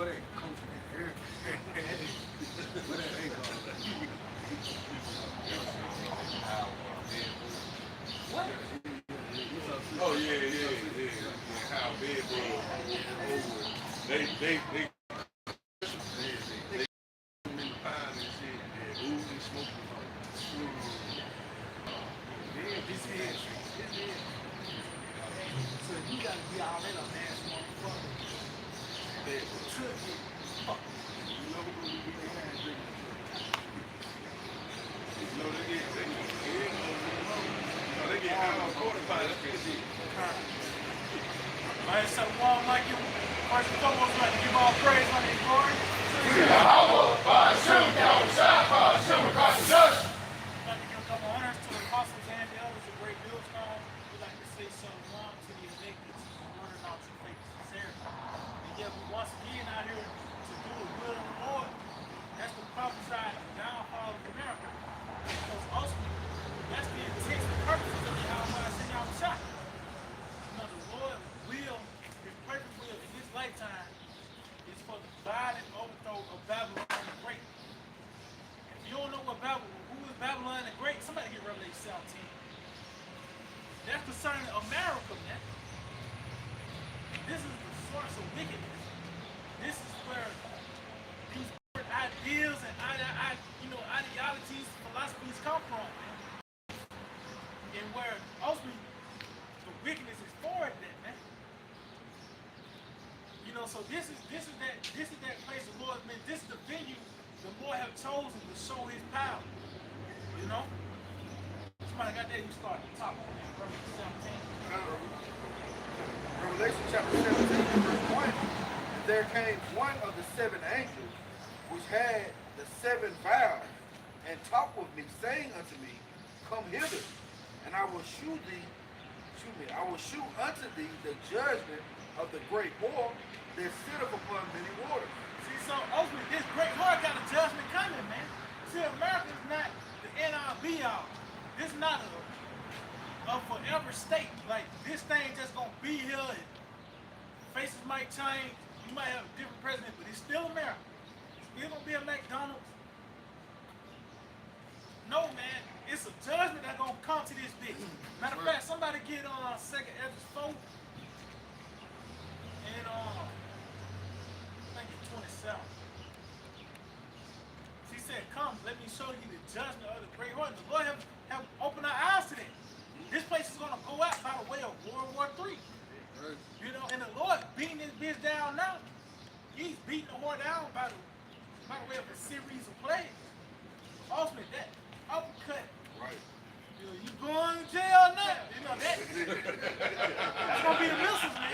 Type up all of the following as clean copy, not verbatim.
What ain't coach? What ain't What? Oh yeah. How bad over. They in the pine and shit. Yeah, oozing, smoking. This is. So you gotta be all in a man's motherfucker. To get fucked. You know who gonna get their hands drinking? They get high on quarter pie. That's good shit. Alright, so one like you, first and foremost, like give all praise on his glory. I'd like to give a couple honors to the apostles and the elders of Great Millstone. We'd like to say shalom to the elected, word and all true faith and sincerity. And yet we once again out here to do the will of the Lord. That's the prophesied downfall of America. Because ultimately, that's the intent and purpose of the Yahweh sent out the shot. You know, the Lord will, his perfect will in this lifetime is for the violent overthrow of Babylon the Great. If you don't know what who is Babylon the Great, somebody get Revelation 17. That's concerning America, man. This is the source of wickedness. This is where these ideas and ideologies, philosophies come from, man. And where ultimately the wickedness is for it, man. You know, so this is that place the Lord, man. This is the venue the Lord have chosen to show his power. You know? Somebody got that, you start at the top, man. Revelation chapter 17, verse 1. And there came one of the seven angels, which had the seven vials, and talked with me, saying unto me, Come hither, and I will shew unto thee the judgment of the great whore that sitteth upon many waters. See, so ultimately, this great whore got a judgment coming, man. See, America is not the end-all be-all. This is not a forever state. Like, this thing just gonna be here, and faces might change. You might have a different president, but it's still America. It's still gonna be a McDonald's. No, man, it's a judgment that's gonna come to this bitch. Matter of fact, somebody get on 2nd Ezra 4 and I think it's 27. She said, "Come, let me show you the judgment of the great whore." The Lord have opened our eyes to that. This place is gonna go out by the way of World War III. You know, and the Lord beating this bitch down now. He's beating the whore down by the way of a series of plagues. Ultimately, that uppercut. Right. You going to jail now? You know that. That's gonna be the missiles, man.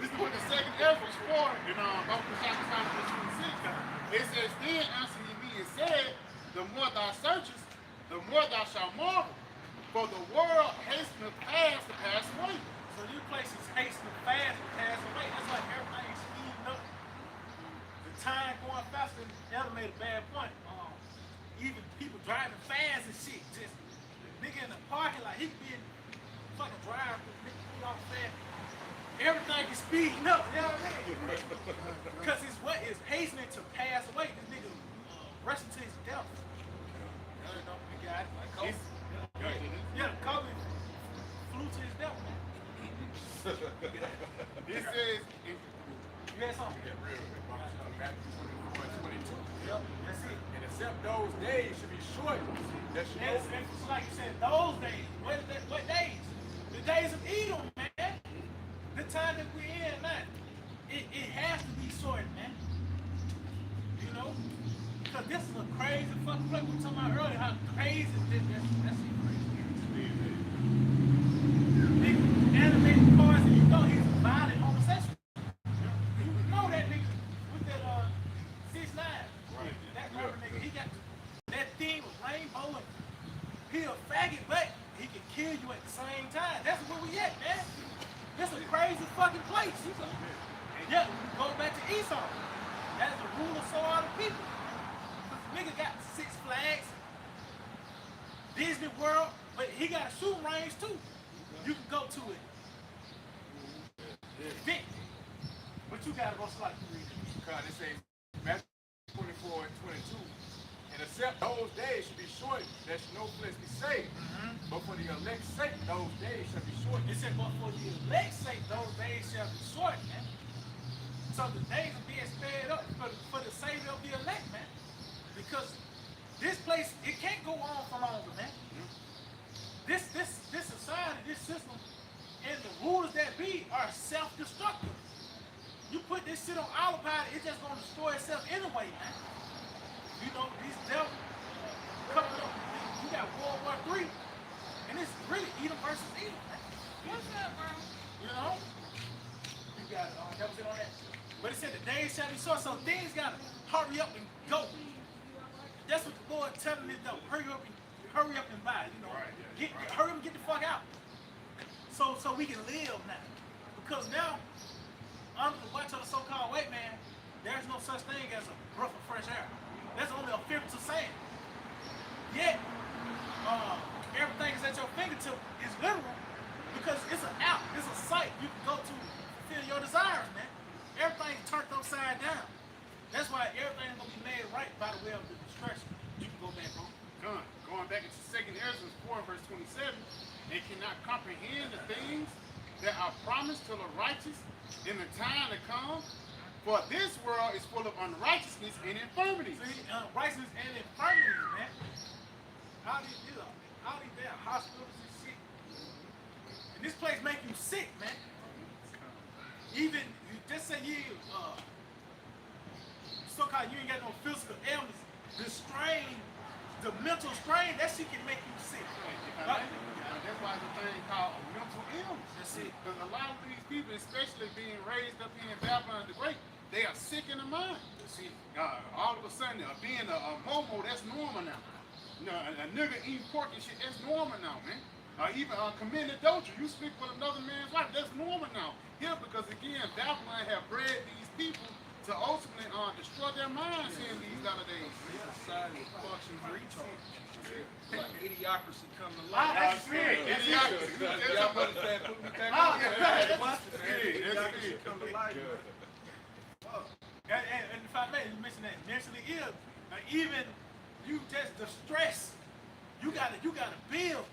This is what the 2nd Ezra 4, Open chapter 26. It says, Then answered he me and said, The more thou searchest, the more thou shalt marvel. For the world hasteneth fast to pass away. So these places hasten fast to pass away. That's like everything's speeding up. The time going faster. Elder made a bad point. Even people driving fast and shit. Just nigga in the parking lot, he could be in fucking drive, nigga off fast. Everything is speeding up. You know what I mean? Because it's what is hastening to pass away. This nigga rushing to his death. You know, we got it. Like Kobe. Yeah, Kobe flew to his death, man. It says, You had something? Matthew 24:22. Yep, that's it. And except those days should be short. That should And it's like you said, those days. What days? The days of Edom, man. The time that we're in now. It has to be short, man. You know? Because this is a crazy fucking place. We were talking about earlier how crazy this is. That's crazy. Big animated cars, and you know he's a violent homosexual. You know that nigga with that 6'9". Right. That rubber nigga, he got that thing with rainbow and he a faggot, but he can kill you at the same time. That's where we at, man. This is a crazy fucking place. And yeah, go back to Esau. That's the ruler so all the people. Nigga got Six Flags, Disney World, But he got a shooting range too. You can go to it. Vic. But you gotta go slide through it. God, it says Matthew 24 and 22. And except those days should be shortened, that no flesh be saved. But for the elect's sake, those days shall be shortened. It said, but for the elect's sake, those days shall be shortened, man. So the days are being sped up for the savior of the elect, man. Because this place, it can't go on for longer, man. This society, this system, and the rulers that be are self-destructive. You put this shit on autopilot, it's just gonna destroy itself anyway, man. You know, these devils coming up. You got World War III, and it's really Edom versus Edom, man. What's up, bro? You know? You got that was it on that. But it said the days shall be short, so things gotta hurry up and go. That's what the Lord telling me though. Hurry up and buy, you know. Hurry up and get the fuck out. So we can live now. Because now, under the watch of the so-called white man, there's no such thing as a breath of fresh air. That's only a figurative saying. Yet, everything is at your fingertip is literal because it's an app, it's a site you can go to fulfill your desires, man. Everything's turned upside down. That's why everything's gonna be made right by the way of the destruction. You can go back home. Going back into 2 Ezra 4 verse 27, they cannot comprehend the things that are promised to the righteous in the time to come. For this world is full of unrighteousness and infirmities. See, righteousness and infirmities, man. All these damn hospitals and shit. And this place make you sick, man. Even, just say you, so-called you ain't got no physical ailments. The strain, the mental strain, that shit can make you sick. That's why it's a thing called a mental illness. That's it. Because a lot of these people, especially being raised up here in Babylon the Great, they are sick in the mind. That's it. All of a sudden, being a momo, that's normal now. You know, a nigga eating pork and shit, that's normal now, man. Even committing adultery, you sleep with another man's wife, that's normal now. Here, because again, Babylon have bred these people to ultimately destroy their minds in these latter days. Society functions retard. Like idiocracy come to Ah, life. that's it. Idiocracy. Y'all understand? Put me back Ah, on. yeah. Watch this, man. Idiocracy come to life. And if I may, you mentioned that mentally ill. Even you just the stress, you gotta build.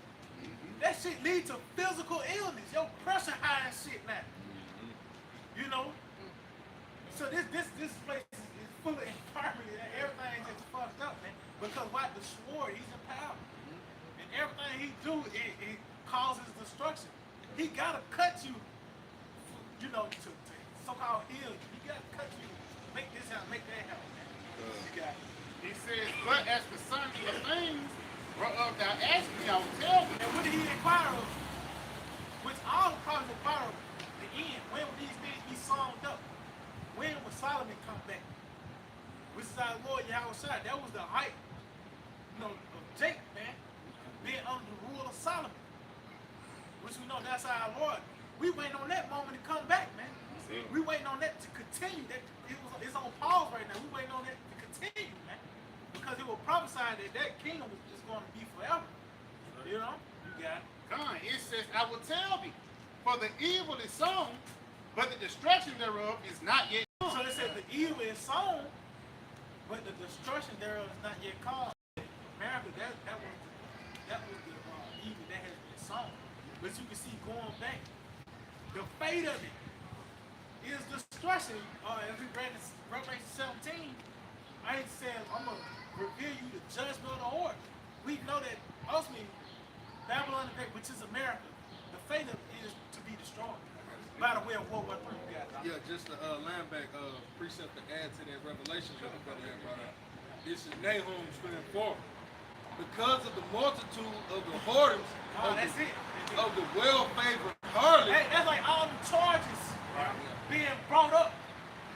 That shit leads to physical illness. Your pressure high and shit now. You know? So this place is full of infirmity and everything just fucked up, man. Because why? The sword, he's in power. And everything he do, it causes destruction. He gotta cut you, you know, to so-called heal you. He gotta cut you, make this happen, make that happen, man. You got it. He says, but as the son of the things whereof thou asked me, I will tell thee. And what did he inquire of? Which all the prophets inquire of the end. When would these things be summed up? When would Solomon come back? Which is our Lord Yahweh Shai. That was the height, you know, of Jacob, man. Being under the rule of Solomon. Which we know that's our Lord. We waiting on that moment to come back, man. We waiting on that to continue. That it's on pause right now. We waiting on that to continue, man. Because it will prophesy that kingdom is going to be forever. You know? You got it. God, it says, I will tell thee, for the evil is sown, but the destruction thereof is not yet come. So they said the evil is sown, but the destruction thereof is not yet come. America, that was the evil that has been sown. But you can see going back, the fate of it is destruction. As we read in Revelation 17, I ain't saying I'm going to reveal you the judgment of the Lord. We know that ultimately Babylon the Great, which is America, the fate of it is to be destroyed. By the way of World War III, you got it. Yeah, just the land back precept to add to that revelation that the brother had brought out. This is Nahum 3:4. Because of the multitude of the whoredoms of the well-favored harlot. Hey, that's like all the charges being brought up.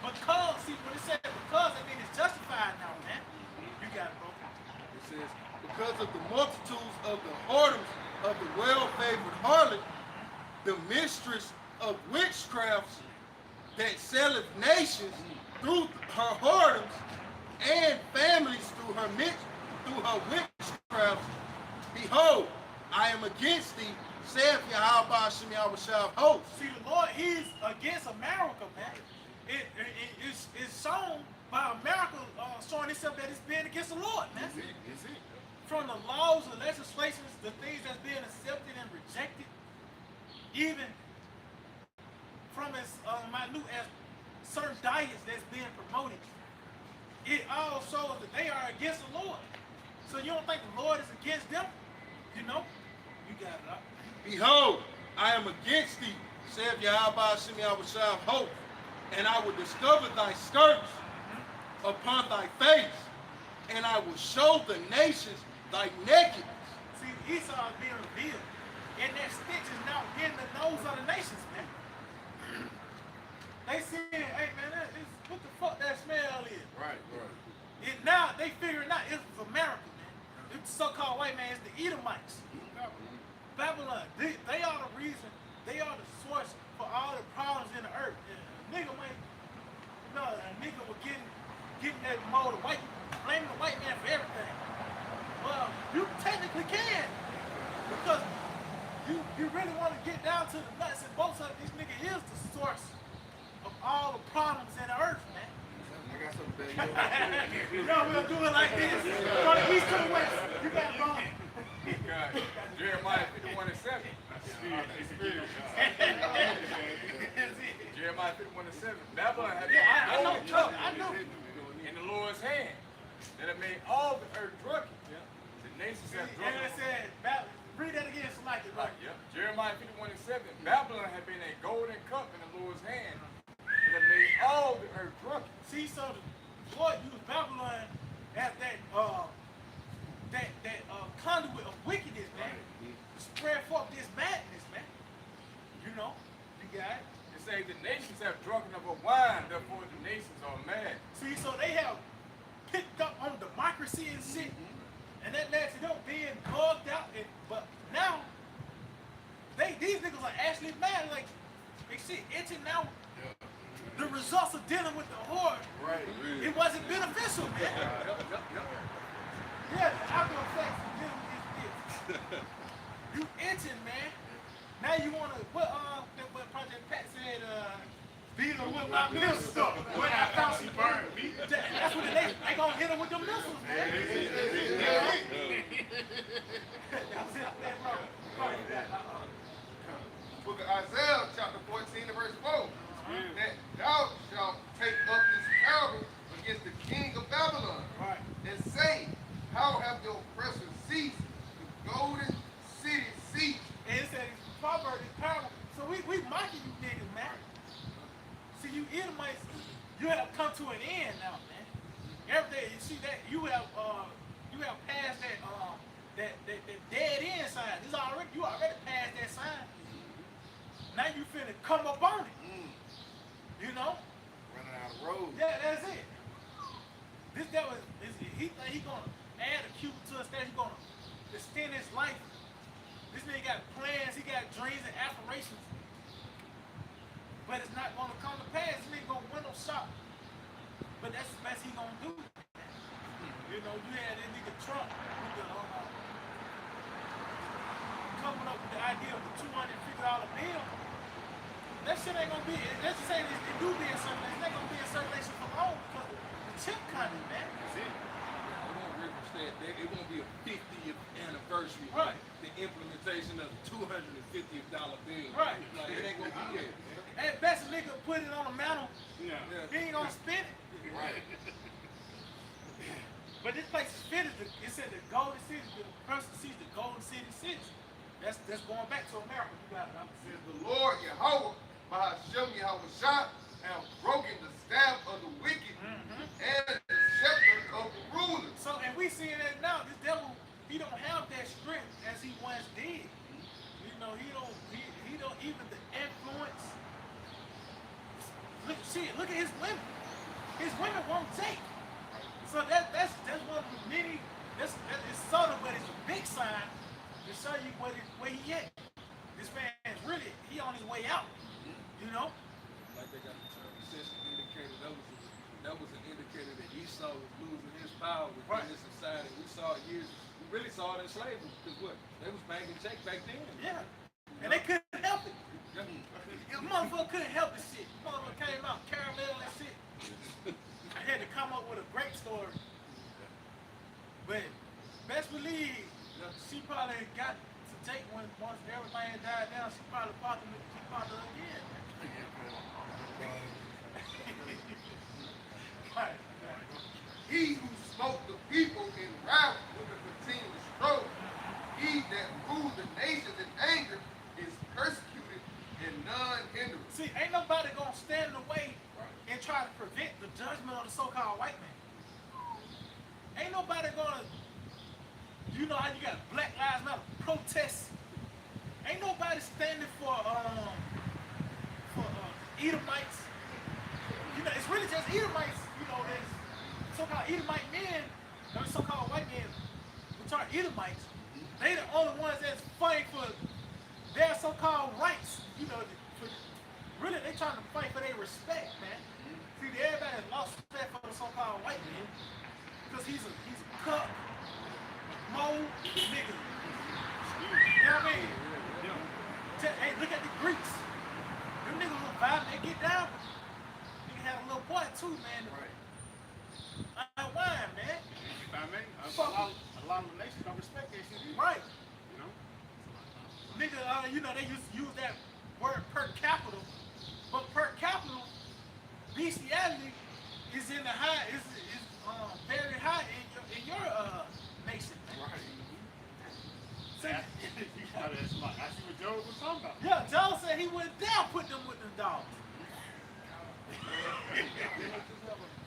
Because, see, when it said because, I mean it's justified now, man. You got it, bro. It says, because of the multitudes of the whoredoms of the well-favored harlot, the mistress of witchcrafts that selleth nations through her whoredoms and families through her witchcrafts, behold, I am against thee, saith Yahweh Hashem Yahushua of hosts. See, the Lord, He's against America, man. It's shown by America showing itself that it's being against the Lord, man. Is it? From the laws, the legislations, the things that's being accepted and rejected, even from as minute as certain diets that's being promoted, it all shows that they are against the Lord. So you don't think the Lord is against them? You know? You got it up. Behold, I am against thee, saith Yahweh Hashem Yahushua of hosts, and I will discover thy skirts upon thy face, and I will show the nations thy nakedness. See, Esau is being revealed. And that stitch is now in the nose of the nations, man. They saying, hey, man, what the fuck that smell is? Right. And now they figuring out it's America, man. It's so-called white man, it's the Edomites. Babylon, they are the reason, they are the source for all the problems in the earth. And a nigga was getting that mold of white, blaming the white man for everything. Well, you technically can, because you really want to get down to the nuts and bolts of it. This nigga is the source of all the problems in the earth, man. I got something better. You know, we'll do it like this. From the east to the west. You got it wrong. God. Jeremiah 51:7. Jeremiah 51:7. Babylon had been golden cup in the Lord's hand, that it made all the earth drunken. The nations have drunk. And it said, read that again, so like it, right? Yep. Jeremiah 51:7. Babylon had been a golden cup in the Lord's hand, that it made all the earth drunken. See, so the Lord used Babylon as that conduit of wickedness, man. To spread forth this madness, man. You know, you got it. It says the nations have drunken of a wine, therefore the nations are mad. See, so they have picked up on democracy and shit, and that led to them being bugged out. But now, these niggas are actually mad. Like, they shit itching now. The results of dealing with the horde, Right. it wasn't beneficial, man. Yeah, the after effects of dealing with these kids. You itching, man. Now you wanna what Project Pat said, beat them with my missiles. When I thought she burned me. That's what they gonna hit them with them missiles, man. That's it, man, bro. Book of Isaiah, chapter 14 and verse 4. That thou shalt take up this parable against the king of Babylon, Right. and say, how have your oppressors ceased, the golden city siege? And it said it's proverb, it's parable. So we mocking you niggas, man. See, you Edomites, you have come to an end now, man. Every day, you see that you have passed that dead end sign. You already passed that sign. Now you finna come up on it. You know? Running out of road. Yeah, that's it. This devil he think he gonna add a cubit to his stage. He gonna extend his life. This nigga got plans, he got dreams and aspirations. But it's not gonna come to pass. This nigga gonna window shop. But that's the best he gonna do. You know, you had that nigga Trump with the coming up with the idea of the $250 bill. That shit ain't gonna be, let's just say it do be in circulation, it's not gonna be in circulation for long because the chip coming, man. That's it. It won't be a 50th anniversary Right. of the implementation of the $250 bill. Right. Like, it ain't gonna be there. At best, a nigga put it on a mantle, Yeah. he ain't gonna spin it. Right. But this place is fitted, it said the golden city, the person sees the golden city cities. That's going back to America. You got it. Says the Lord Yahweh, by Hashem Yahushua, have broken the staff of the wicked and the scepter of the rulers. So, and we seeing that now. This devil, he don't have that strength as he once did. You know, he don't even the influence. Look at his women. His women won't take. So that's one of the many. It's subtle, but it's a big sign to show you where he at. This man's really on his way out. You know. Like they got the term recession indicator, that was an indicator that Esau was losing his power within Right. this society. We saw years really saw it as slavery because what? They was banking checks back then. Yeah. And they couldn't help it. Yeah. The motherfucker couldn't help this shit. Motherfucker came out caramel and shit. I had to come up with a great story. But best believe she probably got to take once everything died down, she probably popped her again. Right. He who smote the people in wrath with a continuous stroke, he that ruled the nations in anger is persecuted and none hindered. See, ain't nobody gonna stand in the way and try to prevent the judgment of the so-called white man. Ain't nobody gonna, you know how you got Black Lives Matter protests. Ain't nobody standing for Edomites. You know, it's really just Edomites. You know, there's so-called Edomite men, or so-called white men, which are Edomites. They the only ones that's fighting for their so-called rights. You know, really they trying to fight for their respect, man. See, everybody has lost respect for the so-called white man because he's a cuck, mole, nigga. You know what I mean? Hey, look at the Greeks. Them niggas will vibe, they get down. Nigga had a little boy too, man. Right. Wine, man. If I may, a lot of the nations don't respect that shit either. Right. You know? Nigga, you know, they use that word per capita, but per capita, bestiality is in the high, is very high in your nation. Right. See, I see what Joe was talking about. yeah, Joe said he wouldn't dare put them with them dogs.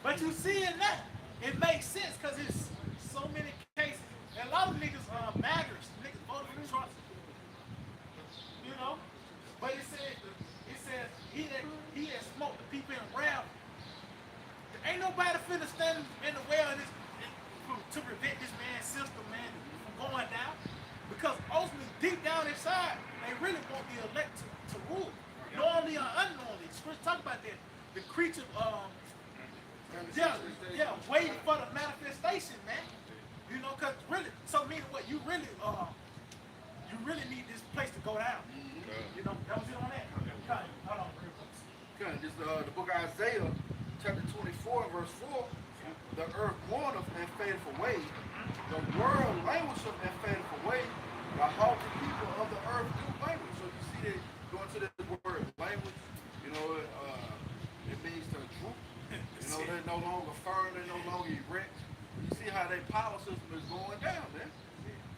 But you see in that, it makes sense because it's so many cases. And a lot of niggas maggers, niggas voted for Trump. You know? But it says he that smoked the people in rap. Ain't nobody finna stand in the way of this to prevent this man's system, man, from going down. Because ultimately, deep down inside, they really want the elect to rule. Knowingly or unknowingly. Let's talk about that. The creature, waiting for the manifestation, man. You know, cause really, so meaning what you really need this place to go down. You know, that was it on that. Hold on, real quick. Okay, this is the book of Isaiah, chapter 24, verse 4. The earth mourneth and fadeth away. The world languisheth and fadeth away. The haughty people of the earth do language. So you see that going to this word language, you know, it means to droop. You know, they're no longer firm, they're no longer erect. You see how their power system is going down, man.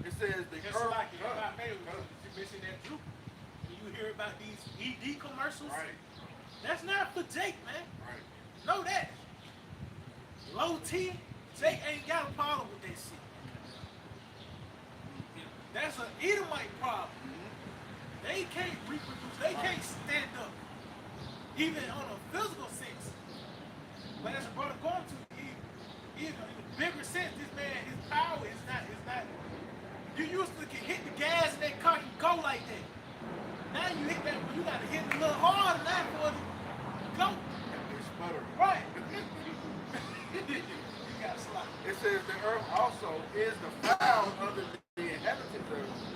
It says the Just earth. like if I made you mention that Drew, when you hear about these ED commercials, Right. that's not for Jake, man. Right. Know that. Low T, Jake ain't got a problem with that shit. That's an Edomite problem. They can't reproduce. They can't stand up, even on a physical sense. But as a brother going to, in a bigger sense, this man, his power is not. You used to hit the gas and that car can go like that. Now you hit that, you got to hit it a little harder now for it to go. It's sputtering. Right. You got to slide. It says the earth also is defiled under the inhabitants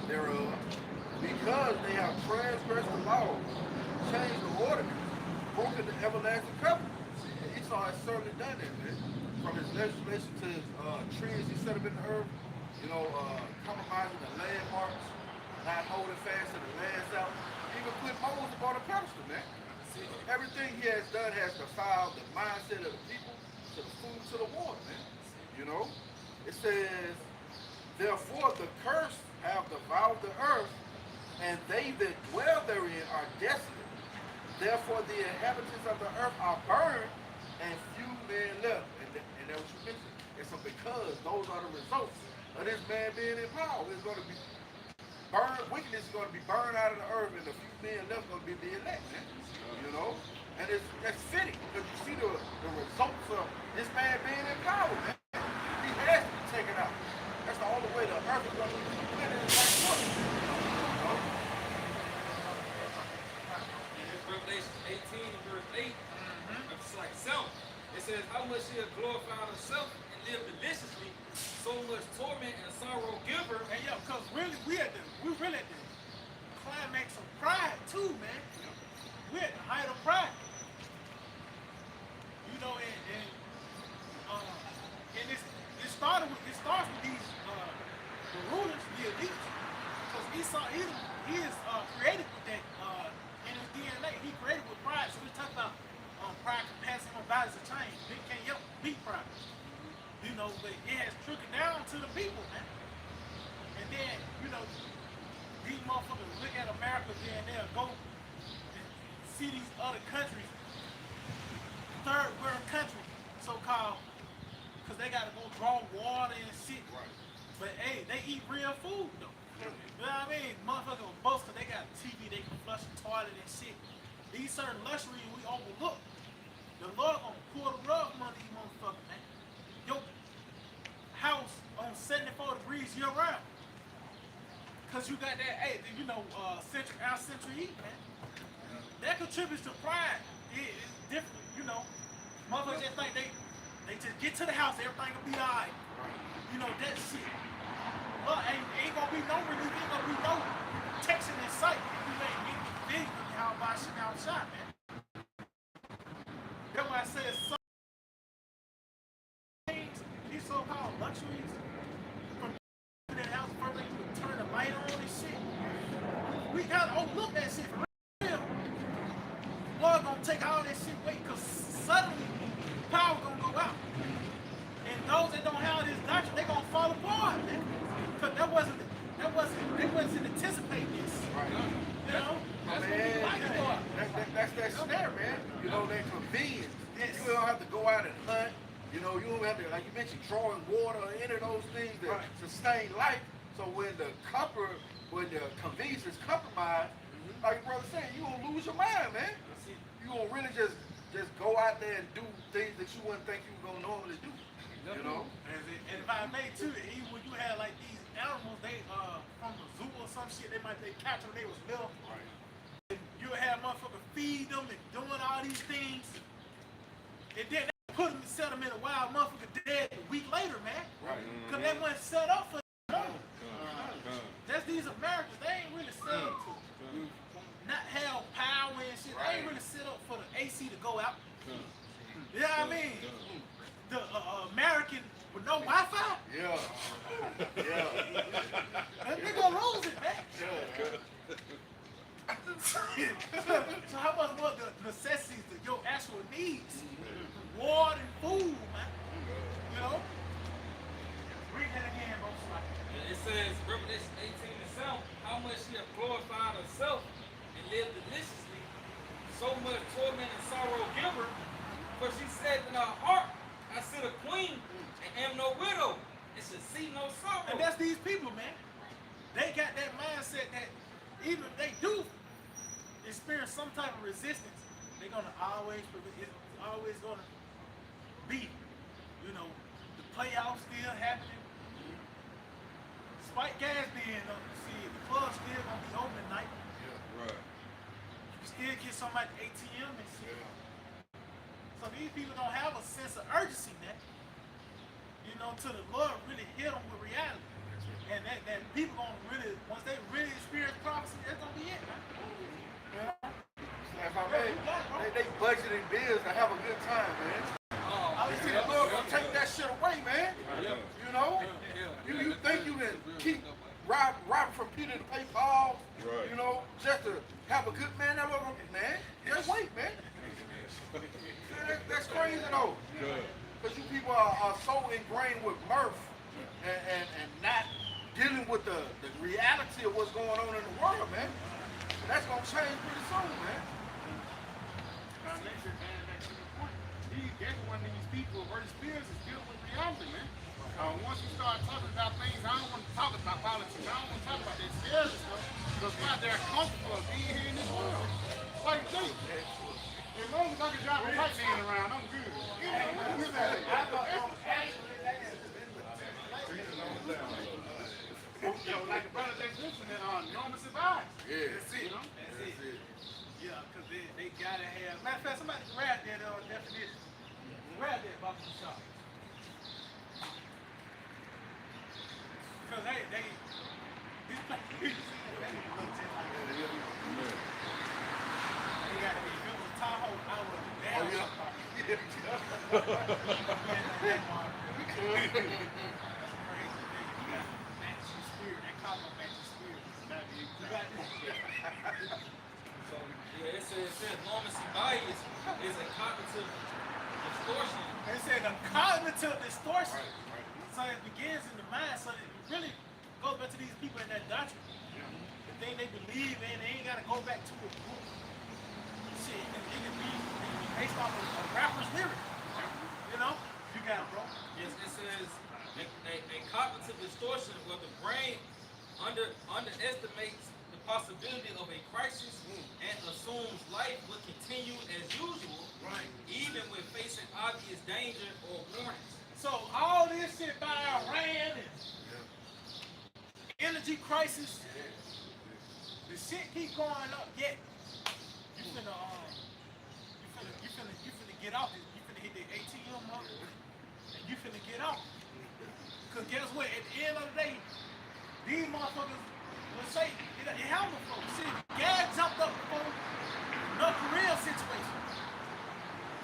thereof, because they have transgressed the law, changed the ordinance, broken the everlasting covenant. Esau has certainly done that, man. From his legislation to his trees he set up in the earth, you know, compromising the landmarks, not holding fast to the lands out, even put Moses upon a pedestal, man. Everything he has done has defiled the mindset of the people, to the food, to the water, man. You know? It says, therefore the curse have devoured the earth, and they that dwell therein are desolate. Therefore the inhabitants of the earth are burned, and few men left. And that's what you mentioned. And so because those are the results of this man being in power, it's going to be burned, wickedness is going to be burned out of the earth, and the few men left going to be the elect, man. You know? And that's fitting, because you see the results of this man being in power, man. He has to be taken out. That's the only way the earth is going to be completed in like what? You know? In Revelation 18 and verse 8, it's like self. It says, how much she has glorified herself in live deliciously, so much torment and sorrow giver. And yo, cause really we really at the climax of pride too, man. We're at the height of pride. You know, and it starts with these the rulers, the elites. Cause Esau he is created with that in his DNA. He created with pride. So we talk about pride can pass him on bodies of change. They can't help beat pride. You know, but it has trickled down to the people, man. And then, you know, these motherfuckers look at America and they'll go and see these other countries, third world countries, so-called, because they got to go draw water and shit. Right. But hey, they eat real food though. You know what I mean? Motherfuckers will boast because they got TV, they can flush the toilet and shit. These certain luxuries we overlook. The Lord gonna pull the rug from under these motherfuckers, man. Your house on 74 degrees year round. Cause you got that, hey, you know, central heat, man. That contributes to pride. It's different, you know. Motherfuckers just think they just get to the house, everything will be alright. You know, that shit. Look, ain't gonna be no relief, ain't gonna be no protection in sight if you ain't getting big when you how about shit outside, man. That's why I said some things, these so-called luxuries, from that house, first thing you would turn the light on and shit. We gotta overlook that shit for real. Lord gonna take all that shit away, cause suddenly power gonna go out. And those that don't have this doctrine, they gonna fall apart, man. Cause they wasn't anticipating this. Right. You know? That's what we like for. That's that snare, man. You know, that convenience. Yes. You don't have to go out and hunt. You know, you don't have to, like you mentioned, drawing water or any of those things that sustain life. So when the convenience is compromised, like your brother said, you gonna lose your mind, man. You gonna really just go out there and do things that you wouldn't think you were gonna normally do. You know? And if I may too, even when you had like these animals, they from the zoo or some shit, they catch them when they was little. Right. And you would have motherfuckers feed them and doing all these things. And then they put them and set them in a wild motherfucker dead a week later, man. Right. Cause they wasn't set up for no. That's these Americans, they ain't really set up to not have power and shit. They ain't really set up for the AC to go out. You know what I mean? The American with no Wi-Fi? Yeah. Yeah. They gonna lose it, man. So how much more the necessities, your actual needs? Water and food, man. You know? Read that again, bro. And it says, Revelation 18:7, how much she hath glorified herself and lived deliciously, so much torment and sorrow giver, for she said in her heart, I sit a queen and am no widow, and should see no sorrow. And that's these people, man. They got that mindset that even if they do experience some type of resistance, they're gonna it's always gonna be, you know, the playoffs still happening. Spike gas being the club's still gonna be open at night. Right. You still get somebody at ATM and shit. So these people don't have a sense of urgency, man. You know, till the Lord really hit them with reality. And that people gonna really, once they really experience prophecy, that's gonna be it, man. You know? If I may, they budgeting bills to have a good time, man. You see, the Lord gonna take that shit away, man. You know? You think you can keep robbing from Peter to pay Paul, you know, just to have a good man? Man, just wait, man. That's crazy though. Because you people are so ingrained with mirth and not dealing with the reality of what's going on in the world, man. That's gonna change pretty soon, man. Every one of these people, or experience is dealing with reality, man. Once you start talking about things, I don't want to talk about politics. I don't want to talk about that scary stuff. Because why they're comfortable of being here in this world. Like they. As long as I can drive a white man around, I'm good. Like the brother that's listening, Norman survived. Yeah. That's it. You know? That's it. Yeah, because they gotta have. Matter of fact, somebody grab that definition. Grab that box of shop. got to be built with Tahoe. I would have Oh, yeah. So yeah, it says normacy bias is a cognitive distortion. They said a cognitive distortion. So it begins in the mind. So it really goes back to these people in that doctrine. The thing they believe in, they ain't got to go back to a book. Shit, it can be based off of a rapper's lyric. You know? You got it, bro. It says a cognitive distortion where the brain underestimates the possibility of a crisis and assumes life will continue as usual, Right. even when facing obvious danger or warnings. So all this shit by Iran and energy crisis, the shit keep going up. Yet you finna get off it. You finna hit the ATM up, and you finna get off. Cause guess what? At the end of the day, these motherfuckers will say it happened before. See, gas jumped up before North Korea situation.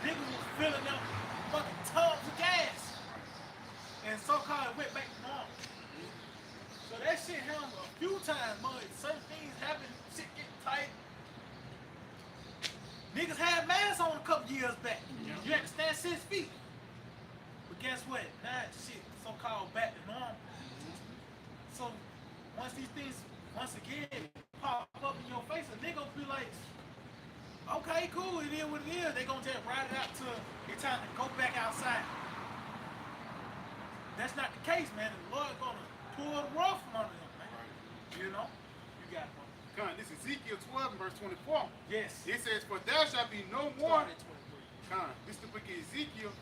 Niggas was filling up fucking tubs of gas. And so-called went back to normal. So that shit happened a few times, but certain things happen, shit get tight. Niggas had masks on a couple years back. You had to stand 6 feet. But guess what? Now shit so-called back to normal. So once these things, once again, pop up in your face, a nigga will be like, okay, cool, it is what it is. They gonna just ride it out till it's time to go back outside. That's not the case, man. The Lord gonna pull the rug from under them, man. You know? You got it, bro. Come on, this is Ezekiel 12 verse 24. Yes. It says, for there shall be no more. Start at 23. Come on, this is the book of Ezekiel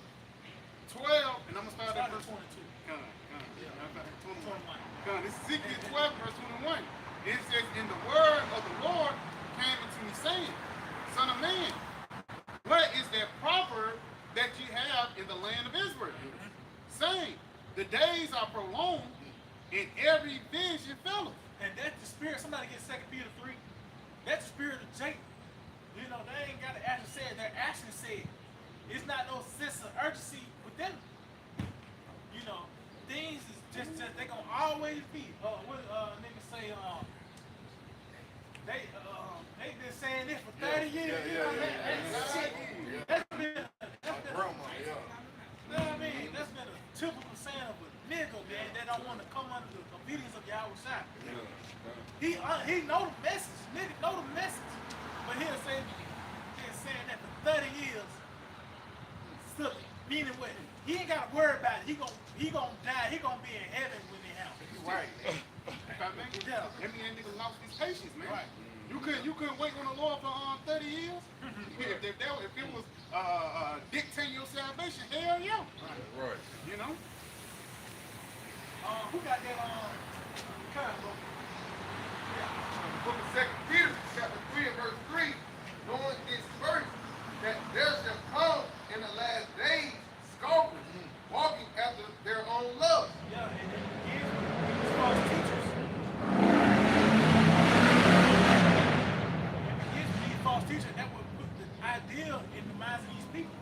12, and I'm going to start at Start at verse 22. Come on, come on. Yeah. I'm about at 21. 21. Come on, this is Ezekiel 12 verse 21. It says, and the word of the Lord came unto me saying, Son of man, what is that proverb that you have in the land of Israel? Saying, the days are prolonged, and every vision filleth. And that's the spirit, somebody get 2 Peter 3. That's the spirit of Jacob. You know, they ain't got to actually say it, their actions say it. It's not no sense of urgency within them. You know, things is just they gonna always be. What niggas say, they been saying this for 30 years. You know what I mean? That's been you know what I mean? That's been a typical saying of a nigga, man, that don't want to come under the obedience of Yahweh Shai. He know the message. Nigga know the message. But he'll say, been saying that for 30 years. Still, meaning what? He ain't got to worry about it. He gonna die. He gonna be in heaven when it happens. Right. That mean that nigga lost his patience, man. Right. You couldn't wait on the Lord for 30 years. If it was dictating your salvation, hell yeah. Right. You know. Who got that kind, bro? The book of 2 Peter, chapter 3 and verse 3, knowing this verse, that there shall come in the last days scoffers, walking after their own lust. Yeah, and it begins with these false teachers. It begins with these false teachers that would put the idea in the minds of these people.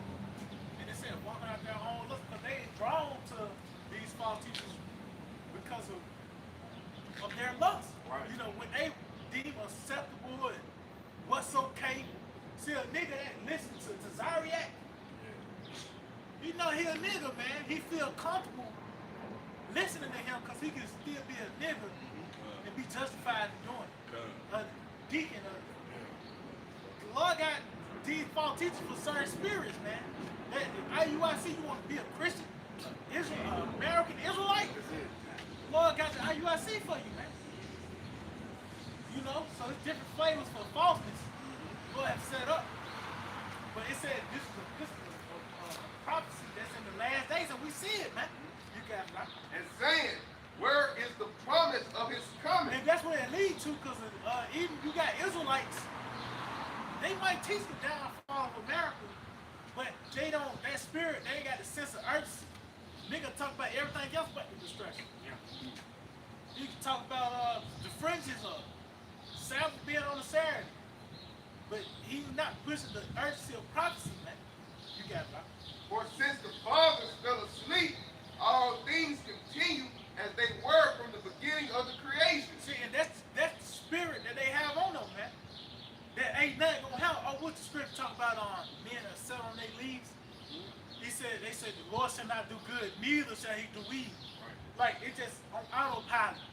And it said walking out their own lust, because they ain't drawn to these false teachers because of their lust. Right. You know, when they deem acceptable and what's okay. See a nigga that listens to Zariak, you know he a nigga, man. He feel comfortable listening to him because he can still be a nigga and be justified in doing it. A deacon, the Lord got these false teachers for certain spirits, man. That IUIC, you want to be a Christian, American Israelite? The Lord got the IUIC for you, man. You know, so it's different flavors for falseness. Lord have set up. But it said this is a prophecy that's in the last days, and we see it, man. You got it, right? And saying, where is the promise of his coming? And that's where it leads to, because even you got Israelites, they might teach the downfall of America, but they don't, that spirit, they ain't got the sense of urgency. Nigga talk about everything else but the destruction. Yeah. You can talk about the fringes of Sabbath being on a Saturday. But he's not pushing the urgency of prophecy, man. You got it, bro. For since the fathers fell asleep, all things continue as they were from the beginning of the creation. See, and that's the spirit that they have on them, man. That ain't nothing gonna happen. Oh, what the scripture talk about men that sit on their leaves? They said the Lord shall not do good, neither shall he do evil. Like it just on autopilot.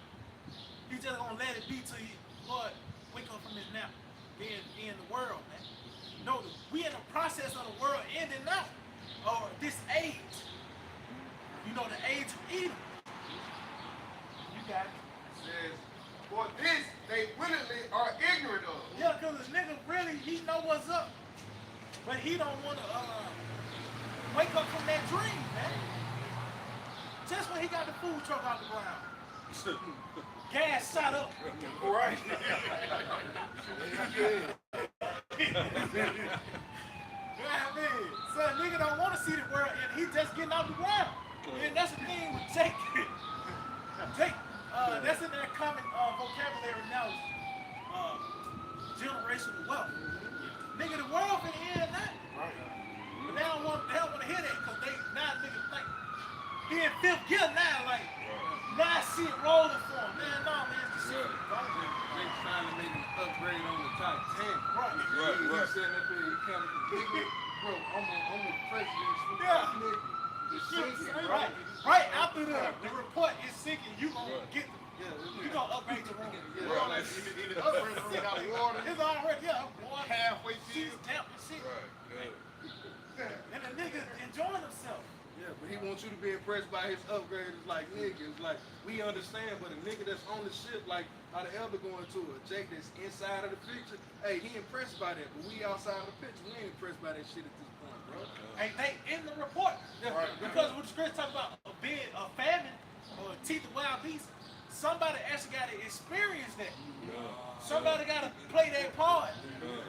He just gonna let it be till he, Lord, wake up from his nap. In the world, man. No, we in the process of the world ending now. Or this age. You know, the age of Eden. You got it. It says, for this they willingly are ignorant of. Yeah, because this nigga really, he know what's up. But he don't want to wake up from that dream, man. Just when he got the food truck out the ground. Gas shot up. Right. So a nigga don't want to see the world and he just getting out the ground. And that's the thing with Jake. Jake, that's in their common vocabulary now. Generational wealth. Nigga, the world finna end that. But they don't want to hear that because they now niggas like he in fifth gear now, like now shit rolling for him. Man, no, man, this shit. They finally made an upgrade on the top 10. Right. He sitting up there, he coming to big. Bro, I'm the president. Yeah. It's sinking, Right. Right after the report is sinking, you gonna get you gonna upgrade the room. Yeah, like in the upgrade room, got water. It's already water. Halfway She's filled. damp and shit. And the nigga enjoying himself. Yeah, but he wants you to be impressed by his upgrade. It's like, nigga, it's like, we understand, but a nigga that's on the ship, like how the elder going to it, Jake that's inside of the picture, hey, he impressed by that, but we outside of the picture, we ain't impressed by that shit at this point, bro. And they in the report. Because when the script talk about a famine or teeth of wild beasts, somebody actually got to experience that. Somebody got to play that part.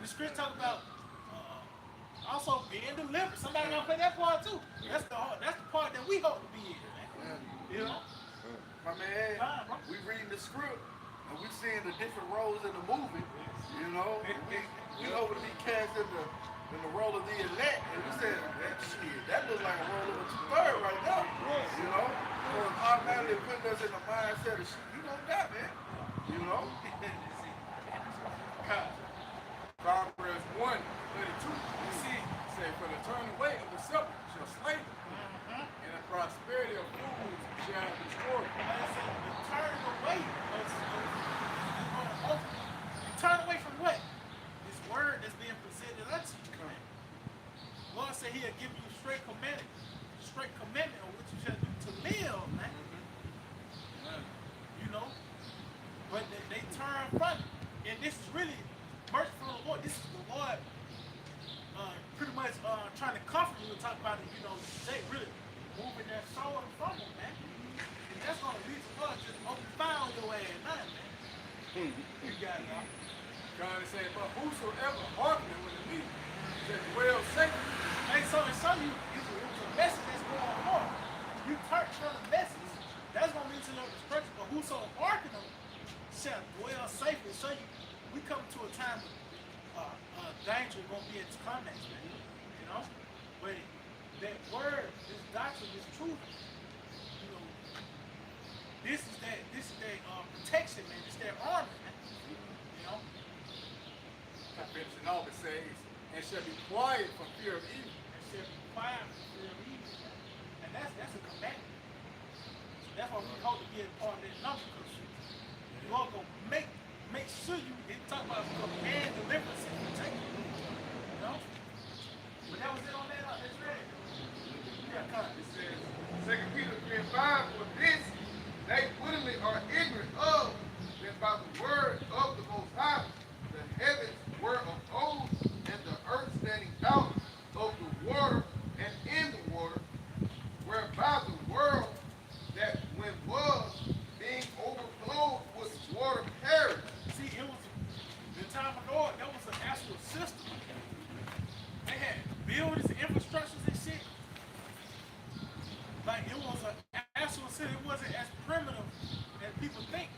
The script talk about also being delivered. Somebody got to play that part too. That's the part that we hope to be in, man. You know? My man, we reading the script and we seeing the different roles in the movie. You know, we hope to be cast in the role of the elect, and we said, that looks like a role of a third right now. You know, so it's automatically putting us in the mindset of shit. You know that, man. You know. Proverbs 1:32. You see, say, for the turn away of the scepter shall slay them, and the prosperity of fools shall destroy them. You turn away. You turn away from what? This word that's being presented unto you. Lord said he'll give you straight commandment on what you shall do to live, man. You know? But they turn from it. And this is really mercy from the Lord. This is the Lord pretty much trying to comfort you and talk about it, you know, they really moving their soul from them, man. And that's going to lead to God just found your ass now, man. You got it, dog. God is saying, but whosoever hearkeneth unto me shall dwell safely. Hey, so in some of you, it was a message that's going on. You turn from the message, that's going to lead to no destruction. But whoso hearken them shall dwell safely. So we come to a time when danger is going to be its climax, man. You know? But that word, this doctrine, this truth, you know, this is that protection, man. It's that armor, man. You know? Finishing off, it says, and shall be quiet from fear of evil. And shall be quiet from fear of evil. And that's a commandment. So that's why we hope to be a part of that number, because you're going to make sure you talk about command, deliverance, and protection. You know? But that was it on that. That's ready. Yeah, come on. It says, 2 Peter 3:5, for this they willingly are ignorant of, that by the word of the Most High, the heavens were of old, and the earth standing out of the water and in the water, whereby the world that when was, being overflowed with water perished. See, it was the time of Lord, that was an actual system. They had buildings, infrastructures and shit. Like it was an actual city. It wasn't as primitive as people think.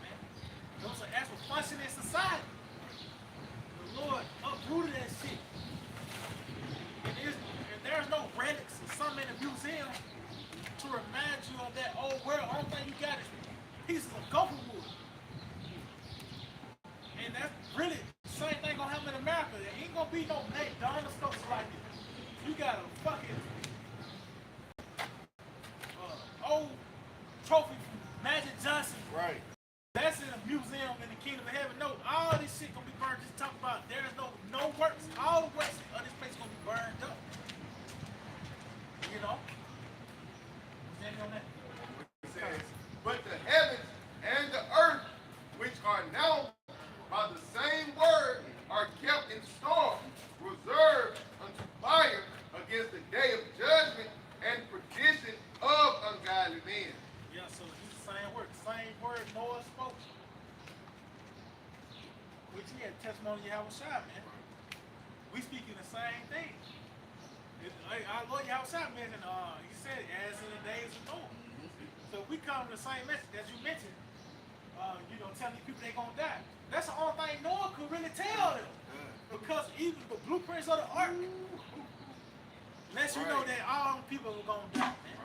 remind you of that old world. Only thing you got is pieces of gopher wood. And that's really the same thing gonna happen in America. There ain't gonna be no McDonald's stuff like this. You got a fucking old trophy from Magic Johnson. Right. That's in a museum in the kingdom of heaven. No, all this shit gonna be burned. Just talk about there's no works. All the works of this place gonna be burned up. You know? What's that on that? It says, but the heavens and the earth, which are now by the same word, are kept in store, reserved unto fire against the day of judgment and perdition of ungodly men. Yeah, so it's the same word Noah spoke. Which he had testimony of Yahushua, man. We speaking the same thing. Our Lord Yahushua mentioned, he said, as in the days of Noah. So if we come to the same message as you mentioned, telling these people they're gonna die. That's the only thing Noah could really tell them. Because even the blueprints of the ark lets you know that all them people are gonna die, man.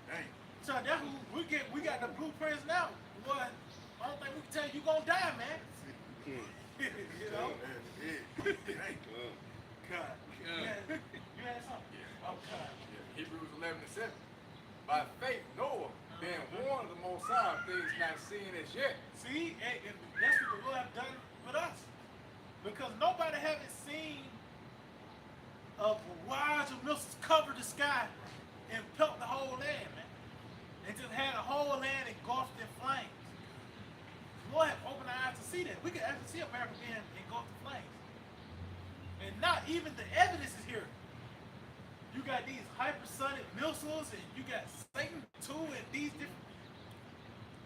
Dang. So that's who we got the blueprints now. What only thing we can tell you gonna die, man. You know? Dang. God. You had something? Yeah. Oh God. Yeah. Hebrews 11:7. By faith, Noah, being warned of the Most High, things not seen as yet. See, and that's what the Lord have done with us. Because nobody haven't seen a barrage of missiles cover the sky and pelt the whole land, man. And just had the whole land engulfed in flames. The Lord have opened our eyes to see that. We can actually see America being engulfed in flames. And not even the evidence is here. You got these hypersonic missiles, and you got Satan too, and these different,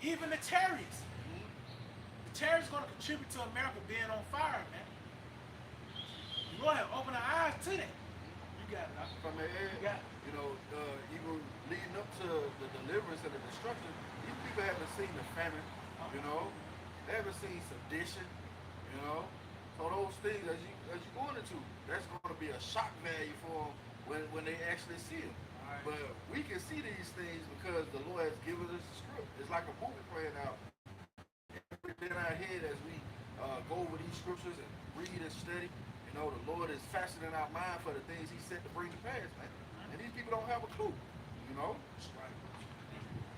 even the chariots. The chariots going to contribute to America being on fire, man. You Lord have opened our eyes to that. You got it. From the end, You got it. even leading up to the deliverance and the destruction, these people haven't seen the famine, they haven't seen sedition, So those things, as you going into, that's going to be a shock value for them when they actually see them. Right. But we can see these things because the Lord has given us a script. It's like a movie playing out in our head as we go over these scriptures and read and study. The Lord is fashioning our mind for the things He said to bring to pass, man. And these people don't have a clue, Right.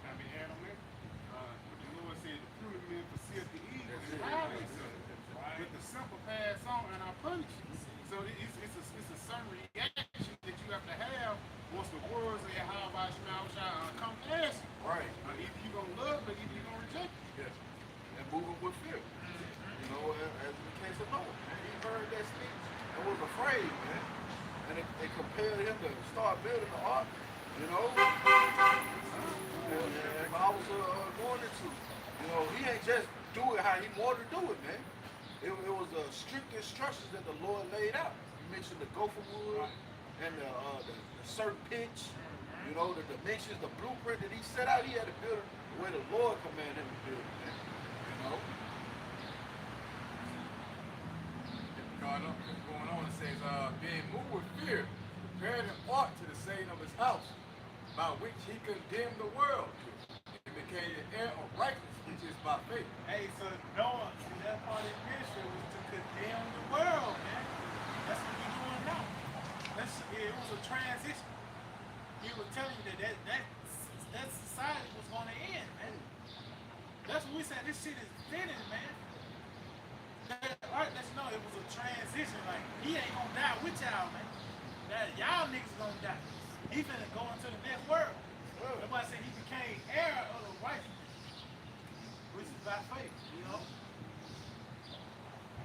I mean, add on that. The Lord said, the fruit of men forsake the evil and hide themselves. But the simple pass on and are punished. So it's a certain reaction that you have to have once the words of Yahweh Shema come past you. Right. Either you're going to love it or either you're going to reject it. Yes. And moving with fear. As in the case of Noah. He heard that speech and was afraid, man. And it compelled him to start building the ark, and I was going into, he ain't just do it how he wanted to do it, man. It was strict instructions that the Lord laid out. You mentioned the gopher wood and the certain pitch, the dimensions, the blueprint that he set out. He had to build it the way the Lord commanded him to build it, man. Going on, it says, being moved with fear, prepared an ark to the saving of his house, by which he condemned the world, and became the heir of righteousness, which is by faith. Hey, so Noah, that part of his ministry was to condemn the world, man. That's what he's doing now. It was a transition. He was telling you that society was going to end, man. That's what we said. This shit is finished, man. That art lets you know it was a transition. Like, he ain't gonna die with y'all, man. That y'all niggas gonna die. He finna go into the next world. Everybody said he became heir of the righteousness, which is by faith,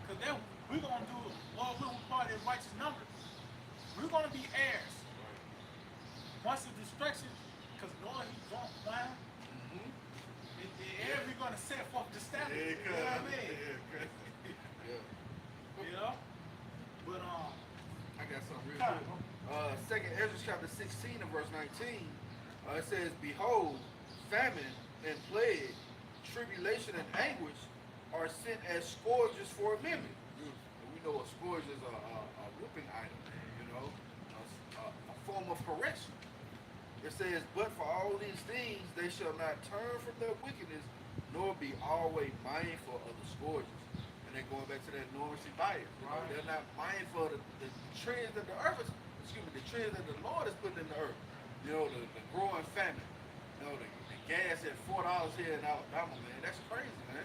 Because then we're gonna do, Lord, we're part of his righteous number. We're gonna be heirs. Once the destruction, because Lord, he's gonna fly. The heirs, we're gonna set forth the standard. You know what I mean? But I got something real quick. Second Ezra chapter 16 and verse 19. It says, "Behold, famine and plague, tribulation and anguish are sent as scourges for a memory." And we know a scourge is a whipping item, a form of correction. It says, but for all these things they shall not turn from their wickedness, nor be always mindful of the scourges. And then going back to that Normancy bias, they're not mindful of the trends that the earth is, the trends that the Lord is putting in the earth. You know, the growing famine. You know, the gas at $4 here in Alabama, man. That's crazy, man.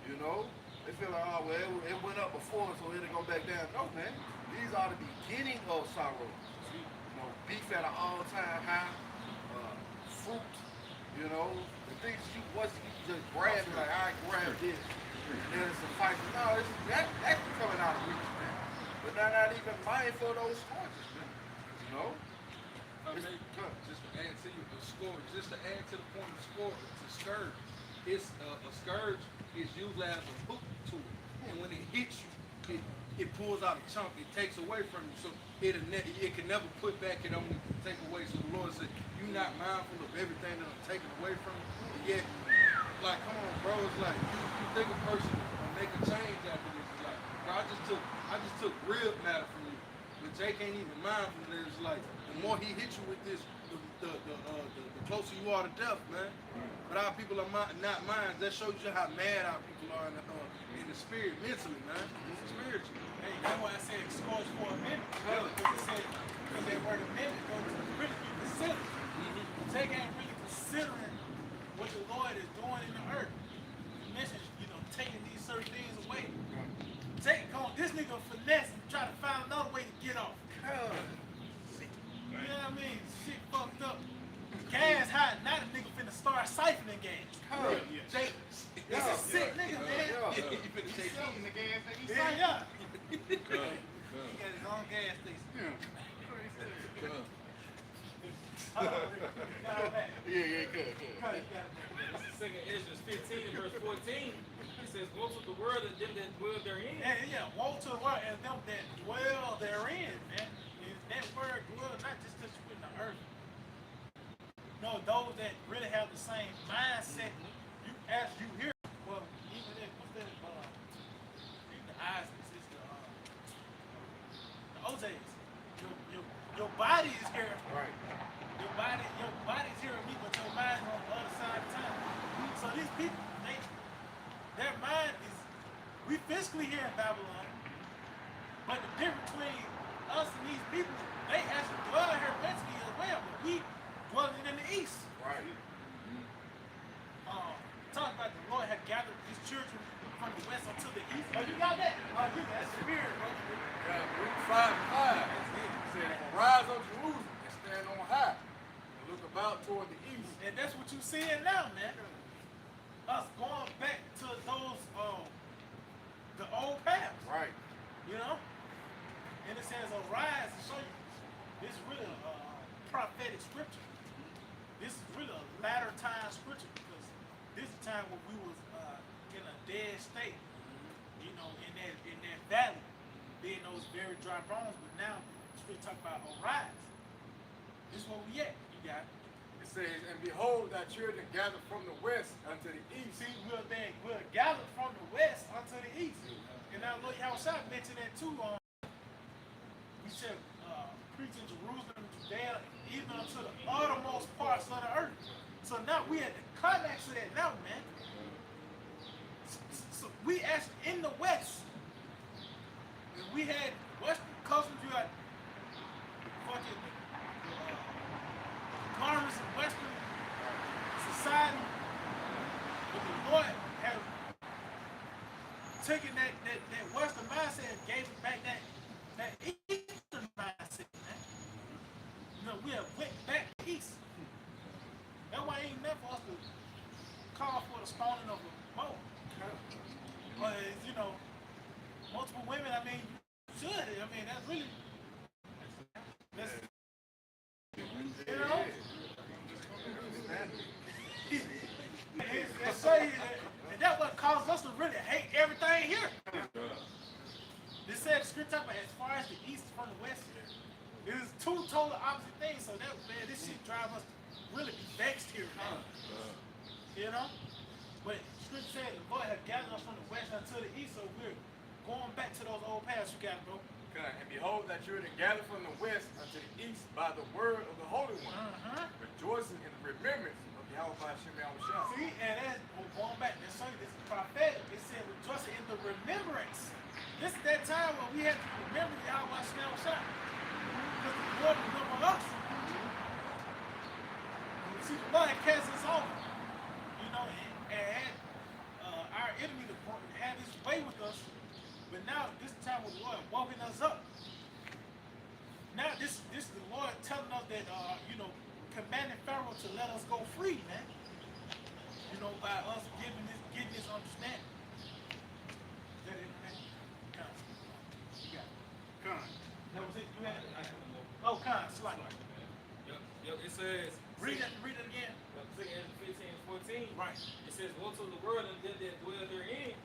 You know, they feel like, oh, well, it went up before, so it'll go back down. No, man. These are the beginning of sorrow. You know, beef at an all-time high, fruit, you know, the things you just grab, like, I grab this, and then it's a fight. No, that's coming out of reach, man. But they're not even mindful of those scourges, man. You know? Just to add to you, the scourge, just to add to the point of scourge, it's a scourge. It's a scourge is used as a hook to it, and when it hits you, it pulls out a chunk, it takes away from you, so it can never put back, it only take away. So the Lord said, you're not mindful of everything that I'm taking away from you, and yet, like, come on, bro, it's like, you think a person will make a change after this, it's like, bro, I just took real matter from you, but Jay can't even mind from it. It's like, the more he hits you with this, the closer you are to death, man. But our people are not minds. That shows you how mad our people are in the spirit, mentally, man. Spiritually. Hey, that's why I said scourge for a minute. Because it said, because that word amendment goes to really be considered. Jake ain't really considering what the Lord is doing in the earth. He mentions, you know, taking these certain things away. Jake going, this nigga finesse and try to find another way to get off. You know what I mean? Shit fucked up. Gas hot, now the nigga finna start siphoning gas. Jake, he's a sick nigga, man. He finna take something the gas that he Yeah. He got his own gas station. Yeah, good. This is second Ezra 15 verse 14. It says, woe to the world and them that dwell therein. Yeah, woe to the world and them that dwell therein, man. And that word dwell, not just because you're in the earth. No, those that really have the same mindset. You as you hear, well, even that, what's that? Even the eyes, it's the OJs. Your body is here. Right. Your body's hearing me, but your mind is on the other side of time. So these people, their mind is, we physically here in Babylon, but the difference between us and these people, they actually dwell here mentally as well, but we dwelling in the east. Right. Talk about the Lord had gathered his children from the west unto the east. Oh, you got that? Oh, you got that spirit, bro. Luke 5:5. It said, rise up Jerusalem and stand on high and look about toward the east. And that's what you seeing now, man. Us going back to those, the old paths. Right. You know? And it says, arise and show you. This is really a prophetic scripture. This is really a latter time scripture because this is a time when we was in a dead state, you know, in that valley, being those very dry bones. But now, scripture talk about arise. This is where we at. You got it. It says, and behold, thy children gathered from the west unto the east. See, we're gathered from the west unto the east. And now, Lord Yahushua mentioned that too. We said, preaching Jerusalem, Judea, even unto the uttermost parts of the earth. So now we at the climax of that now, man. So we actually in the west. And we had western customs, you got fucking garments of western society. But the Lord had taken that western mindset and gave it back that eastern mindset, man. You know, we have went back east. That's why it ain't meant for us to call for the stoning of a mower. But, you know, multiple women, I mean, you should. I mean, that's really, you know? They say that, and that's what caused us to really hate everything here. They said the scripture talk about as far as the east from the west. It is two total opposite things. So that, man, this shit drive us to really be vexed here, man. You know? But scripture said the Lord have gathered us from the west unto the east, so we're going back to those old paths you got, bro. And behold, thy children gathered from the west unto the east by the word of the Holy One. Yahweh Shem Yahweh. See, and that's going back. That's showing this is prophetic. It said rejoicing in the remembrance. This is that time when we had to remember Yahweh Shem Yahweh. Because the Lord remember us. See, the Lord had cast us off. You know, and had our enemy to have his way with us. But now, this time with the Lord woken us up. Now, this is the Lord telling us that, you know, commanding Pharaoh to let us go free, man. You know, by us getting this understanding. Is that it, man? Con. You got it. Con. That was it? You had it? Oh, Con, slide. Yep, it says, Read it again. 15 and 14. Right. It says, woe to the world and them that dwell therein,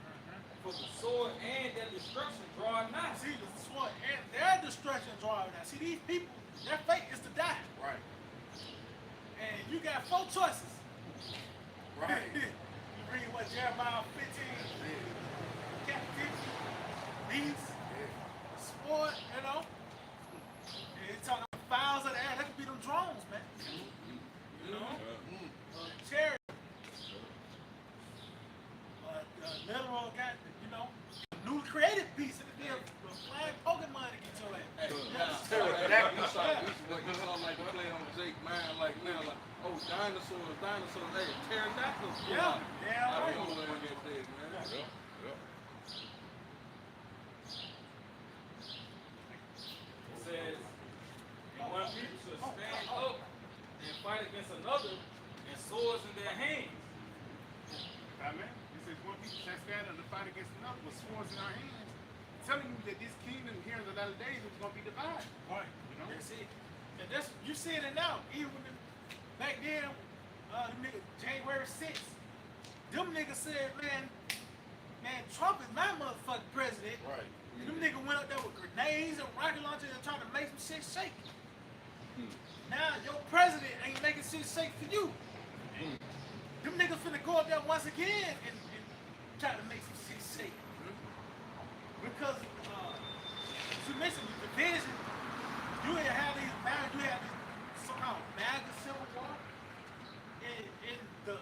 for the sword and their destruction draw nigh. See, the sword and their destruction drawing now. See, these people, their fate is to die. Right. And you got 4 choices. Right. You read what Jeremiah 15, captivity, beast, sword, you know. And it's talking about fowls of the air. That could be them drones, man. You know? Chariot. Literal guy, you know. Newly created beast. It could be a flying Pokemon to get your ass. You sound like play on Jake mind like now, like, oh, dinosaurs, hey, pterodactyls. Yeah, yeah, I right. don't know what that is, man. It says, and one people should stand up and fight against another, and swords in their hands. Amen. It says one people shall stand and fight against another with swords in our hands, telling you that this kingdom here in the latter days is going to be divided. Right. You know? That's it. And that's you seeing it now. Even when back then, the nigga January 6th, them niggas said, man, Trump is my motherfucking president. Right. And them niggas went up there with grenades and rocket launchers and trying to make some shit shake. Now your president ain't making shit shake for you. Them niggas finna go up there once again and try to make some shit shake. Because you mentioned the division, you have these so-called MAGA civil war, and the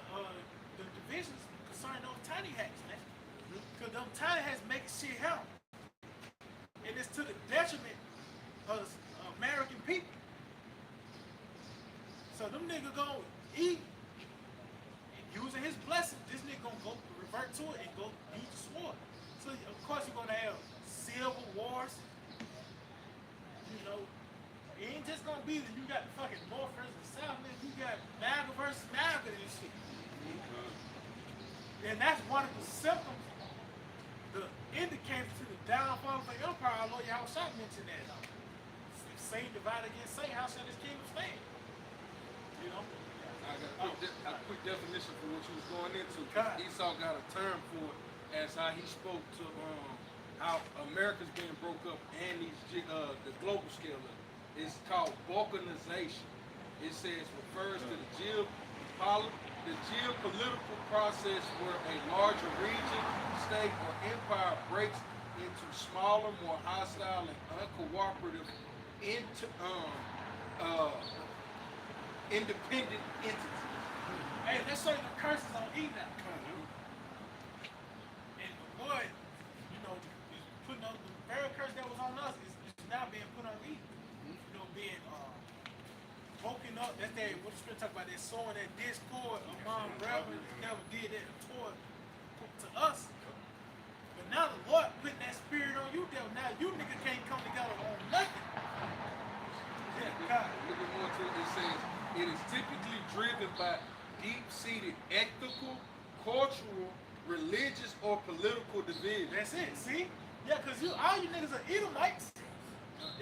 divisions concerning those tiny hats, man. Because them tiny hats make shit happen. And it's to the detriment of the American people. So them niggas gonna eat, and using his blessing, this nigga gonna go revert to it and go use the sword. So of course you're gonna have civil wars. You know, it ain't just gonna be that you got the fucking North versus South, man. You got MAGA versus MAGA and shit. And that's one of the symptoms, the indicators to the downfall of the empire. Our Lord Yahweh Shai mentioned that. Satan divided against Satan, how shall this kingdom stand? You know? I got a quick definition for what you was going into. God. Esau got a term for it as how he spoke to how America's being broke up and the global scale of it. It's called balkanization. It says refers to the geopolitical process where a larger region, state, or empire breaks into smaller, more hostile and uncooperative independent entities. Hey, let's show you the curses on Enoch. And the Lord, you know, is putting on the very curse that was on us is now being put on Enoch. You know, being woken up. That's that what the scripture talk about, that sowing that discord among brethren. The devil did that to us. But now the Lord putting that spirit on you, devil. Now you niggas can't come together on nothing. Yeah, God. Look at more to it. It says it is typically driven by deep-seated ethical, cultural, religious, or political division. That's it, see? Yeah, because all you niggas are Edomites.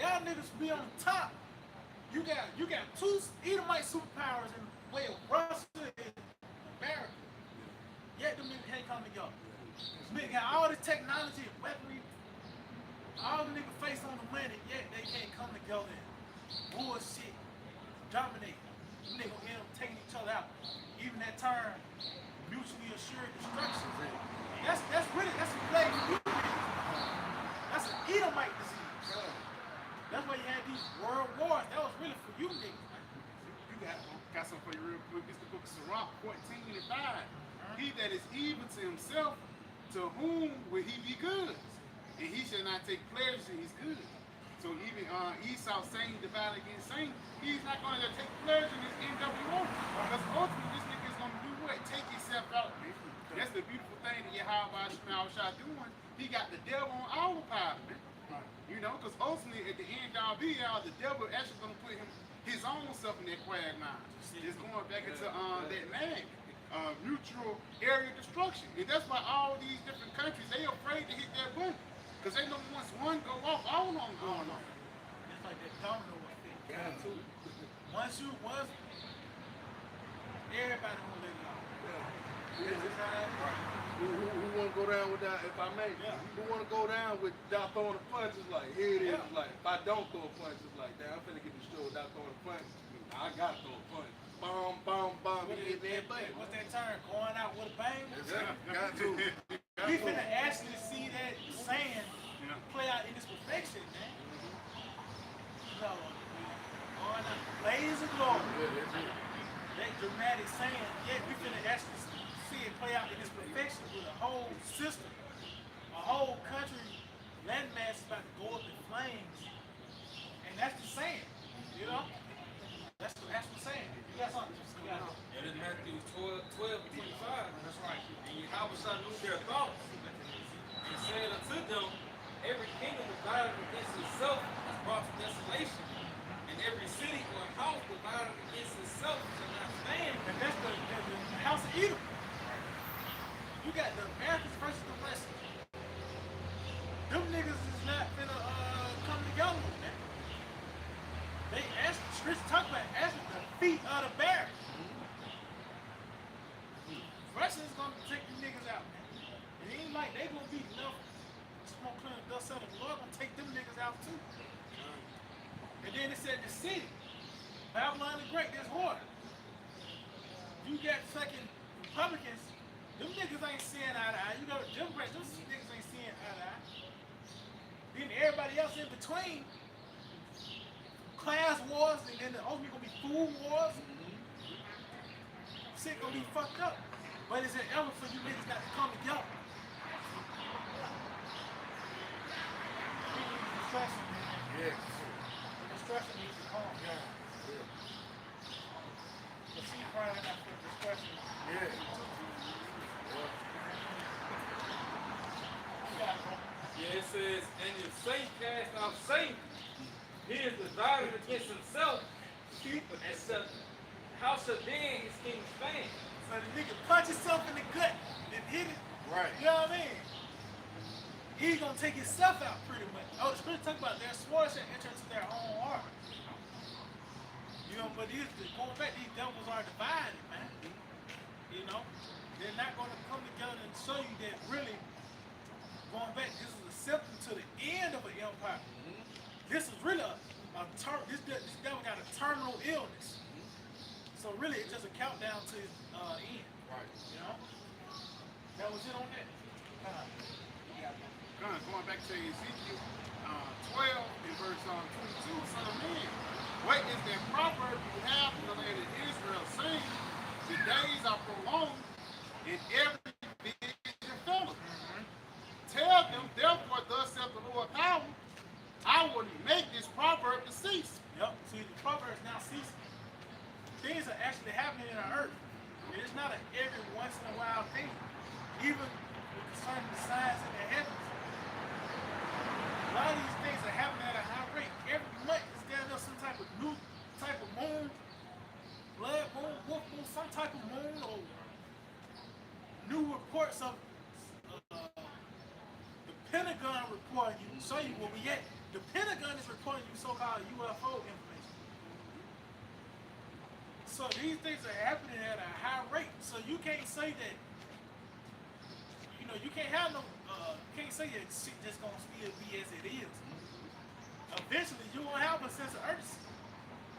Y'all niggas be on top. You got 2 Edomite superpowers in the way of Russia and America. Yet them niggas can't come together. Niggas got all this technology and weaponry, all the niggas face on the money, yet they can't come together and bullshit, dominate. Them niggas end up taking each other out. Even that term, mutually assured destruction. That's a plague for you niggas. That's an Edomite disease. That's why you had these world wars. That was really for you niggas. You got got something for you real quick. It's the book of Sirach 14:5. He that is evil to himself, to whom will he be good? And he shall not take pleasure in his good. So even Esau saying divided against saying, he's not going to take pleasure in his NWO. Because ultimately this nigga is going to do what? Take himself out, man. That's the beautiful thing that Yahweh Shah doing. He got the devil on autopilot, man. You know, because ultimately at the end all be all, the devil actually going to put his own self in that quagmire. It's going back into that mag. Mutual area destruction. And that's why all these different countries, they afraid to hit that button. Because they know once one go off, all of them going off. It's like that domino effect. Yeah, too. Once everybody gonna let it off. Who want to go down with that, if I may? Yeah. Who want to go down without throwing a punch? It's like, here it is. Like, if I don't throw a punch, it's like, damn, I'm finna get destroyed without throwing a punch. I gotta throw a punch. Bomb, bomb, bomb. Hit that button. What's that term? Going out with a bang? Yeah, got to. We finna actually see that saying play out in its perfection, man. No, going out, blaze of glory. That dramatic saying, yeah, we finna actually see it play out in its perfection with a whole system, a whole country, landmass about to go up in flames. And that's the saying, you know? That's the saying. You got something? You got it. And in Matthew 12:25, That's right. and Yahweh knew their thoughts, and said unto them, every kingdom divided against itself is brought to desolation, and every city or house divided against itself shall not stand. And that's the house of Edom. You got the Americans versus the West. Them niggas is not finna come together, man. They actually, Chris talk about actually the feet of the bear. Russia's gonna take the niggas out, man. It ain't like they gonna be enough smoke clean the dust settle. The Lord gonna take them niggas out too. And then it said the city, Babylon the Great, there's water. You got fucking Republicans, them niggas ain't seeing eye to eye. You got Democrats, those niggas ain't seeing eye to eye. Then everybody else in between, class wars, and then ultimately gonna be food wars. Shit gonna be fucked up. But it's an effort for you niggas got to come together. We need distraction, man. Yes. The distraction needs to calm down. The sea crying out for distraction. Yes. Yeah, it says, and if Satan cast out Satan, he is divided against himself, and how shall then his kingdom stand? So the nigga punch himself in the gut and hit it. Right. You know what I mean? He's gonna take himself out pretty much. Oh, the scripture talk about their swords shall enter into their own heart. You know, but going back, these devils are divided, man. You know, they're not gonna come together and show you that really going back. This is a symptom to the end of an empire. This is really this devil got a terminal illness. So really, it's just a countdown to his end. Right. You know? That was it on that. Going back to Ezekiel 12 in verse 22, son of man, what is that proverb you have in the land of Israel saying, the days are prolonged and every vision filled. Tell them, therefore, thus saith the Lord power, I will make this proverb to cease. Yep. See, the proverb is now ceasing. Things are actually happening in our earth. It's not an every once in a while thing. Even concerning the signs in the heavens. A lot of these things are happening at a high rate. Every month is getting up some type of new type of moon, blood moon, wolf moon, some type of moon, or new reports of the Pentagon reporting you, show you where we at. The Pentagon is reporting you so-called UFO information. So these things are happening at a high rate. So you can't say that, you know, you can't have no, can't say that shit just gonna still be as it is. Eventually, you won't have a sense of urgency.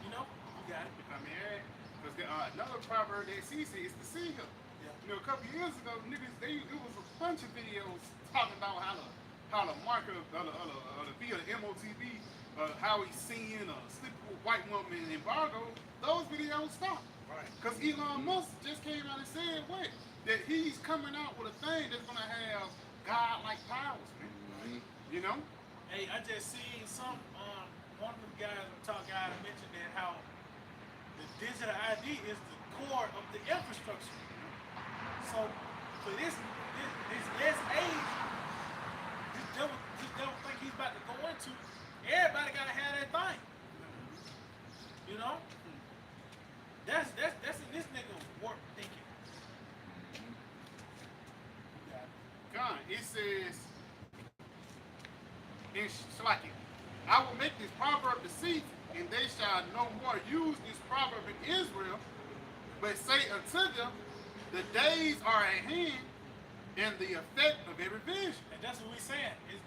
You know, you got it. If I may add, because another proverb that sees is the seagull. Yeah. You know, a couple years ago, niggas, it was a bunch of videos talking about how the market of the via the MOTV, how he's seeing a sleeping with white woman in embargo. Those videos stopped. Because Elon Musk just came out and said what? That he's coming out with a thing that's gonna have God-like powers, man. You know? Hey, I just seen some one of them guys, talk guy, mentioned that how the digital ID is the core of the infrastructure. So for this last age, this devil think he's about to go into, everybody gotta have that thing. You know? That's in this nigga warp thinking. God, it says in Shlaki, I will make this proverb deceit, and they shall no more use this proverb in Israel, but say unto them, the days are at hand, and the effect of every vision. And that's what we saying. Is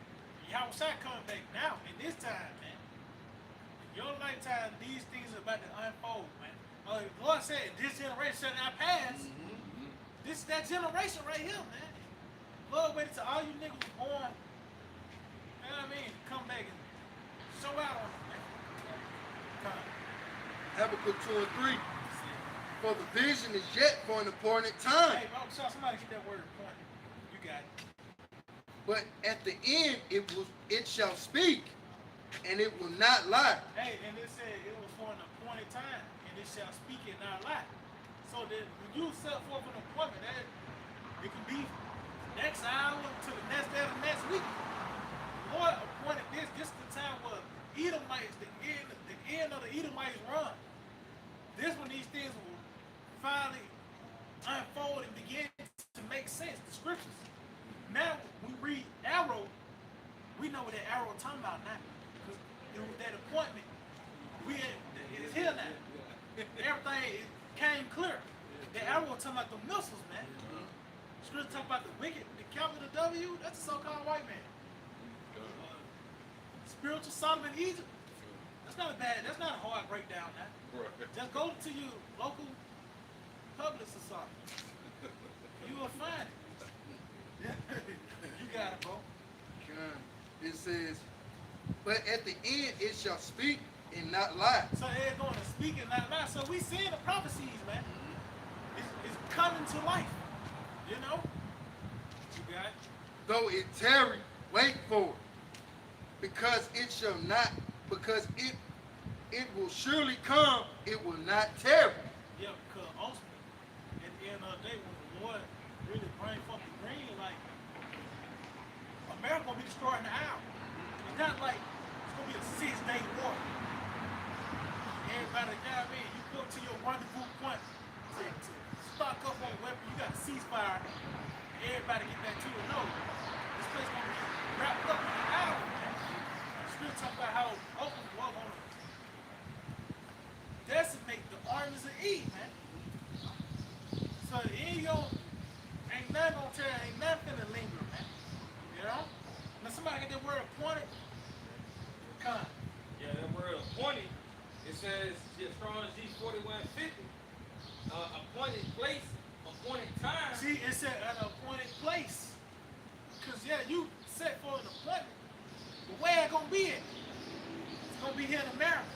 Yahweh coming back now in this time, man. In your lifetime, these things are about to unfold, man. The Lord said, this generation shall not pass. This is that generation right here, man. Lord waited till all you niggas was born, you know what I mean, come back and show out on them, man. Come on. Habakkuk 2 and 3. For the vision is yet for an appointed time. Hey, bro, somebody get that word appointed. You got it. But at the end it shall speak, and it will not lie. Hey, and it said it was for an appointed time, and it shall speak and not lie. So that when you set forth an appointment, that it can be next hour to the next day of the next week. The Lord appointed this. This is the time where Edomites, the end of the Edomites run. This when these things will finally unfold and begin to make sense. The scriptures. Now we read arrow, we know what that arrow talking about now. Because it was that appointment. It's here now. Everything came clear. The arrow talking about the missiles, man. Scripture talking about the wicked, the capital W, that's a so-called white man. Spiritual Solomon Egypt. That's not a hard breakdown now. Right. Just go to your local Publix or something. You will find it. You got it, bro. It says, but at the end it shall speak and not lie. So they're going to speak and not lie. So we seeing the prophecies, man. It's coming to life. You know? You got it? Though it tarry, wait for it. Because it will surely come, it will not tarry. Yeah, because ultimately, at the end of the day, when the Lord really bring forth the green, like, America gonna be destroyed in an hour. It's not like it's gonna be a 6-day war. Everybody, you know what I mean? You go to your rendezvous point to stock up on weapons, you got a ceasefire, everybody get back to it. No, this place gonna be wrapped up in an hour. Still talk about how open the world gonna decimate the armies of Eve, man. So ain't nothing gonna tell, ain't nothing gonna linger, man. You know? Now somebody get that word appointed. Come on. Yeah, that word appointed, it says, Strong's G4150, appointed place, appointed time. See, it said an appointed place. Because, yeah, you set for an appointment. But where it gonna be at? It's gonna be here in America.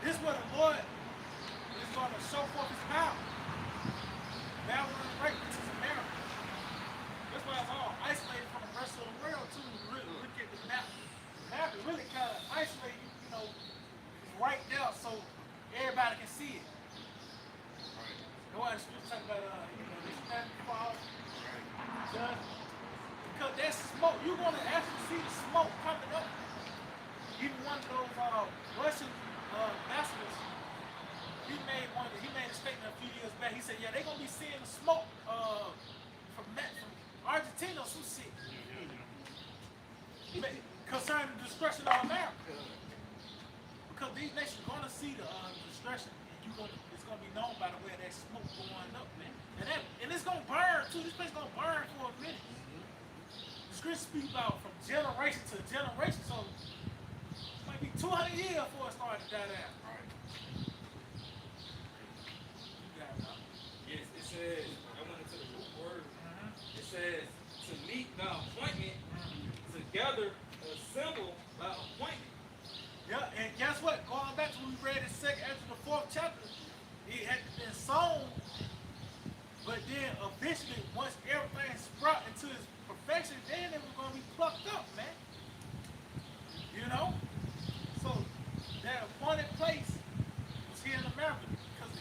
This is where the Lord is gonna show forth his power. Babylon the Great, which is America. That's why it's all isolated from the rest of the world too. Really look at the map. The map is really kind of isolated, you know, it's right there so everybody can see it. Right. The scripture talk about this stand fall, judgment. Because there's smoke. You're gonna actually see the smoke coming up. Even one of those Russian ambassadors, he made a statement a few years back. He said, yeah, they're gonna be seeing the smoke from Argentina or some shit. Concerning the destruction of America. Because these nations are gonna see the destruction, and it's gonna be known by the way that smoke going up, man. And it's gonna burn too. This place gonna burn for a minute. The scripture speaks about from generation to generation, so it might be 200 years before it started to die down. Yes, it says, I went into the root word. It says, to meet the appointment, together, assemble by appointment. Yeah, and guess what? Going back to when we read in 2 Ezra, the 4th chapter, it had been But then eventually, once everything sprout into its perfection, then it was gonna be plucked up, man. You know? So that appointed place was here in America because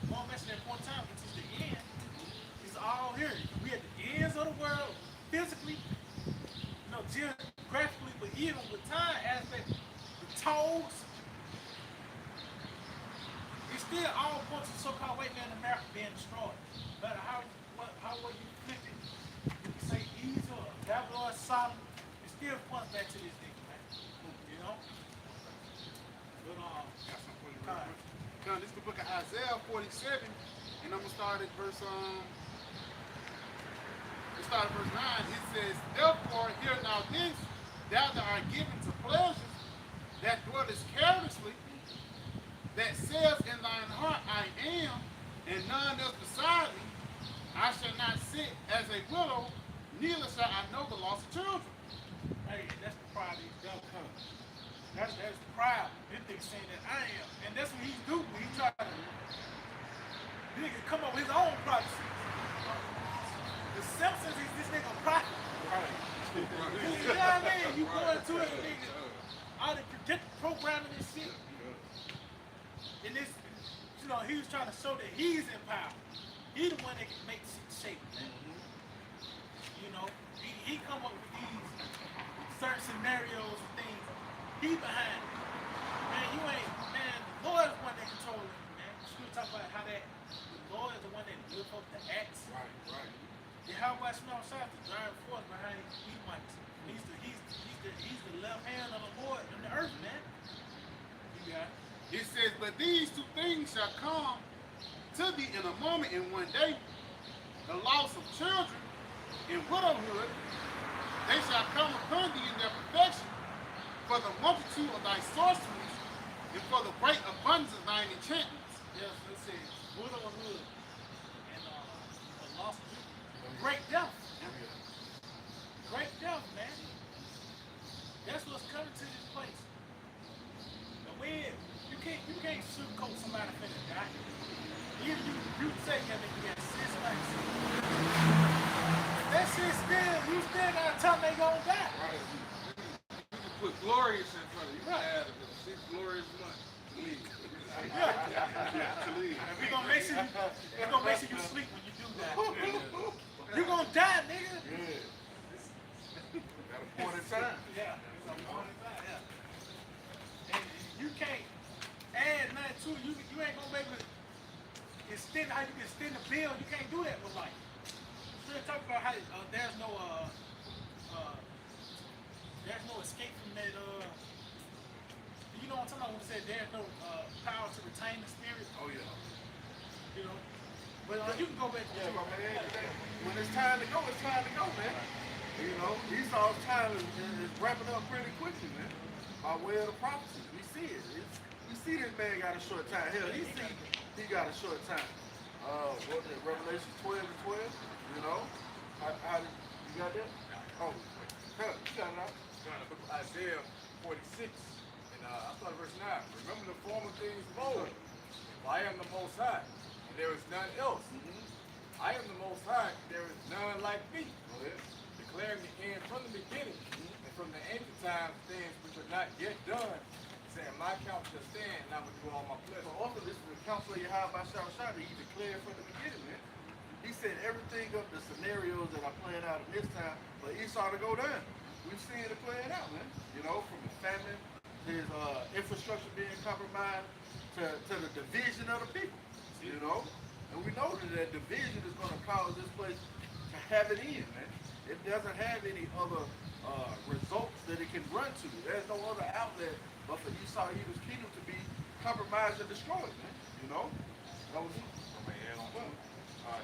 one mention at one time, which is the end, is all here. We at the ends of the world, physically, geographically, but even with time aspect, the toes, it still all points to so-called white man in America being destroyed. No matter how well you flip it, you can say Egypt or Babylon, Sodom, it still points back to this nigga, man. You know? But Got something for you real quick. This is the book of Isaiah 47, and I'm gonna start at verse 9. It says, therefore hear now this, thou that art given to pleasures, that dwellest carelessly, that says in thine heart, I am, and none else beside me. I shall not sit as a widow, neither shall I know the loss of children. hey, that's the pride of these devils. That's pride. This nigga saying that I am. And that's what he's doing. He try to nigga come up with his own prophecy. The Simpsons is this nigga prophet. You know what I mean? You go into it, nigga, all the predictive programming and shit. And this, he was trying to show that he's in power. He the one that can make shit shape, man. You know, he come up with these certain scenarios and things. He behind it. Man, the Lord is the one that controls it, man. We talk about how that the Lord is the one that built up the acts. Right. And how about small size, the driving force behind these Edomites. He's the left hand of the Lord in the earth, man. You got it. It says, but these two things shall come to thee in a moment, in one day, the loss of children and widowhood, they shall come upon thee in their perfection, for the multitude of thy sorceries, and for the great abundance of thine enchantments. Yes, it says widowhood and the lost of great death. Great death, man. That's what's coming to this place. And when you can't sugarcoat somebody finna die. Even you say you got 6 months. That shit you still gotta tell them they gonna die. Right. You can put glorious in front of you. You can add 6 glorious months. We're gonna make sure you sleep when you do that. You gonna die, nigga. Yeah. Got a point in time. Yeah. And you can't add nothing to it. You ain't gonna be able to extend how you can extend the bill. You can't do that with life. We're talking about how there's no escape from that. You know what I'm talking about when it said there's no power to retain the spirit. Oh yeah. You know. But you can go back to When it's time to go, it's time to go, man. You know, Esau's time is wrapping up pretty quickly, man. By way of the prophecy. We see it. We see this man got a short time. Hell, he got a short time. What was it, Revelation 12 and 12? You know? You got that? Oh, hell, you got it out. Going to the book of Isaiah 46, and I start verse 9. Remember the former things of old. For I am the Most High, and there is none else. I am the Most High, there is none like me. Declaring the end from the beginning, and from the ancient times things which are not yet done, saying, my count shall stand, and I will do all my pleasure. So also, this is the counsel of Yahweh by Shah that he declared from the beginning, man. He said everything of the scenarios that are playing out in this time for Esau to go down. We've seen it playing out, man. You know, from the famine, his infrastructure being compromised, to the division of the people. You know? And we know that division is going to cause this place to have it in, man. It doesn't have any other results that it can run to. There's no other outlet but for Esau Edom's kingdom to be compromised and destroyed, man. You know? That was it.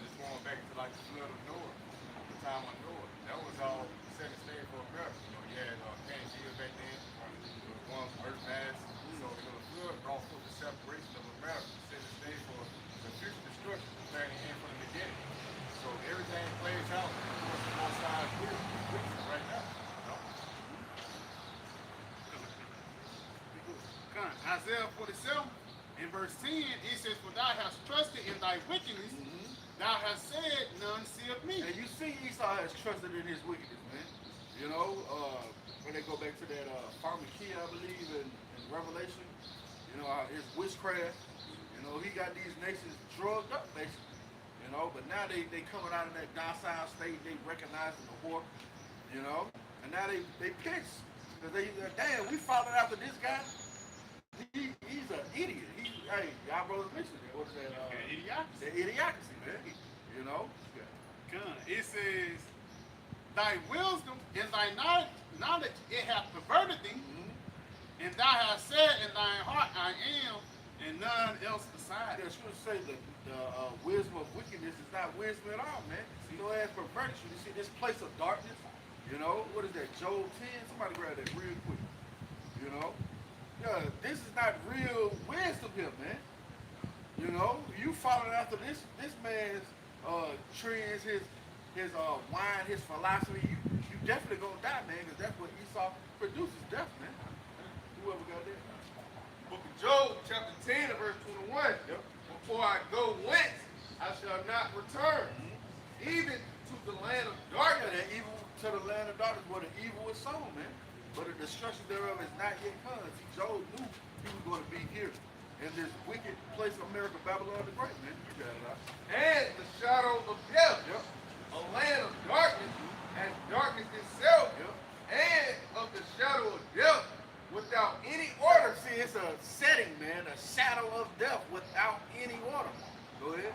Just going back to like the flood of Noah, the time of Noah. That was all second stage for America. You know, you had Pangea back then, it was one earth mass. So the flood brought forth the separation of America, setting the stage for the future destruction, preparing the end from the beginning. So everything plays out towards the most side will right now. Isaiah 47 in verse 10, it says, for thou hast trusted in thy wickedness, thou hast said, none see of me. And you see Esau has trusted in his wickedness, man. You know, when they go back to that pharmakia, I believe, in Revelation, you know, his witchcraft, you know, he got these nations drugged up, basically. You know, but now they coming out of that docile state, they recognizing the whore, you know, and now they pissed. Because they're damn, we followed after this guy. He's an idiot. Hey, y'all brothers mentioned it. What's that? Idiocracy. The idiocracy, man. You know? Gun. It says, thy wisdom and thy knowledge it hath perverted thee, and thou hast said in thine heart, I am, and none else beside. Yeah, sure say the wisdom of wickedness is not wisdom at all, man. So it has perverted you. You see this place of darkness, you know? What is that, Job 10? Somebody grab that real quick. You know? Yeah, this is not real wisdom here, man. You know? You following after this man's trends, his wine, his philosophy, you definitely gonna die, man, because that's what Esau produces, death, man. Whoever got that? Book of Job, chapter 10, and verse 21. Yep. Before I go whence, I shall not return, even to the land of Yeah, darkness. that evil to the land of darkness where the evil is sown, man. But the destruction thereof is not yet come. See, Job knew he was going to be here in this wicked place of America, Babylon the Great, man. You got it out. And the shadow of death, Yep. a land of darkness, and darkness itself, Yep. and of the shadow of death, without any order. See, it's a setting, man, a shadow of death without any order. Go ahead.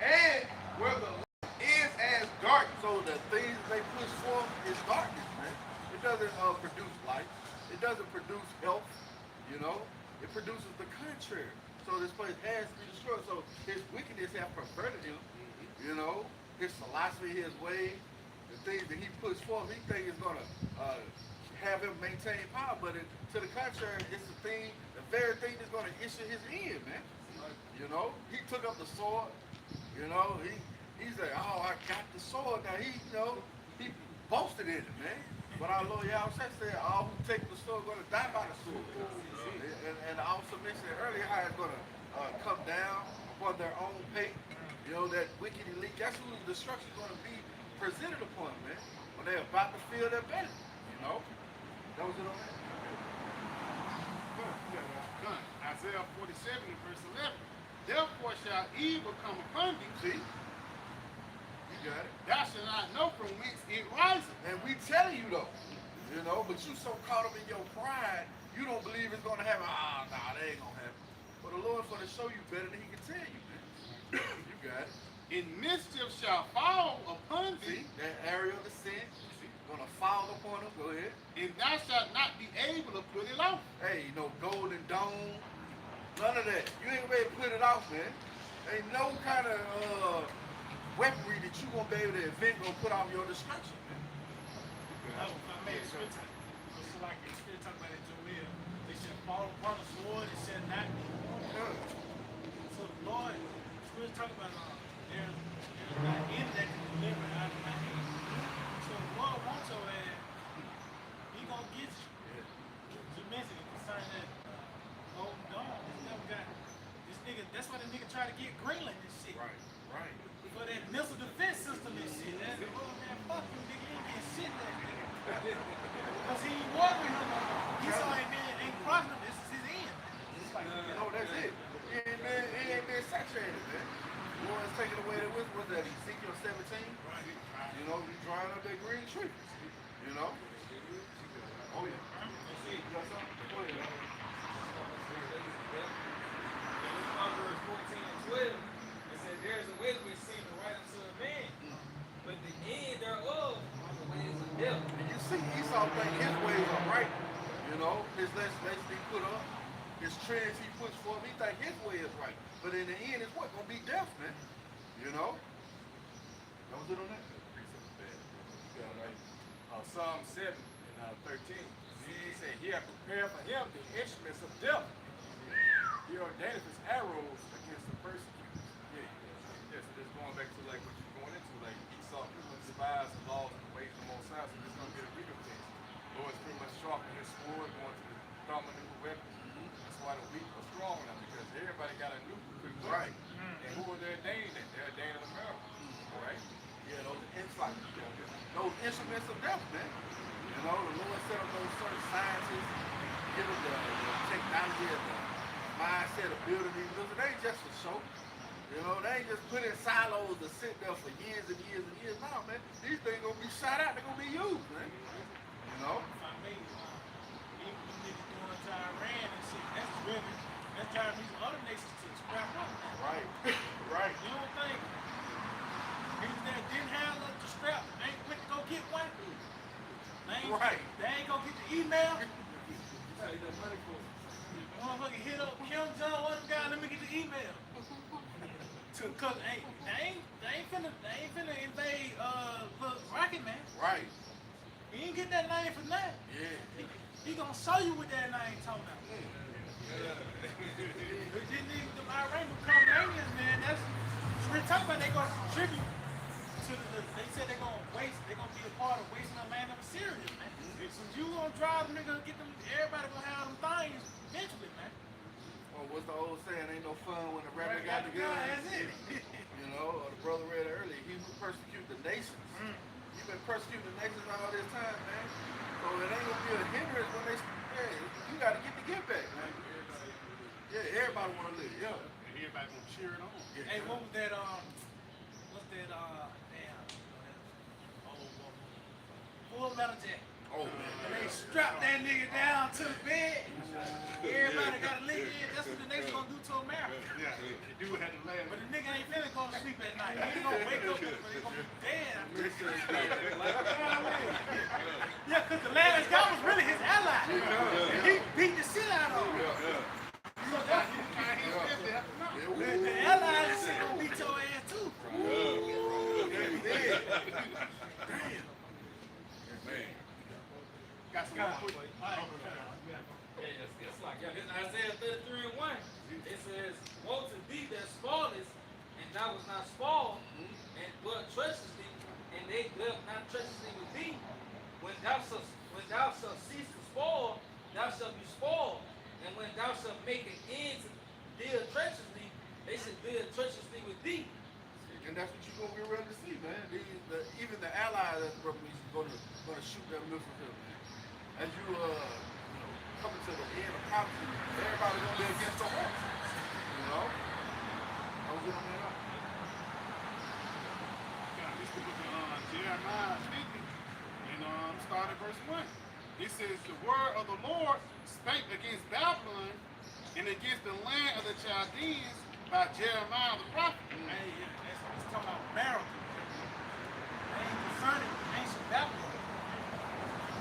And where the light is as darkness. So the things they push forth is darkness, man. It doesn't produce light. It doesn't produce health, you know. It produces the contrary. So this place has to be destroyed. So his wickedness have perverted him, you know. His philosophy, his way, the things that he puts forth, he thinks is going to have him maintain power. But to the contrary, it's the very thing that's going to issue his end, man. You know, he took up the sword, you know, he said, oh, I got the sword. Now he boasted in it, man. But our Lord Yahweh said, all who take the sword are going to die by the sword. And I also mentioned earlier how it's going to come down upon their own pay. You know, that wicked elite, that's who the destruction is going to be presented upon, man. When they're about to feel their belly, you know. That was it on that. Gun. Isaiah 47 and verse 11. Therefore shall evil come upon thee. See? You got it. Thou shalt not know from whence it riseth. And we tell you though, you know, but you so caught up in your pride, you don't believe it's gonna happen. Ah, nah, that ain't gonna happen. But the Lord's gonna show you better than he can tell you, man. You got it. And mischief shall fall upon See, thee, that area of the sin, gonna fall upon them. Go ahead. and thou shalt not be able to put it off. Hey, no golden dome, none of that. You ain't ready to put it off, man. Ain't no kind of weaponry that you gonna be able to invent gonna put off your destruction, man. I made a scripture. It's like the scripture talking about in Joel. They shall fall upon the sword, it shall not be. Yeah. So the Lord, the scripture talking about there's not any that can deliver out of my hand. So the Lord wants your ass, he gonna get you. You mentioned it concerning that golden dome. This never got this nigga. That's why the nigga try to get Greenland and shit. Right, right. For that missile defense system and shit. That oh man, fuck you, nigga. You ain't get shit that nigga. Because he ain't war with him no more. He saw him, man, ain't crossing him. This is his end. It's like, No, that's it. He ain't been saturated, man. The Lord's taking away the wisdom. What's that? Ezekiel 17? You know, he's drying up that green tree. You know? Oh, yeah. You got something? Go ahead, man. Proverbs 14 and 12, it says, there is a way which seems right unto a man, but the end thereof are the ways of death. And you see, Esau think his ways are right. You know, his legislation he put up, his trends he puts forth, he think his way is right. But in the end, it's what? Gonna be death, man. You know? That was it on that? Psalm 7 and 13. He said, he had prepared for him the instruments of death. He ordained his arrows against the persecutors. Yes, just going back to like what you're going into, like Esau pretty much devised the laws and the ways of the Most High, so this is going to get a recompense. Lord's pretty much sharpening his sword, going to the dominant weapons. That's why the weak are strong now, because everybody got a new quick weapon. Right. And who are they ordained at? They're ordained those instruments of death, man. You know, the Lord set up those certain scientists, give them the technology and the mindset of building these buildings. It ain't just for show. You know, they ain't just put in silos to sit there for years and years and years. No, man, these things gonna be shot out. They're gonna be used, man. You know. I mean, even the niggas doing to Iran and shit, that's driving these other nations to scrap up, man. Right. Right. You don't think niggas that didn't have the strap ain't quick to go get one? Right. They ain't gonna get the email. Motherfucker hit up Kim Jong, one of them guys, let me get the email. Cause they ain't finna invade little Rocket Man. Right. He ain't get that name for nothing. Yeah. He gonna show you what that name talking about. But these niggas, them Iranians, man, that's we're talking about. They gonna contribute to they said they gonna be a part of wasting the land of Syria, man. So you gonna drive them niggas, get them, everybody gonna have them things eventually, man. Well, what's the old saying? Ain't no fun when the rabbit got the gun. That's it. You know, or the brother read it earlier. He who persecute the nations. You've been persecuting the nations all this time, man. So it ain't gonna be a hindrance when you gotta get the gift back, man. Yeah, everybody wanna live. Yeah. And everybody gonna cheer it on. Yeah. Hey, what was that? Full Metal Jacket. Oh man. And they strapped that nigga down to the bed. Everybody got to live in. That's what the niggas gonna do to America. Yeah, they do have to laugh. But the nigga ain't finna go to sleep at night. He ain't gonna wake up, but he gonna be dead. Yeah, cause the last guy was really his ally. And he beat the shit out of him. So that's the allies is gonna beat your ass too. Got some more quick. It's like, yeah, this Isaiah 33 and 1. It says, woe to thee that spoilest, and thou was not spoiled, and dwelt treacherously, and they dwelt not treacherously with thee. When thou shalt cease to spoil, thou shalt be spoiled. And when thou shalt make an end to deal treacherously, they should deal treacherously with thee. And that's what you're gonna be ready to see, man. Even the allies of the revolution is gonna shoot that missile hill, man. As you coming to the end of prophecy, everybody's gonna be against the horse. You know? I was gonna man up. This is the book of Jeremiah 50, and start at verse 1. It says, the word of the Lord spake against Babylon and against the land of the Chaldeans by Jeremiah the prophet. Hey, yeah, it's talking about America. They ain't concerning ancient Babylon.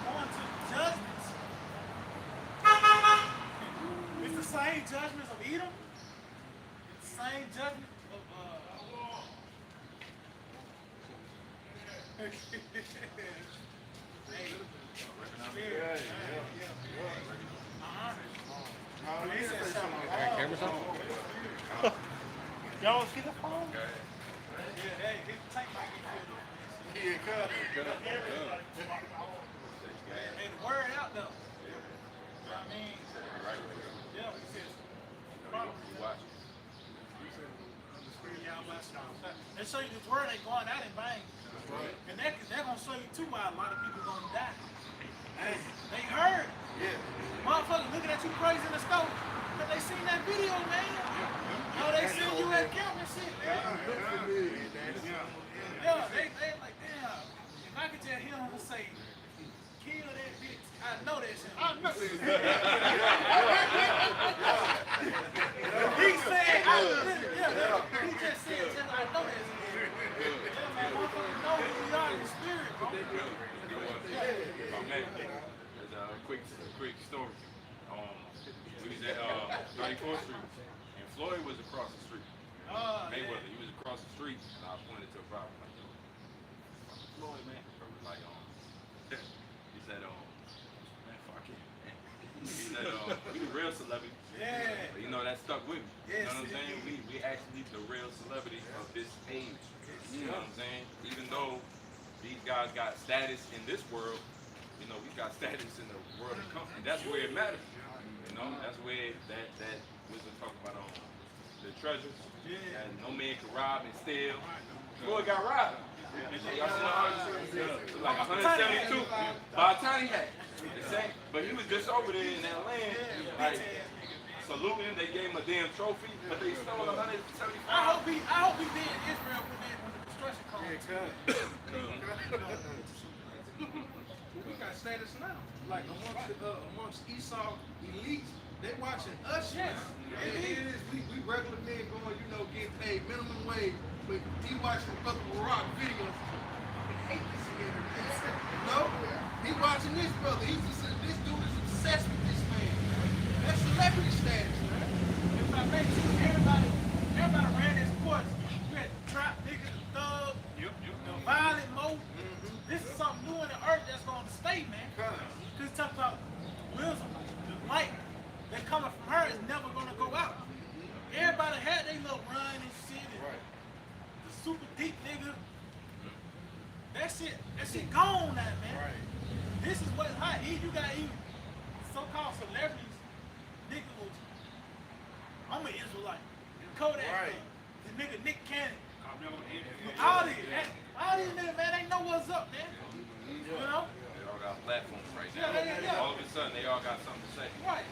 Going to the judgments. It's the same judgments of Edom. It's the same judgment of Cameras on? Y'all see the phone? Yeah, hey, his tank might get filled up. Yeah, cut. Hey, the word out though. You know what I mean? Yeah, he says, they show you this word ain't going out in vain. And they're gonna show you too why a lot of people gonna die. Hey, They heard. yeah. Motherfuckers looking at you crazy in the store. But they seen that video, man. Oh, they seen you at camp and shit, man. Yeah, they like, damn. If I could tell him to say, kill that bitch, I know that's him. I know this. He said, he just said, I know that's him. Yeah, man, motherfuckers know who we are in the spirit, bro. There's a quick story. We was at 34th Street, and Floyd was across the street. Mayweather, he was across the street, and I pointed to a problem like, yo, Floyd, man. Like, he said, man, fuck him, man. He said, we the real celebrities. Yeah. But, you know, that stuck with me. Yes, You know what I'm saying? We actually the real celebrities of this age. You know what I'm saying? Even though these guys got status in this world, you know, we got status in the world to come. And that's where it matters. You know, that's where that wisdom talking about the treasures. Yeah. And no man can rob and steal. Floyd got robbed. So like 172. By the time he had the same, but he was just over there in that land, like saluting. They gave him a damn trophy, but they stole 175. I hope he be in Israel when the destruction comes. We got status now. Like amongst Esau elites, they watching us. Yes. And it is we regular men going, getting paid minimum wage, but he watching Brother Barack videos. I hate this nigga. He watching this brother. He's just this dude is obsessed with this man. That's celebrity status, man. If I make sure everybody ran his course. You had trap niggas, thug, the violent mode. This is something new in the earth that's going to stay, man. Because talk about wisdom, the light that coming from her is never going to go out. Everybody had their little run and shit. And the super deep nigga. That shit gone now, man. Right. This is what's hot. You got even so-called celebrities, nigga was, I'm an Israelite. Kodak, Right. the nigga Nick Cannon. All these niggas, man, they know what's up, man. You know? They all got platforms right Yeah, now. yeah. All of a sudden, they all got something to say. Right.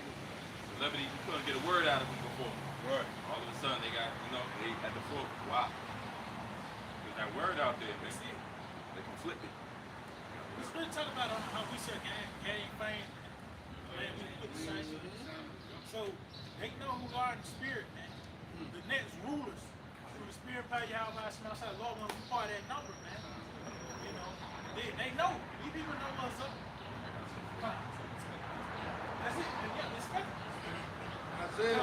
Celebrities, you couldn't get a word out of them before. Right. All of a sudden, they got, they at the forefront. Wow. There's that word out there, man. They conflicted. Let's really talk about how we said gang fame. Man, we put the same. So they know who are in the spirit, man. The next rulers through the spirit by Yahweh outside Lord when we part of that number, man. They know. These people know what's up. That's it. Yeah, let's go.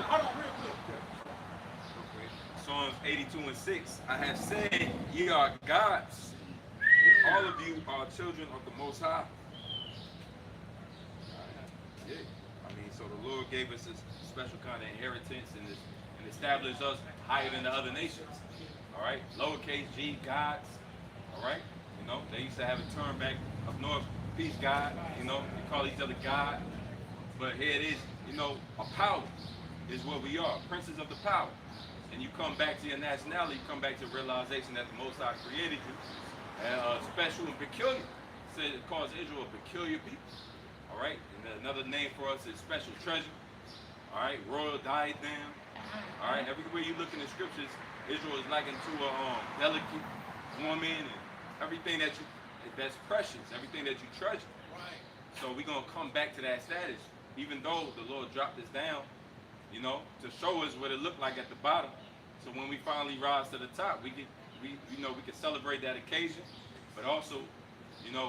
Hold on real quick. Psalms 82:6. I have said, ye are gods. All of you are children of the Most High. Yeah. So the Lord gave us this special kind of inheritance and established us higher than the other nations. All right, lowercase g, gods. All right, they used to have a term back up north, peace God. They call each other God. But here it is. A power is what we are, princes of the power. And you come back to your nationality, you come back to the realization that the Most High created you. Special and peculiar. It calls Israel a peculiar people. All right. And another name for us is special treasure. All right. Royal diadem. All right. Everywhere you look in the scriptures, Israel is likened to a delicate woman and everything that's precious, everything that you treasure. Right. So we're gonna come back to that status, even though the Lord dropped us down, to show us what it looked like at the bottom. So when we finally rise to the top, we can celebrate that occasion, but also,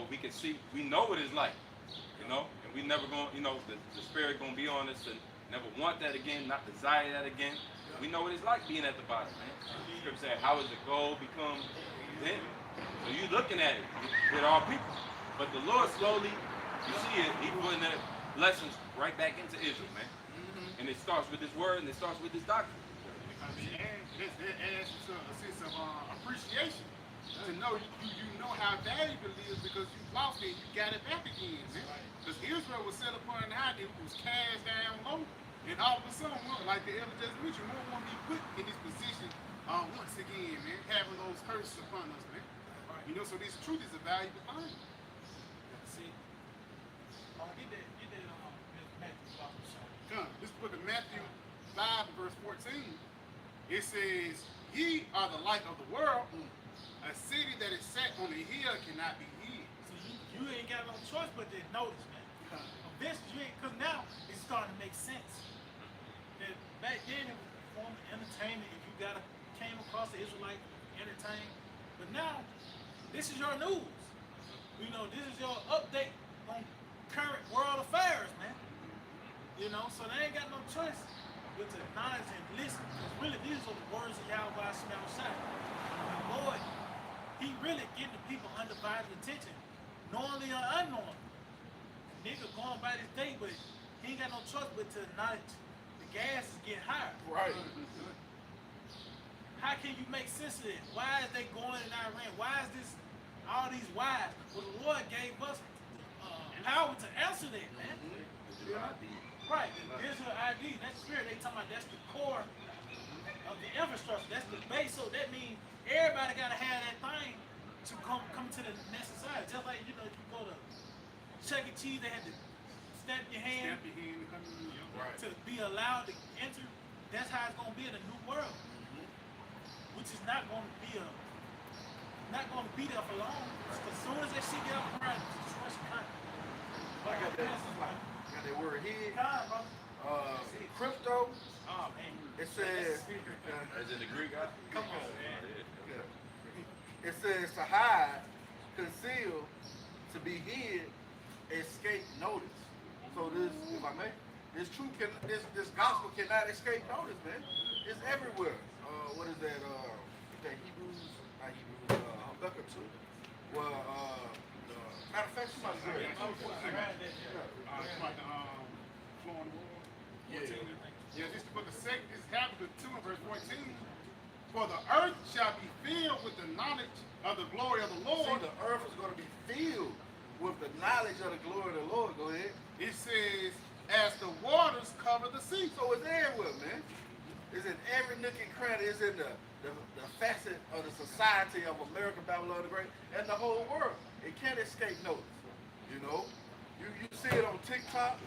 we can see, we know what it's like, and we never gonna, the spirit gonna be on us and never want that again, not desire that again. We know what it's like being at the bottom, man. The scripture said, how is the gold become then? So you looking at it with our people, but the Lord slowly, you see it, He putting the lessons right back into Israel, man. And it starts with this word, and it starts with this doctrine. And it adds you to a sense of appreciation. To know you know how valuable it is because you lost it, you got it back again, man. Because Israel was set upon high, it was cast down low, and all of a sudden, like the elder just mentioned, we want to be put in this position once again, man, having those curses upon us, man. So this truth is a valuable thing. See, get that Matthew Come, this book of Matthew 5 verse 14. It says, ye are the light of the world. A city that is set on a hill cannot be hid. So you ain't got no choice but to notice, man. Eventually, because now it's starting to make sense. That back then it was a form of entertainment. If you came across the Israelite entertainment, but now this is your news. This is your update on current world affairs, man. So they ain't got no choice but to acknowledge and listen. Because really, these are the words of Yahweh Shemel. The Lord, He really getting the people undivided attention, knowingly or unknowingly. Nigga going by this day, but he ain't got no choice but to acknowledge the gas is getting higher. Right. How can you make sense of it? Why is they going in Iran? Why is this all these whys? Well, the Lord gave us power to answer that, man. Right, the digital ID, that spirit, they talking about that's the core of the infrastructure. That's the base. So that means everybody gotta have that thing to come to the next society. Just like, you know, if you go to Chuck E. Cheese, they had to stamp your hand Stamp your hand and come in. Right. to be allowed to enter. That's how it's gonna be in the new world, which is not gonna be there for long. As soon as that shit get up and running, destruction coming. I got that word here. God, bro. Crypto. Oh man. It says. As in the Greek, Come on, man. It says to hide, conceal, to be hid, escape notice. So this, if I may, this gospel cannot escape notice, man. It's everywhere. What is that? That Habakkuk 2. Well, matter of fact, somebody read it. Flowing water. Yeah. Yeah, this is the book of Second. This is Habakkuk 2 and verse 14. For the earth shall be filled with the knowledge of the glory of the See, Lord. the earth is going to be filled with the knowledge of the glory of the Lord. Go ahead. It says, as the waters cover the sea. So it's everywhere, man. It's in every nook and cranny. It's in the facet of the society of America, Babylon the Great, and the whole world. It can't escape notice. You know, you see it on TikTok.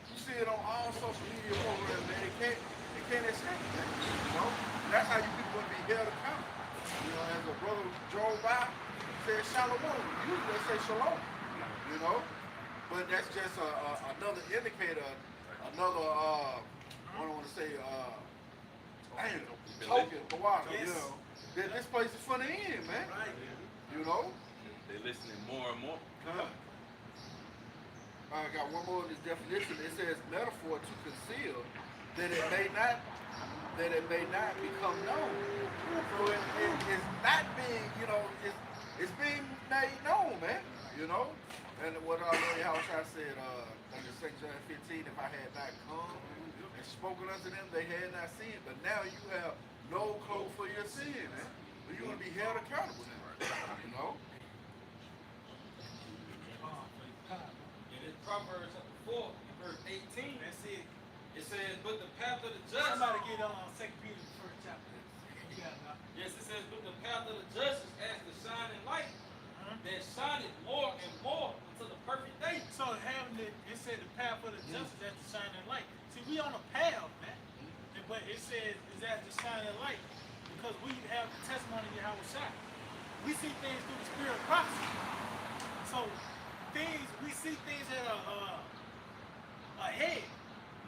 You see it on all social media programs, man. It can't escape, man. You know, that's how you people going to be held accountable. You know, as a brother drove by, said shalom. Usually they say shalom. You know, but that's just another indicator, another what I want to say, token for water. You know, that this place is for the end, man. You know. they're listening more and more. I got one more in this definition. It says metaphor to conceal that it may not become known. So it's not being, you know, it's being made known, man. You know. And what our Lord Yahushua said in St. John 15, if I had not come and spoken unto them, they had not seen. But now you have no clothes for your sin, man. But you're going to be held accountable now. You know? And in Proverbs chapter 4, verse 18, That's it. it says, but the path of the just. Somebody get on 2 Peter the first chapter. Yeah, no. Yes, it says, but the path of the just is as the shining light that shineth more and more until the perfect day. So having it said the path of the just is as the shining light. See, we on a path, man. But it says is as the shining light because we have the testimony of Yahushua. We see things through the spirit of prophecy. So we see things that are ahead.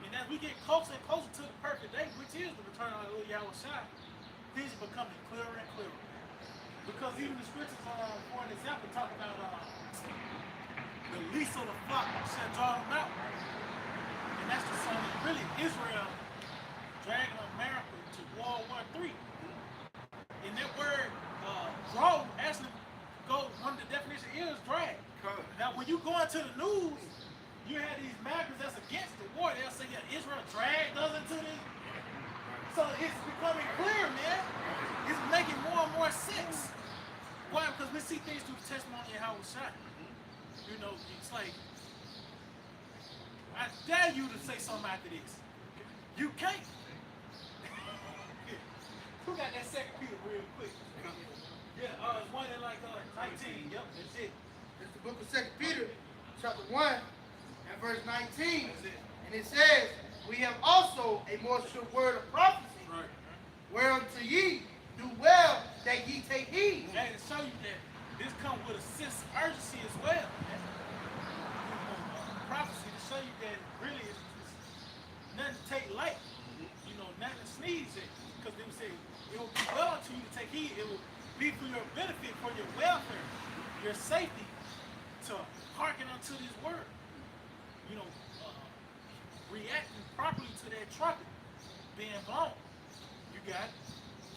And as we get closer and closer to the perfect day, which is the return of the Yahushua, things are becoming clearer and clearer. Because even the scriptures, for an example, talk about the least of the flock shall draw them out. And that's the son of really Israel dragging America to World War III. And that word draw actually one of the definitions is drag. Now when you go into the news, you have these Americans that's against the war. They'll say, yeah, Israel dragged us into this. So it's becoming clear, man. It's making more and more sense. Why? Because we see things through the testimony of how it was shot. You know, it's like, I dare you to say something after this. You can't. Who got that second Peter real quick? Yeah, it's one in like 19. Yep, that's it. It's the book of 2 Peter, chapter 1, and verse 19. And it says, we have also a more sure word of prophecy, whereunto ye do well that ye take heed. And to show you that this comes with a sense of urgency as well. Prophecy to show you that really it's nothing to take light. You know, nothing to sneeze at. Because they would say, it will be well unto you to take heed. It will be for your benefit, for your welfare, your safety, to hearken unto this word. You know, reacting properly to that trumpet being blown. You got it?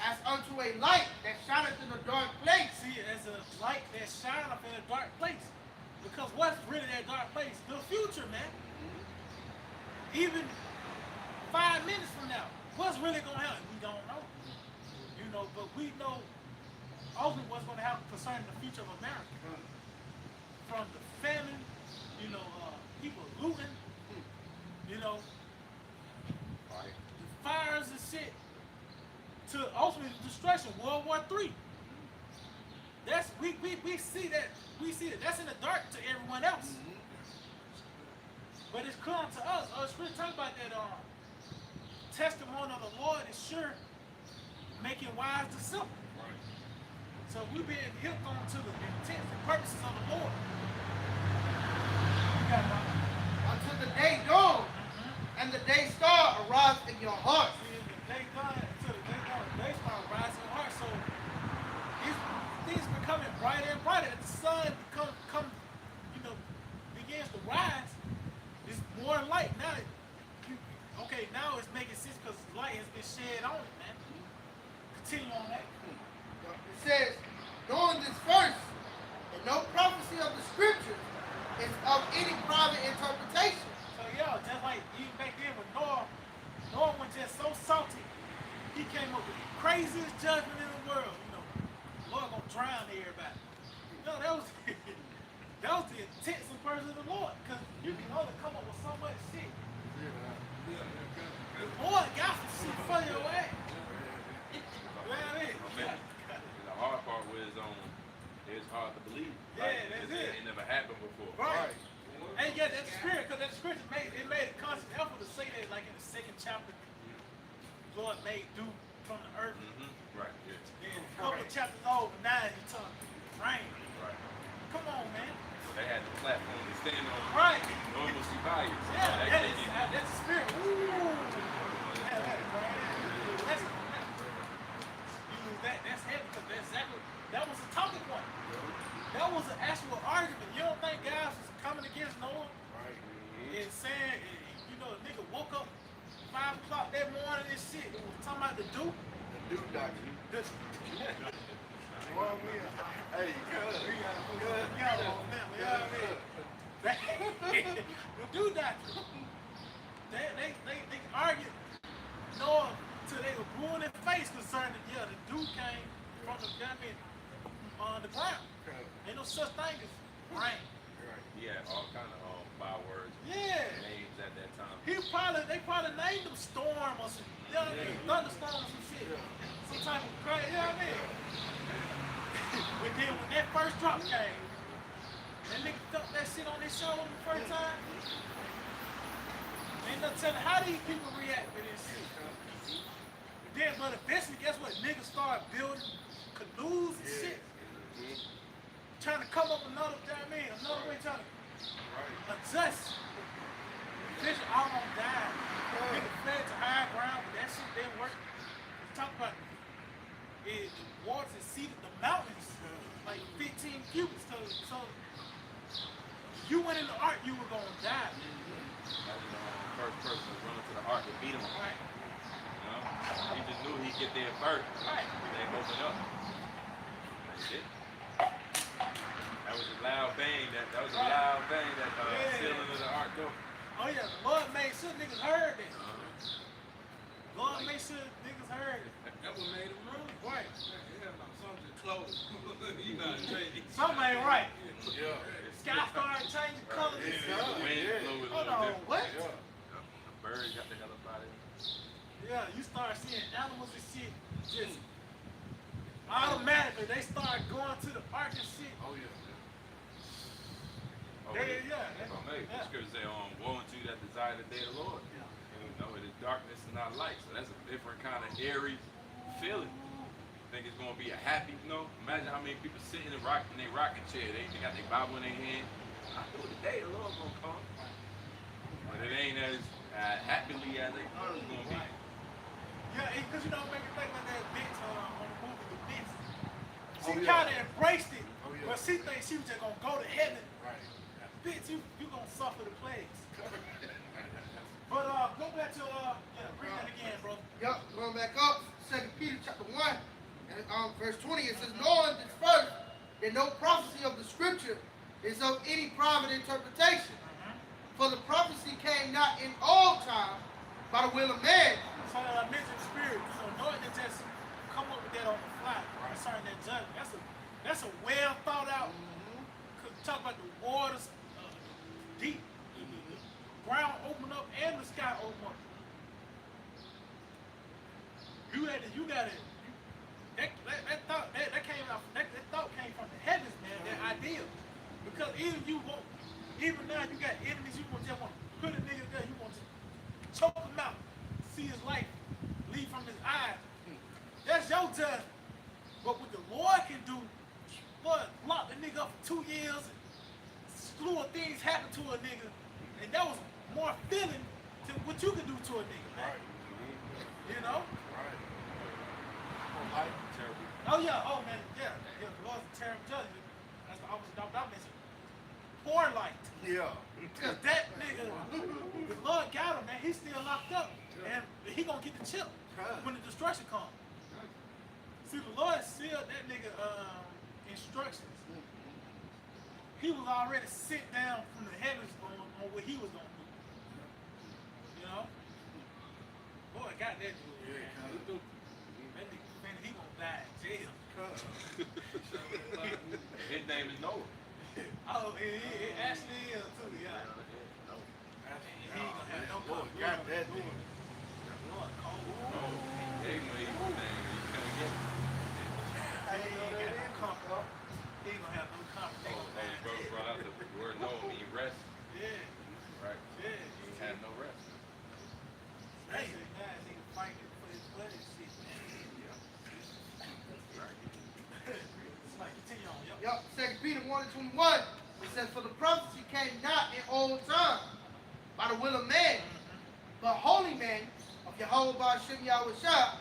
As unto a light that shineth in a dark place. See it as a light that shines up in a dark place. Because what's really that dark place? The future, man. Even 5 minutes from now, what's really going to happen? We don't know. You know, but we know ultimately what's going to happen concerning the future of America. From the famine, you know, people looting, you know, the fires and shit, to ultimately destruction, World War III. That's we see that that's in the dark to everyone else. But it's clear to us. It's really talking about that testimony of the Lord is sure, making wise the simple. So we've been hooked onto the intents and purposes of the Lord. You got it, Mama. Until the day dawn and the day star arise in your hearts. See, the day dawn, until the day dawn, the day star arises in your heart. So things becoming brighter and brighter. As the sun begins to rise, it's more light. Now, now it's making sense because light has been shed on it, man. Continue on that. It says, knowing this first, that no prophecy of the scriptures is of any private interpretation. So yeah, just like even back then with Noah was just so salty, he came up with the craziest judgment in the world. Lord gonna drown everybody. No, that was the intents and purposes of the Lord, because you can only come up with so much shit. The Lord got some shit for your ass. You know what I mean? The hard part was it's hard to believe. Yeah, that's it. It never happened before. Right. And yeah, that's the spirit, because that scripture made a conscious effort to say that, like in the second chapter, Lord made dew from the earth. Right, yeah. And a couple of chapters over, 9, he talked rain. Right. Come on, man. So they had the platform to stand on. Right. Normalcy values. Yeah, that's the spirit. Ooh. Yeah, that's heavy, because that was a talking point. That was an actual argument. You don't think guys was coming against Noah and saying, a nigga woke up 5 o'clock that morning and shit. It was talking about the dew. The dude doctor. Hey, good. The dew doctor. They argued Noah till they were blue in their face concerning the dew came from the on the ground. Ain't no such thing as rain. He had all kind of bywords, names at that time. They probably named them storm or some, thunderstorm or some shit. Some type of crazy, you know what I mean? But then when that first drop came, that nigga felt that shit on their shoulder the first time. Ain't no telling how these people react to this shit. But eventually, guess what? Niggas started building canoes and shit. Trying to come up another way, trying to adjust. Fish almost died. Niggas fled to high ground, but that shit didn't work. Talk about the waters exceeded the mountains like 15 cubits. So you went in the ark, you were gonna die. That was the first person to run to the ark and beat him. Right. He just knew he'd get there first. Right. They opened up. That's it. That was a loud bang. That was a loud bang. That ceiling of the ark door. Oh yeah, the Lord made sure niggas heard that. Lord made sure niggas heard it. That what made him run. Right. Something close. You got to trade it. Something ain't right. Yeah. Sky started changing colors. The wind blew it a Hold little on, different. what? The bird got the hell up out of it. Yeah, you start seeing animals and shit just automatically they start going to the ark and shit. Oh, yeah. The scripture say, woe unto you that desire the day of the Lord. It is darkness and not light. So that's a different kind of airy feeling. Think it's gonna be a happy, imagine how many people sitting in their rocking chair. They got their Bible in their hand. I know the day the Lord's gonna come. But it ain't as happily as they thought it was gonna be. Yeah, because make me think about that bitch on the movie The Bitch. She kind of embraced it, but she thinks she was just gonna go to heaven. Right. Bitch, you gonna suffer the plagues. But go back to bring that again, bro. Yup, going back up, 2 Peter chapter 1, and verse 20, it says, knowing this first, that no prophecy of the scripture is of any private interpretation. For the prophecy came not in all time by the will of man. So I mentioned spirit. So Noah didn't just come up with that on the fly concerning that judgment. That's a well thought out. Cause talk about the waters deep, ground open up and the sky open up. You got it. That thought came out. That thought came from the heavens. even now you got enemies, you just want to put a nigga there, you want to choke him out, see his life leave from his eyes. That's your judgment. But what the Lord can do, Lord, lock the nigga up for 2 years, and slew of things happen to a nigga, and that was more feeling to what you can do to a nigga, man. You know? Oh yeah, oh man, yeah. The Lord's a terrible judge. That's the opposite of what I mentioned. Poor light. Yeah. Cause that nigga, the Lord got him, man. He's still locked up, and he gonna get the chip when the destruction comes. See, the Lord sealed that nigga instructions. He was already sent down from the heavens on what he was gonna do. You know? Boy, got that dude. Yeah, That nigga, man, he gonna die in jail. His name is Noah. Oh, it actually is too, yeah. He ain't gonna have no Boy, problem. got that Lord, nigga. Lord, cold. Oh, he gave him an evil name. He couldn't get it. He ain't got no comfort. He ain't gonna have no comfort. They Oh, gonna die in bro jail. brought out the word Noah mean rest, Yeah, right? yeah. He had no rest. Especially guys, they fighting for his blood and shit, man. Somebody continue on, yo. Yup, 2 Peter 1:21. It says, for the prophecy came not in old time by the will of man, but holy men of Yahweh Shem Yahweh Shah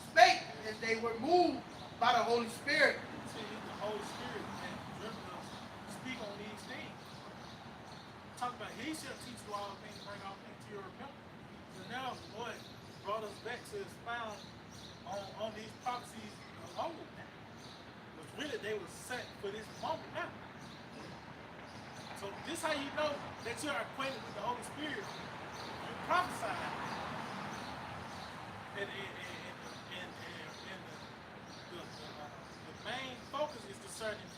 spake as they were moved by the Holy Spirit. See, it's the Holy Spirit that driven us to speak on these things. Talk about he shall teach you all things, bring all things to your remembrance. So now the Lord brought us back to expound on these prophecies of old now. Which really they were set for this moment now. So this how you know that you are acquainted with the Holy Spirit. You prophesy. And the main focus is concerning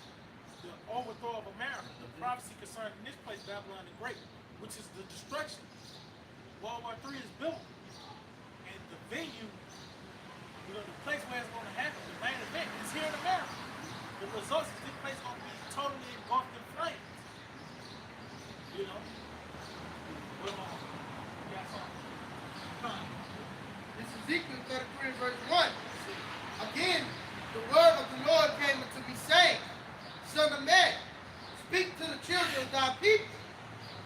the overthrow of America. The prophecy concerning this place, Babylon the Great, which is the destruction. World War III is built. And the venue, the place where it's going to happen, the main event, is here in America. The results is this place going to be totally engulfed in flames. You know? What about you got something? Come on. This is Ezekiel 33 verse 1. Again, the word of the Lord came unto me, saying, Son of man, speak to the children of thy people,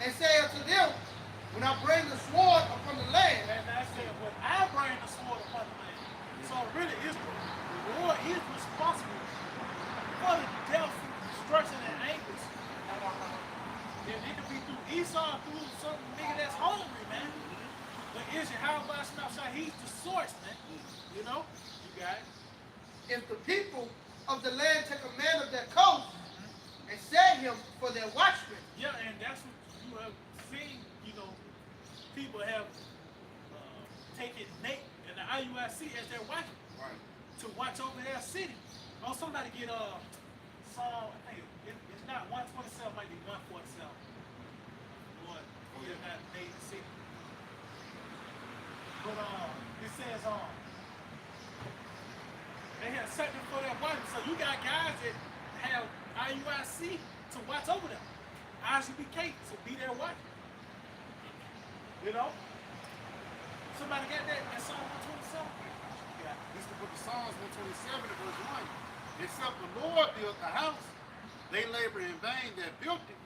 and say unto them, when I bring the sword upon the land. And I said, when I bring the sword upon the land. So really, the Lord is responsible for the death, destruction, and anguish. And it could be through Esau, through some nigga that's hungry, man. But is Yahweh Shah, he's the source, man. You know? You got it. If the people of the land take a man of their coast and set him for their watchman. Yeah, and that's what you have seen, people have taken Nate and the IUIC as their watchman. Right. To watch over their city. Oh, somebody get Psalm, I think it's not 127, might be 147. Lord, we have not made the city. But it says they have something for their watchman. So you got guys that have IUIC to watch over them. ICBK to be their watchman. You know? Somebody got that in Psalm 127? Yeah. This is the book of Psalms 127 and verse 1. Except the Lord built the house, they labor in vain that built it.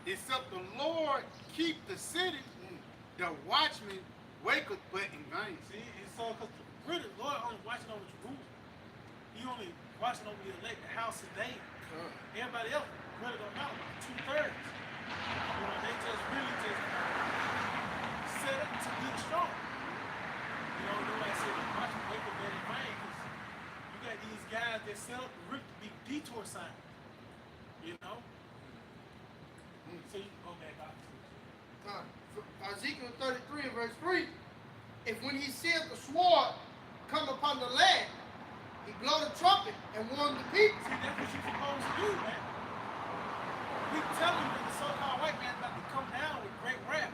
Except the Lord keep the city, the watchman waketh but in vain. See, it's so because really, the Lord only watching over Jerusalem. He only watching over the elect, the house of David. Everybody else really don't know. 2/3. They just really set up to be strong. Nobody said the watchman wake up in vain because you got these guys that set up the big detour sign. You know? So you go back out. Ezekiel 33 and verse 3. If when he seeth the sword come upon the land, he blow the trumpet and warn the people. See, that's what you're supposed to do, man. We tell you that the so-called white man is about to come down with great wrath.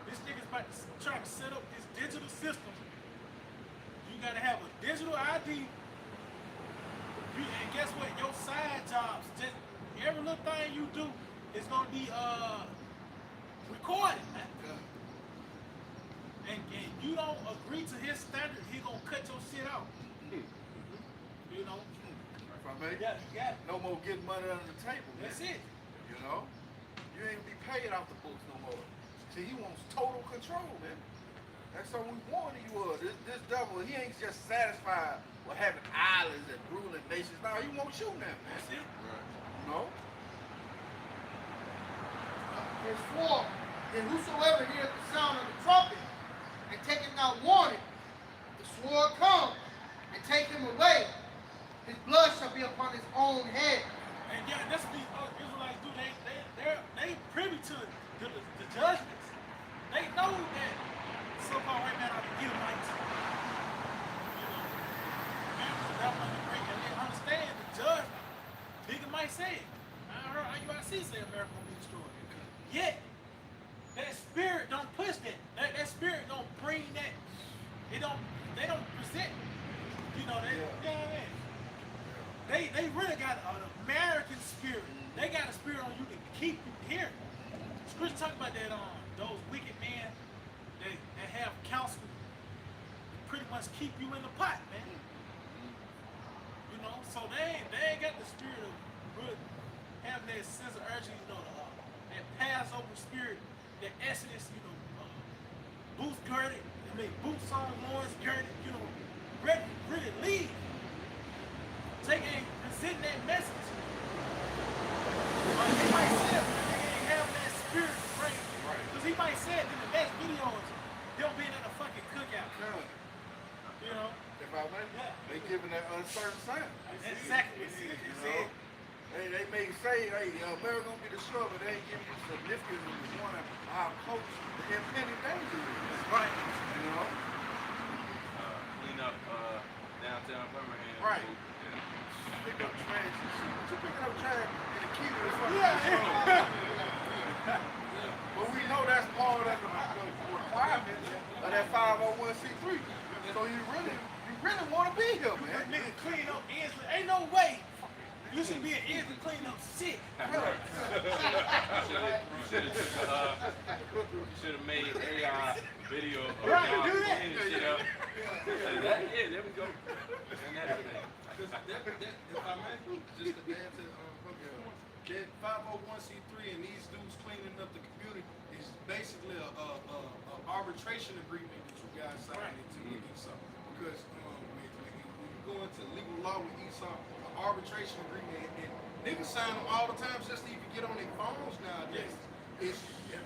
This nigga's about to try to set up this digital system. You gotta have a digital ID. And guess what? Your side jobs, just every little thing you do, it's gonna be recorded. And you don't agree to his standard, he gonna cut your shit out. You know? If I may, Yeah, you got it. no more getting money under the table, man. That's it. You know? You ain't gonna be paid off the books no more. See, he wants total control, man. That's what we warning you of. This devil, he ain't just satisfied with having islands and ruling nations. No, he wants you now, man. That's it. You know? Verse 4, then whosoever heareth the sound of the trumpet, and taketh not warning, the sword come, and take him away. His blood shall be upon his own head. And yeah, that's what these Israelites do. They privy to the judgments. They know that so-called right now are the Edomites. You know, that one the great, and they understand the judgment. Bigger might say it. I heard IUIC say America will be destroyed. Yet, that spirit don't push that. That spirit don't bring that. They don't present. You know, they, you know what I mean? They really got an American spirit. They got a spirit on you to keep you here. Scripture talk about that those wicked men that have counsel to pretty much keep you in the pot, man. You know, so they ain't got the spirit of really having that sense of urgency, you know, that Passover spirit, that Exodus, you know, boots girded, boots on, loins girded, you know, ready to really leave. Take and present that message. But he might say it, but they ain't have that spirit to bring it. Because he might say it in the next videos, they'll be at a fucking cookout. You know? If I may, they giving that uncertain sign. Exactly. You know? They may say, hey, America gonna be destroyed, but they ain't giving you significance of one of how close the impending danger is. Right. You know? Clean up downtown Birmingham. Right. Pick up trash and shit. But you picking up trash and the key to this fucking But we know that's part of the requirements of that 501c3. So you really want to be here, man. Nigga clean up ends. Ain't no way. You should be an ends to clean up shit. You should have made AI video of Right, y'all do that. cleaning shit up. Yeah, there we go. And that's the thing. If I may, just to add to that 501c3 and these dudes cleaning up the community is basically a arbitration agreement that you guys signed into with Esau. Because when you go into legal law with Esau, an arbitration agreement, and niggas sign them all the time just to even get on their phones nowadays. If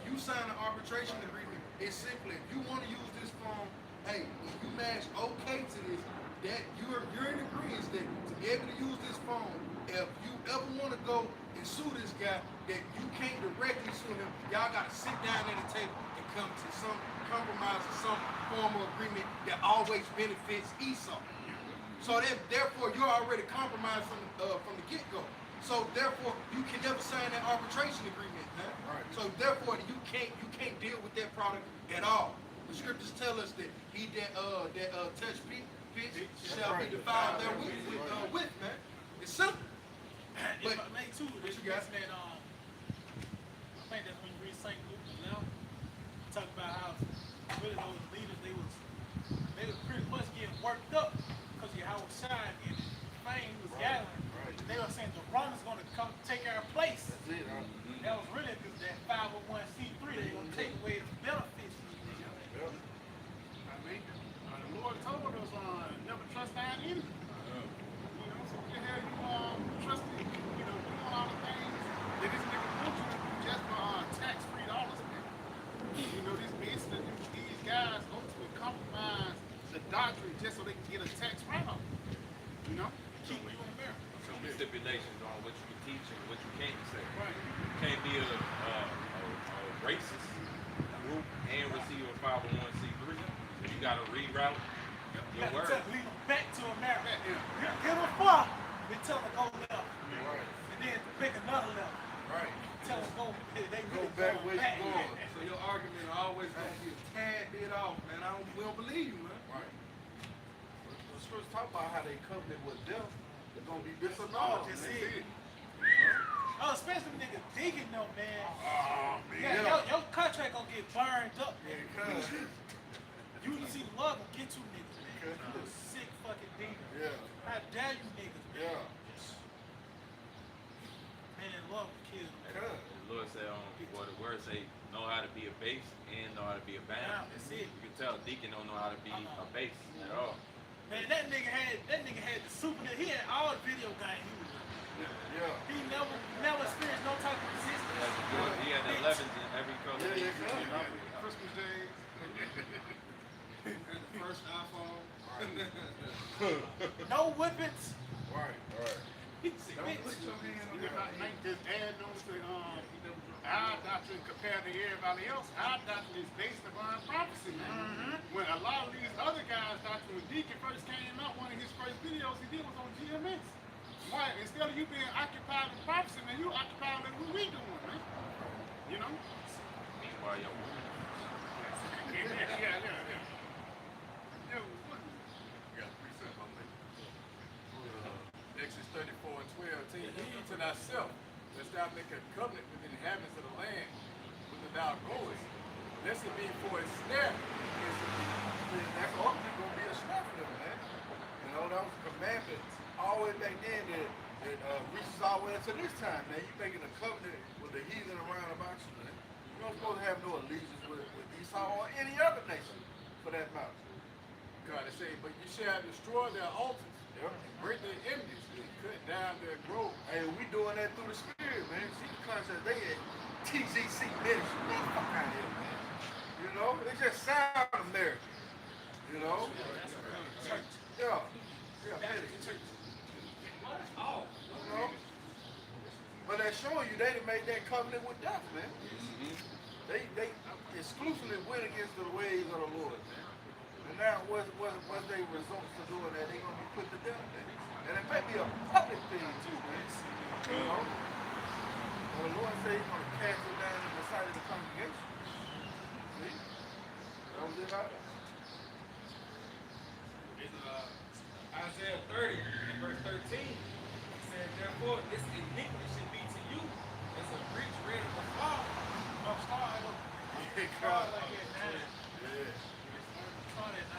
you sign an arbitration agreement, it's simply if you want to use this phone, hey, if you match okay to this, that you're in agreement that to be able to use this phone, if you ever want to go and sue this guy, that you can't directly sue him, y'all gotta sit down at the table and come to some compromise or some form of agreement that always benefits Esau. So that therefore you're already compromised from the get-go. So therefore you can never sign that arbitration agreement, man. Right. So therefore you can't deal with that product at all. The scriptures tell us that he that touch pitch shall be defiled with, man. It's simple. But I may too, what you guys that I think that's when you read St. Luke 11, talk about how really those leaders they was pretty much getting worked up because of how Shine and fame was gathering. They were saying the Romans gonna come take our place. That's it, huh? That was really that 501c3, they gonna take away the benefits from these niggas. I mean, the Lord told us never trust thine enemy. You know, so what the hell you trusting? You know, doing all the things that this nigga put you just for tax-free dollars, man. You know, these guys ultimately compromise the doctrine just so they can get a tax write-off. You know, keep you in America. Some stipulations on what you can teach and what you can't say. Right. You can't be a racist group and receive a 501c3. You got to reroute your words. Lead them back to America. Yeah. Give them far, then tell them to go left. And then pick another left. Right. Tell them go, they Go really back going where back. you going. So your argument always gonna be a tad bit off, man. We don't believe you, man. Right. The scriptures talk about how they covenant with them. They're gonna be disannulled. That's That's it. it. Us especially them niggas digging though, man. Oh, man. Yeah, your contract gonna get burned up, man. Yeah, You see the Lord gonna get you niggas, man. You a sick fucking demon. yeah, How dare you niggas, man? yeah. Man, Lord will kill you. The Lord said, well, the word say, know how to be a base and know how to be a bound. That's it. You can tell Deacon don't know how to be a base at all. Man, that nigga had the Super Nintendo. He had all the video games he was in. Yeah. He never experienced no type of resistance. He had the 11s in every color. Christmas Day. And the first iPhone. No whippings. Right. Don't put your hand on it. Just add on to our doctrine compared to everybody else. Our doctrine is based upon prophecy, man. When a lot of these other guys' doctrine, when Deacon first came out, one of his first videos he did was on GMS. Why? Instead of you being occupied with prophecy, man, you occupied with what we doing, man. You know? Meanwhile, yo, Yeah. Yo, what? got precept on me. Exodus 34 and 12. Take heed to thyself, lest thou make a covenant with the inhabitants of the land, whither thou goest, lest it be for a snare against the people. That's ultimately going to be a snap for them, man. You know, that was a commandment all the way back then that reaches all the way up to this time, man. You making a covenant with the heathen around about you, man. You're not supposed to have no allegiance with Esau or any other nation, for that matter. God is saying, but you shall destroy their altars, Yep. break their images, and cut down their groves. Hey, we doing that through the spirit, man. See the concept, they at TGC Ministry. Get the fuck out of here, man. You know, it just sound American. You know? Yeah. Yeah, ministry. You know? But they're showing you they done made that covenant with death, man. They exclusively went against the ways of the Lord, man. And now what's their results for doing that? They're gonna be put to death, man. And it may be a public thing too, man. You know? But the Lord said he's gonna cast it down in the sight of the congregation. See? That was it out there. It's Isaiah 30 and verse 13. It says, therefore, this iniquity should be to you as a breach ready to fall. I'm starting up. Yeah, Start like that, man. Yeah. Start at 9.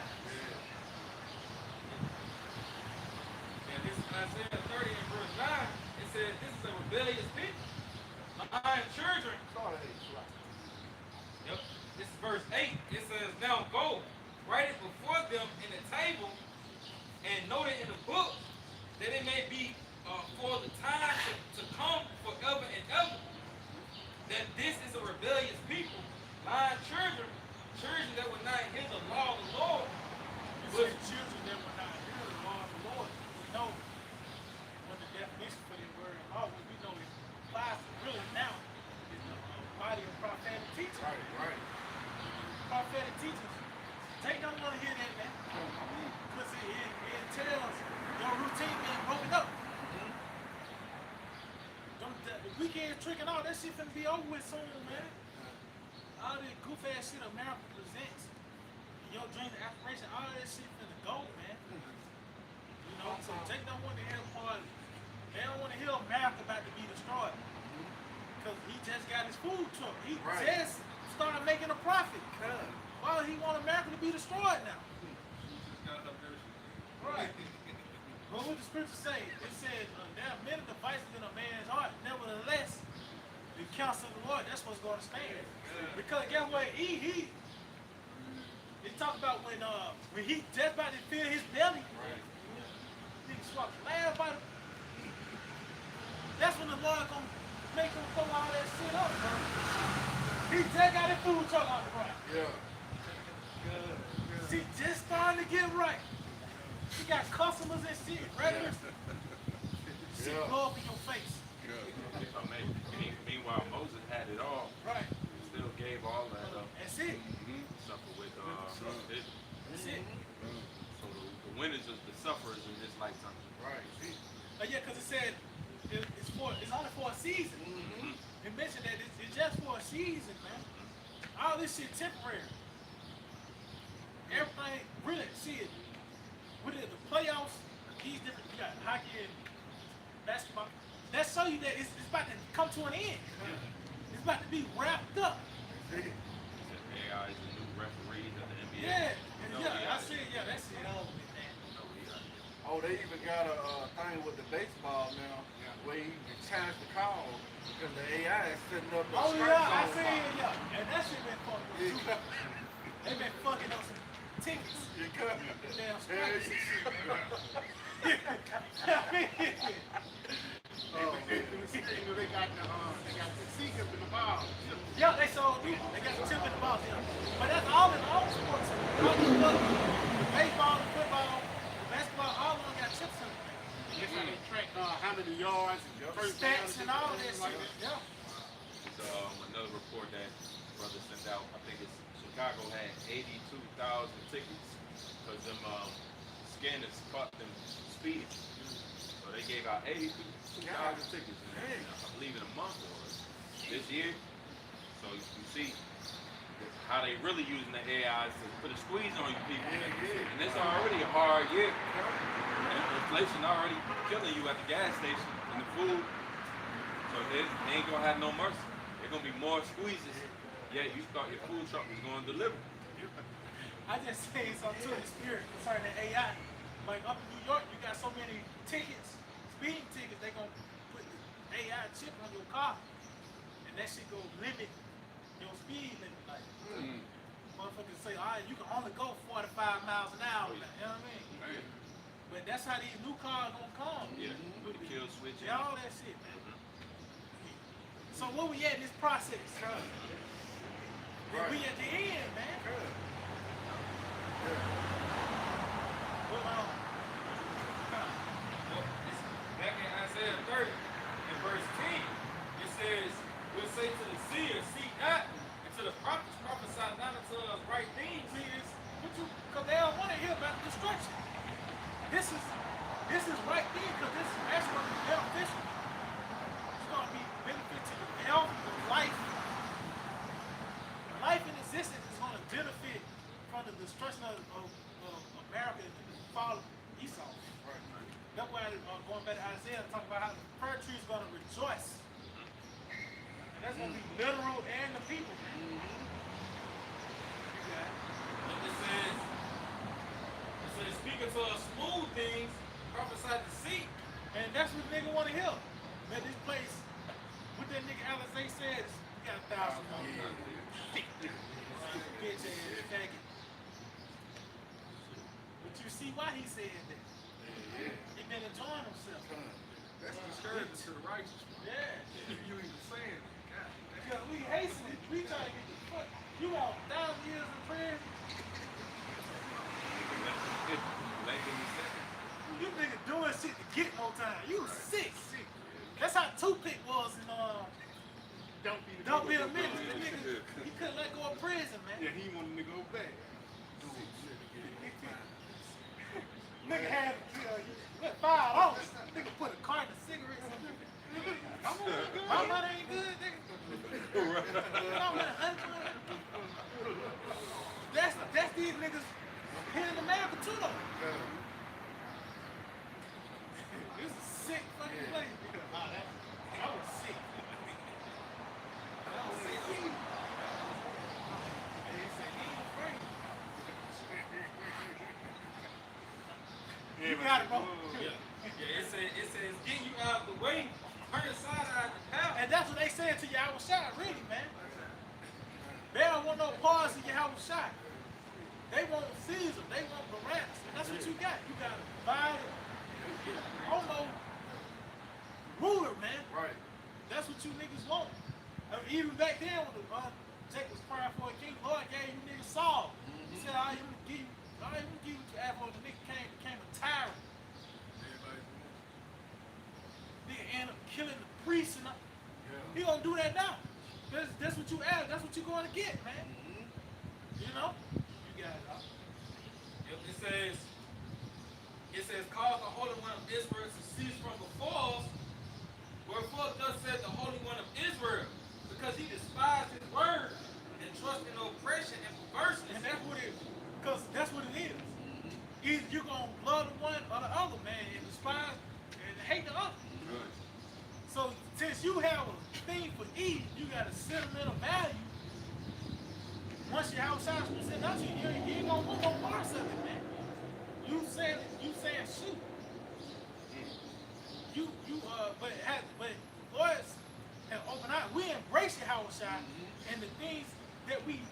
And this is Isaiah 30 and verse 9. It says, this is a rebellious people. Lying children. Start at 8, right? Yep. This is verse 8. It says, now go, write it before them in the table, and note it in the book, that it may be for the time to come forever and ever, that this is a rebellious people, lying children that will not hear the law of the Lord. But children that will not hear the law of the Lord, we know what the definition for the word law, we know it applies to really now is the body of prophetic teachers. Right. Prophetic teachers. They don't want to hear that, man. Because it tells your routine being broken up. The weekend trick and all that shit finna be over with soon, man. All this goof ass shit America presents, your dreams and aspiration, all that shit finna go, man. You know, so Jake don't want to hear the party. They don't want to hear America about to be destroyed. Because he just got his food truck. He just started making a profit. Why he want America to be destroyed now? Right. But what the scripture say? It says, there are many devices in a man's heart. Nevertheless, the counsel of the Lord, that's what's going to stand. Because guess what? It talk about when he just about to fill his belly. Niggas swap laugh about it. That's when the Lord gonna make him throw all that shit up, bro. He just got his food truck on the ground. Yeah. See, just starting to get right. He got customers and shit, regular. Shit blow up in your face. Meanwhile, Moses had it all. Right. Still gave all that up. That's it. Suffer with it. That's it. So the winners is the sufferers in this lifetime. Right. Yeah, because it said it's only for a season. It mentioned that it's just for a season, man. All this shit temporary. Everything, really, see it. With the playoffs, these different, you got hockey and basketball. that show you that it's about to come to an end. It's about to be wrapped up. AI is the new referees of the NBA. Yeah, No, yeah, I see it. Yeah, that's it. Oh, man. No, Oh, they even got a thing with the baseball now where you can change the call because the AI is setting up the Oh strike yeah, I zone see call. it. Yeah, and that shit been fucked up too. They been fucking up some tickets. You cut. Damn strikes and shit. I mean, They got the seat up in the ball. yeah, they sold me. They got the tip in the ball. Yeah. But that's all in all sports. All the baseball, the football, the basketball, all of them got chips in them. That's how they track how many yards and first down Stats and all that things shit. like that. Yeah. It's another report that brother sent out. I think it's Chicago had 82,000 tickets because them scanners caught them speeding. So they gave out 82,000 tickets I believe in a month or this year. So you see how they really using the AI to put a squeeze on you people. And it's already a hard year. And inflation already killing you at the gas station and the food. So they ain't gonna have no mercy. There's gonna be more squeezes. Yeah, you thought your food truck was gonna deliver. I just say something to the spirit concerning AI. Like up in New York, you got so many tickets, speeding tickets, they gonna put the AI chip on your car. And that shit go limit your speed limit. Like, motherfuckers say, all right, you can only go 45 miles an hour. You know what I mean? But that's how these new cars gonna come. Yeah, with the kill switch. Yeah, all that shit, man. So where we at in this process? We at the end, man. Back in Isaiah 30, in verse 10, it says, we'll say to the seer, see not, and to the prophets, prophesy not unto us right things. Because they don't want to hear about destruction. This is right there, because that's going to be beneficial. It's going to be benefit to the health, the life. Life in existence is going to benefit from the destruction of America and the fall of Esau. Right. That's why going back to Isaiah, talking about how the fir tree is going to rejoice. And that's going to be literal and the people. And it says, speaking to us smooth things, prophesy deceit. And that's what nigga want to hear. Man, this place, what that nigga Alizé says, we got 1,000 more. Bitch ass faggot. But you see why he said that. He been enjoying himself. That's discouraging to the righteous. Yeah. You even saying it. God. Because we hasten it. We trying to get the fuck. You want 1,000 years in prison? You nigga doing shit to get more time. You sick. That's how Tupac was in Don't Be a Menace. The nigga, he couldn't let go of prison, man. Yeah, he wanted to go back. Nigga had $5. Nigga put a carton of cigarettes in there. My money ain't good, nigga. My money $100. That's these niggas here in America too, though. This is a sick fucking place. I was sick. You got it, bro. Yeah, it says, get you out of the way, turn aside out of the path. And that's what they said to Yahweh Shai, really, man. They don't want no parts of Yahweh Shai. They want Caesar. They want Barabbas. And that's what you got. You got a divided, almost ruler, man. Right. That's what you niggas want. I mean, even back then when Jacob was crying for a king, Lord gave you niggas Saul. He said, I even give you what you asked for. The nigga became a tyrant. Nigga end up killing the priests and he gonna do that now. That's what you asked. That's what you gonna get, man. You know? You got it. It says, cause the Holy One of Israel to cease from before us. Wherefore thus said the Holy One of Israel, because he despised his word and trusted in oppression and perverseness. And that's what it is. Because that's what it is. Either you're gonna love the one or the other, man, and despise and hate the other. So since you have a thing for eating, you got a sentimental value. Once your house is sitting out to you, you ain't gonna want no parts of it, man. You saying shoot. But Lord's have opened out. We embrace your house shot and the things that we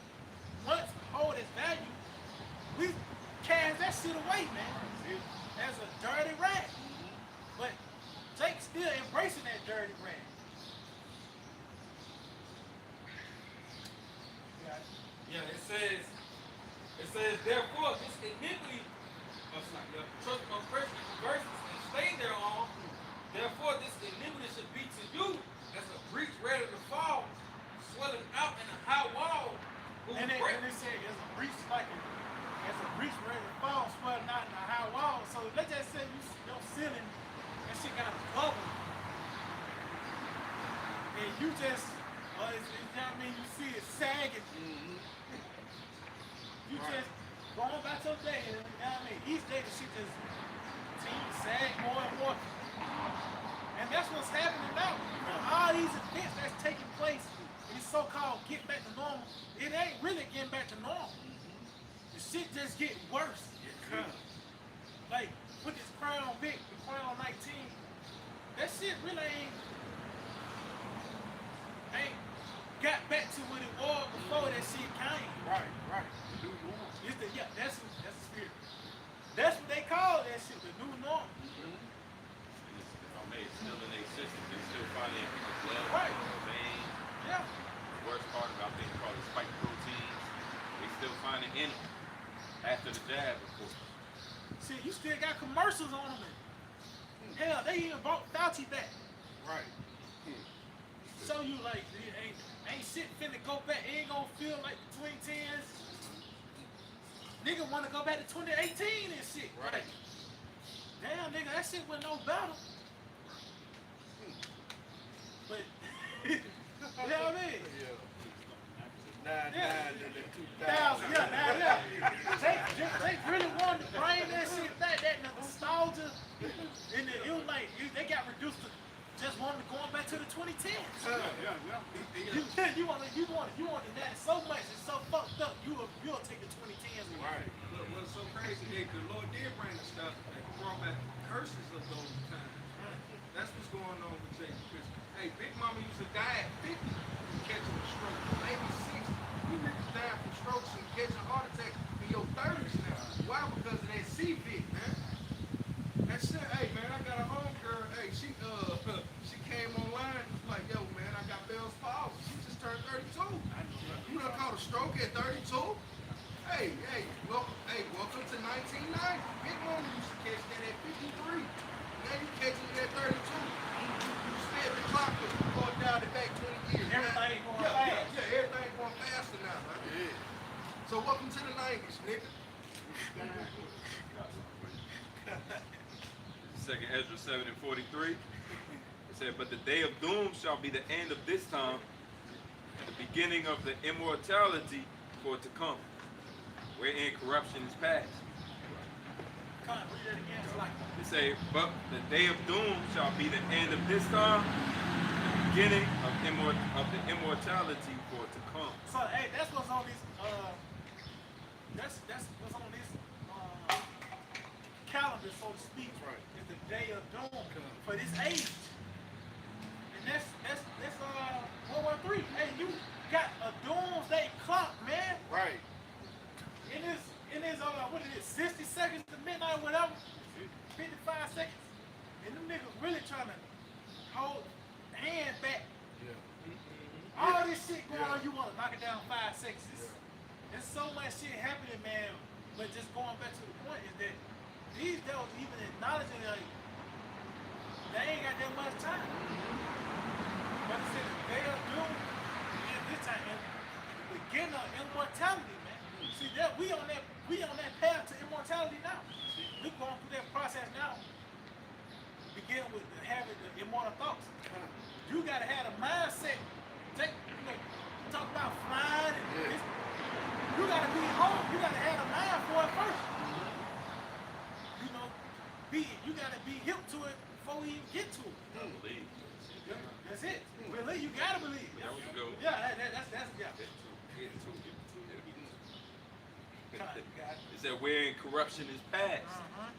once hold as value, we cast that shit away, man. As a dirty rag. But Jake's still embracing that dirty rag. Yeah, it says, therefore, this iniquity must not be trust oppression verses and stay thereon. Therefore, this iniquity should be to you as a breach ready to fall, swelling out in a high wall. And they say as a breach ready to fall, swelling out in a high wall. So let's just say your ceiling, that shit got a bubble. And you just, you know what I mean, you see it sagging. You just going about your day, you know what I mean? Each day the shit just continue to sag more and more. And that's what's happening now. All these events that's taking place, these so-called get back to normal, it ain't really getting back to normal. The shit just getting worse. Like, with this Crown Vic, the Crown 19, that shit really ain't got back to what it was before that shit came. Right. It's that's the spirit. That's what they call that shit, the new norm. It's still in their system. They still finding blood, Right. veins. Yeah. The worst part about things called the spike proteins, they still find it in it. After the jab, of course. See, you still got commercials on them. Hell, they even brought Fauci back. Right. Show you like it ain't shit finna go back. It ain't gonna feel like the 2010s. Nigga wanna go back to 2018 and shit. Right. Damn, nigga, that shit was no better. But you know what I mean? Yeah. 2000, yeah. They really wanted to bring that shit back, that nostalgia. And it was like they got reduced to just wanting to going back to the 2010s. You want that so much, it's so fucked up. You'll take the 2010s away. Right. Look, what's so crazy, the Lord did bring the stuff that brought back the curses of those times. That's what's going on with Jake. Because, hey, Big Mama used to die at 50 catching a stroke, maybe 60. You niggas dying from strokes and catching heart attacks in your 30s now. Why? Because of that CVIC, man. That shit, hey, man, I got a homegirl. Hey, she came online. Was like, yo, man, I got Bell's palsy. She just turned 32. You done caught a stroke at 32? Hey, welcome to 1990. Big Mama used to catch that at 53. Now you catching it at 32. You sped the clock going down the back 20 years. Everything going fast. Yeah, everything going faster now, man. Yeah. So welcome to the 90s, nigga. Second Ezra 7 and 43. It said, but the day of doom shall be the end of this time, and the beginning of the immortality for it to come, wherein corruption is past. Come on, read it again. It's like It say, but the day of doom shall be the end of this time, the beginning of the immortality for it to come. so. Hey, that's what's on this. That's what's on this calendar, so to speak. Right. Is the day of doom for this age. And that's World War III. Hey, you got a doomsday clock, man. Right. In this what is it, 60 seconds to midnight, whatever, 55 seconds, and them niggas really trying to hold the hand back. Yeah. All this shit going on, you want to knock it down 5 seconds. There's so much shit happening, man. But just going back to the point is that these devils even acknowledging like they ain't got that much time. But it says they are doing in this time, and the beginning of immortality, man. See that we on that path to immortality now. We going through that process now. Begin with having the immortal thoughts. You gotta have a mindset. Talk about flying and this. You gotta be home. You gotta have a mind for it first. You know, you gotta be hip to it before we even get to it. I believe. You believe. You gotta believe. That was a good one. Yeah, that's yeah. Getting to it. Come on, you got it. It said wherein corruption is past. Uh-huh.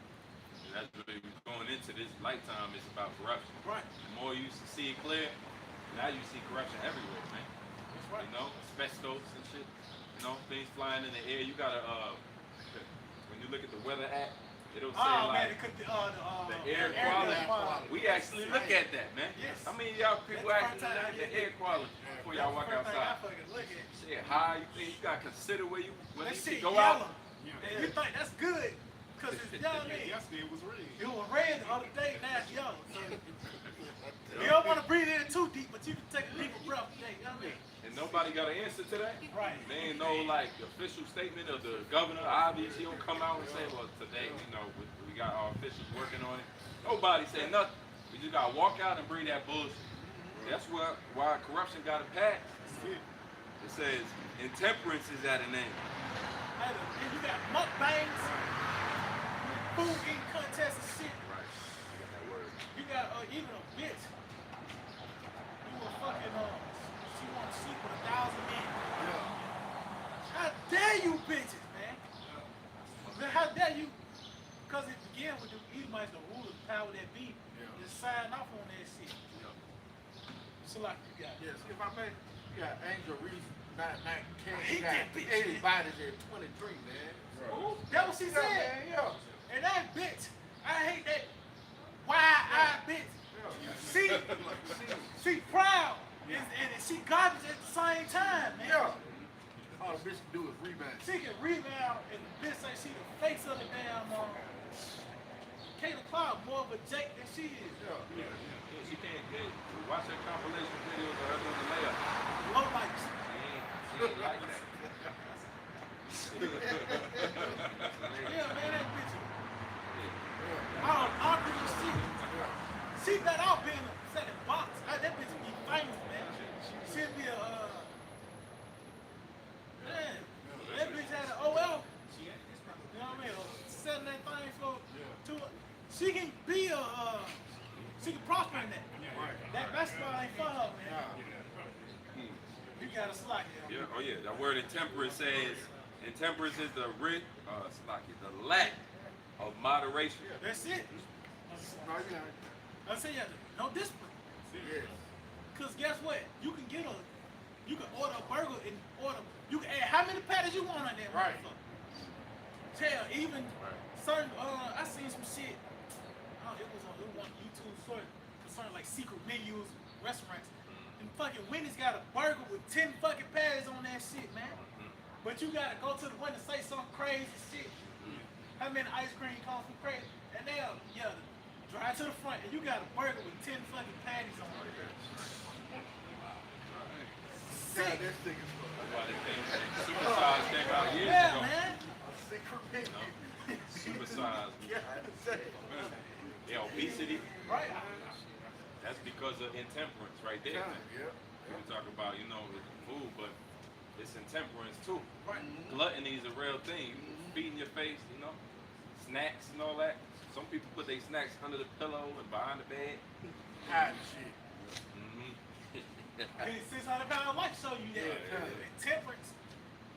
And that's really going into this lifetime. It's about corruption. Right. The more you used to see it clear, now you see corruption everywhere, man. That's right. You know, asbestos and shit. You know, things flying in the air. You gotta when you look at the Weather Act, it'll say Oh man, like it could the air quality. We actually look at that, man. Yes. How many of y'all people That's the actually first look time at the I air quality before y'all walk First thing I outside? fucking look at. Say how you think you gotta consider whether That you shit can go yellow. out. And you think that's good, cause it's yellow. Yesterday it was red. It was red the other day, now it's yellow. So you don't want to breathe in too deep, but you can take a deeper breath today. You know what I mean? And nobody got an answer to that. Right. They ain't no like official statement of the governor. Obviously, he don't come out and say, well, today, you know, we got our officials working on it. Nobody say nothing. We just gotta walk out and breathe that bullshit. That's why corruption got a pass. It says intemperance is at an end. And you got mukbangs, food eating contests and shit. Right. I got that word. You got even a bitch. You a fucking she want to sleep with 1,000 men. How dare you bitches, man? Man, how dare you? Because it began with the Edomites, the rulers, the power that be, just sign off on that shit. So like you got. Yes, if I may, you got Angel Reese, not He got that bitch, 80 man. bodies at 23, man. That what she Yeah, said. man, yeah. And that bitch, I hate that wide-eyed bitch. She proud and she garbage at the same time, man. Yeah. All the bitch can do is rebound. She can rebound and the bitch say she the face of the damn Kayla Cloud more of a Jake than she is. Yeah, she can't watch her compilation videos of her doing the layup. Low lights. She ain't like that. Yeah, man, that bitch. I don't think she better out being a second box. That bitch would be famous, man. She'd be a man. That bitch had an OL. You know what I mean? Selling that thing for she can be she can prosper in that. That basketball ain't for her, man. You gotta slack it. Yeah, oh yeah, that word intemperance says, intemperance is the lack of moderation. That's it. I say no discipline. Yes. Cause guess what? You can order a burger and you can add how many patties you want on that motherfucker. Tell even certain I seen some shit. It was on YouTube concerning like secret menus, restaurants. And fucking Wendy's got a burger with 10 fucking patties on that shit, man. But you gotta go to the window and say some crazy shit. How many ice cream cones from crazy? And they'll drive to the front and you got a burger with 10 fucking patties on it. Sick. This thing is That's why they think supersize came out years Yeah, ago. man. secret menu. Supersize. Yeah, obesity. Right. That's because of intemperance right there. Yeah. We talk about, it's food, but it's intemperance too. Right. Gluttony is a real thing. You feeding your face, snacks and all that. Some people put their snacks under the pillow and behind the bed. Hide shit. And 600-pound life show you that intemperance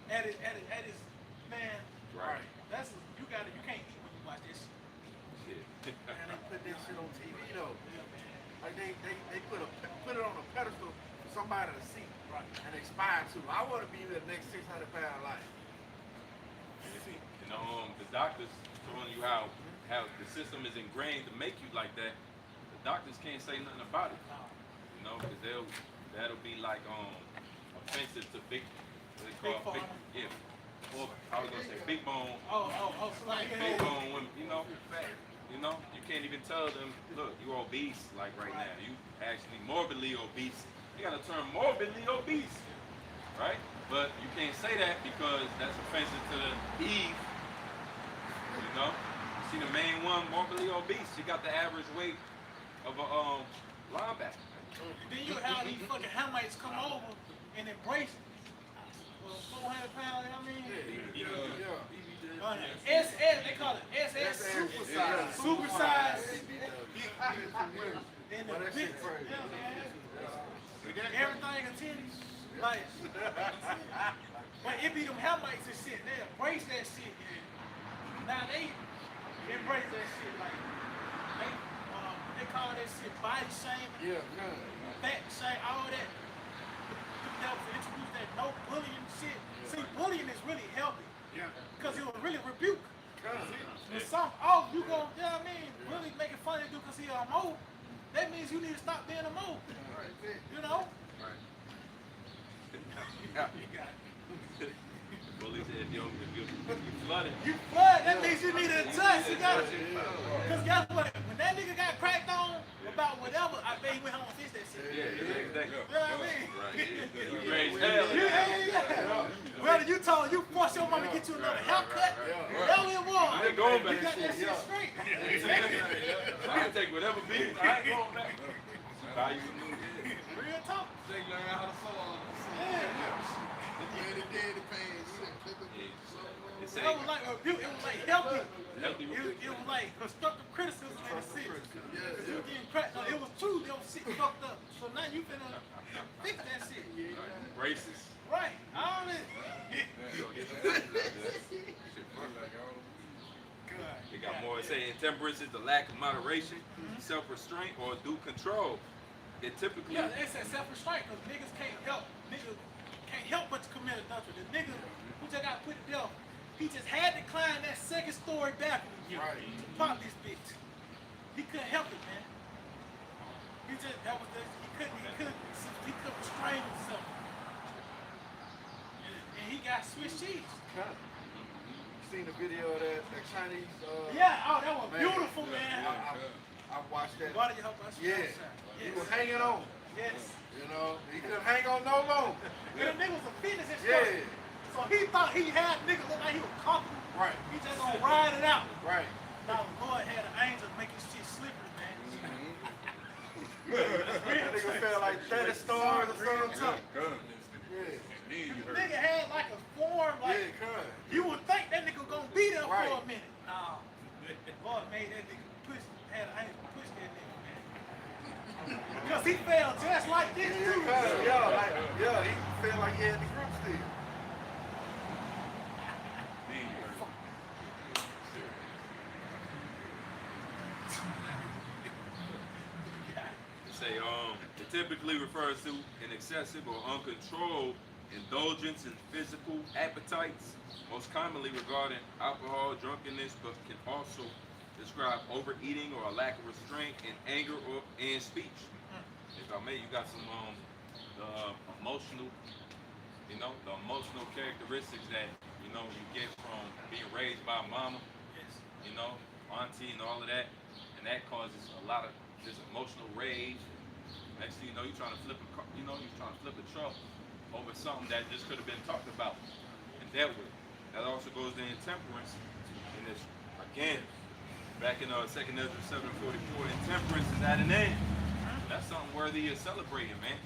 at his man. Right. That's you can't eat when you watch this shit. Shit. And they put this shit on TV though. Like they put it on a pedestal for somebody to see and aspire to. I want to be the next 600-pound life. The doctors showing you how the system is ingrained to make you like that. The doctors can't say nothing about it, because that'll be like offensive to big, what they call Big big, or I was gonna say big bone, big Yeah. bone women, you can't even tell them, look, you're obese like right now. You actually morbidly obese. You got a term morbidly obese, right? But you can't say that because that's offensive to the Eve. You see the main one, morbidly obese. She got the average weight of a linebacker. Then you have these fucking Hamites come over and embrace 400 pounds, you know what I mean? SS, they call it SS supersize. Supersize. And the bitch, thing of titties. Like, but it be them helmets and shit. They embrace that shit. And now they embrace that shit. Like, they call that shit body shaming, fat shame, all that. That was introduced that no bullying shit. See, bullying is really healthy. Because it will really rebuke. When something off, you go, you know what I mean? Really making fun of dude because he a mole. That means you need to stop being a mole. You know? Bully said, if you flooded. You flood, that means you need to adjust. You gotta, because guess what? When that nigga got cracked on about whatever, I bet he went home and fixed that shit. Exactly. You know what I mean? You raised hell. Whether you told you forced your mama to get you another haircut, whatever it was, I ain't going back. you got that shit straight. I can take whatever beat. I ain't going back. Value new. Real talk. They learn how to sew. It It was like a rebuke. It was like healthy. It was like constructive criticism in the city. You were getting cracked on. It was true. Your shit fucked up. So now you finna fix that shit. Racist. Right. All this. They got more to say. Intemperance is the lack of moderation, self-restraint, or due control. It typically. Yeah, they said self-restraint because niggas can't help but to commit adultery. The nigga who just got put to death, he just had to climb that second story backwards to pop this bitch. He couldn't help it, man. He couldn't restrain himself. And he got Swiss cheese. Seen the video of that Chinese. That was beautiful, man. I watched that. Why did you help us? Yeah. He was hanging on. Yes. You know, he couldn't hang on no longer. And the nigga was a fitness instructor. So he thought he had niggas look like he was comfortable. Right. He just gonna ride it out. Right. Now the Lord had an angel make his shit slippery, man. That nigga felt like 30 stars or something. The nigga had like a form, like you would think that nigga gonna be there for a minute. Nah. The Lord made that nigga had an angel push that nigga, man. Because he fell just like this too. He felt like he had the grip still. Say, it typically refers to an excessive or uncontrolled indulgence in physical appetites, most commonly regarding alcohol, drunkenness, but can also describe overeating or a lack of restraint in anger or in speech. If I may, you got some the emotional characteristics that you get from being raised by mama, auntie, and all of that, and that causes a lot of this emotional rage. Next thing you know, you're trying to flip a truck over something that just could have been talked about and dealt with. That also goes to intemperance. And this, again, back in 2nd Ezra 7:44, intemperance is at an end. That's something worthy of celebrating, man.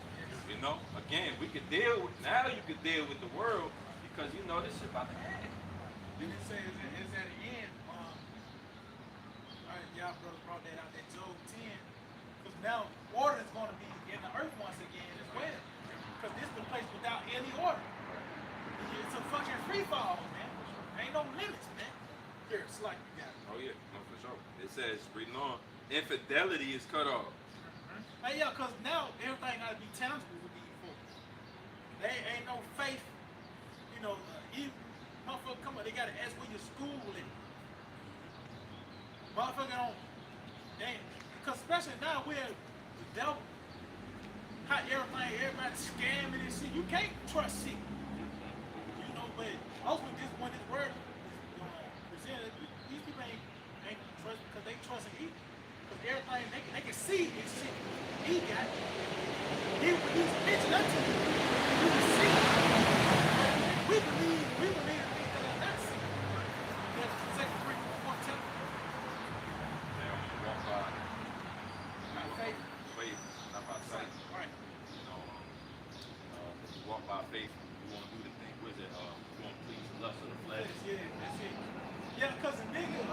Again, you could deal with the world because this shit about to end. Did it say it's at the end? Y'all brothers brought that out, that Job 10. Because now order is going to be in the earth once again as well. Because this is the place without any order. It's a fucking free fall, man. Ain't no limits, man. Here, it's like you got it. Oh yeah, no, for sure. It says, reading on, infidelity is cut off. Hey, yeah, because now everything got to be tangible with these folks. They ain't no faith. Even motherfucker come up, they got to ask where your school is. Motherfucker don't, because especially now we're the devil. How everybody scamming and shit. You can't trust shit. But ultimately when this word is presented, these people ain't trust because they trust in He. Because everything they can see this shit. He got it. He's mentioned unto you. You can see it. We believe the things that are not seen. That's 2 Corinthians 4:10. Walk by Faith. faith, not by sight. Right. Walk by faith. You won't do the thing. What is it? You won't please the lust of the flesh. Yeah, that's it. Yeah, because the nigga,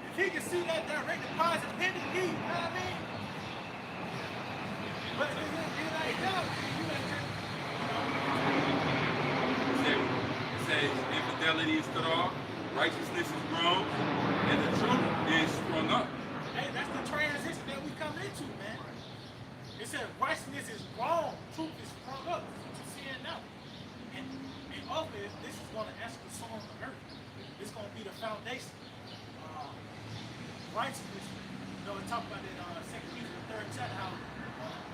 if he can see that direct deposit pending, you know what I mean? But it ain't Hey, God, you ain't It says infidelity is cut off, righteousness is grown, and the truth is sprung up. Hey, that's the transition that we come into, man. It said righteousness is grown, truth is sprung up. That's what you're seeing now. And ultimately, this is going to actually song on the earth. It's going to be the foundation. Righteousness, you know, we talk about it in 2 Peter, the 3rd chapter, how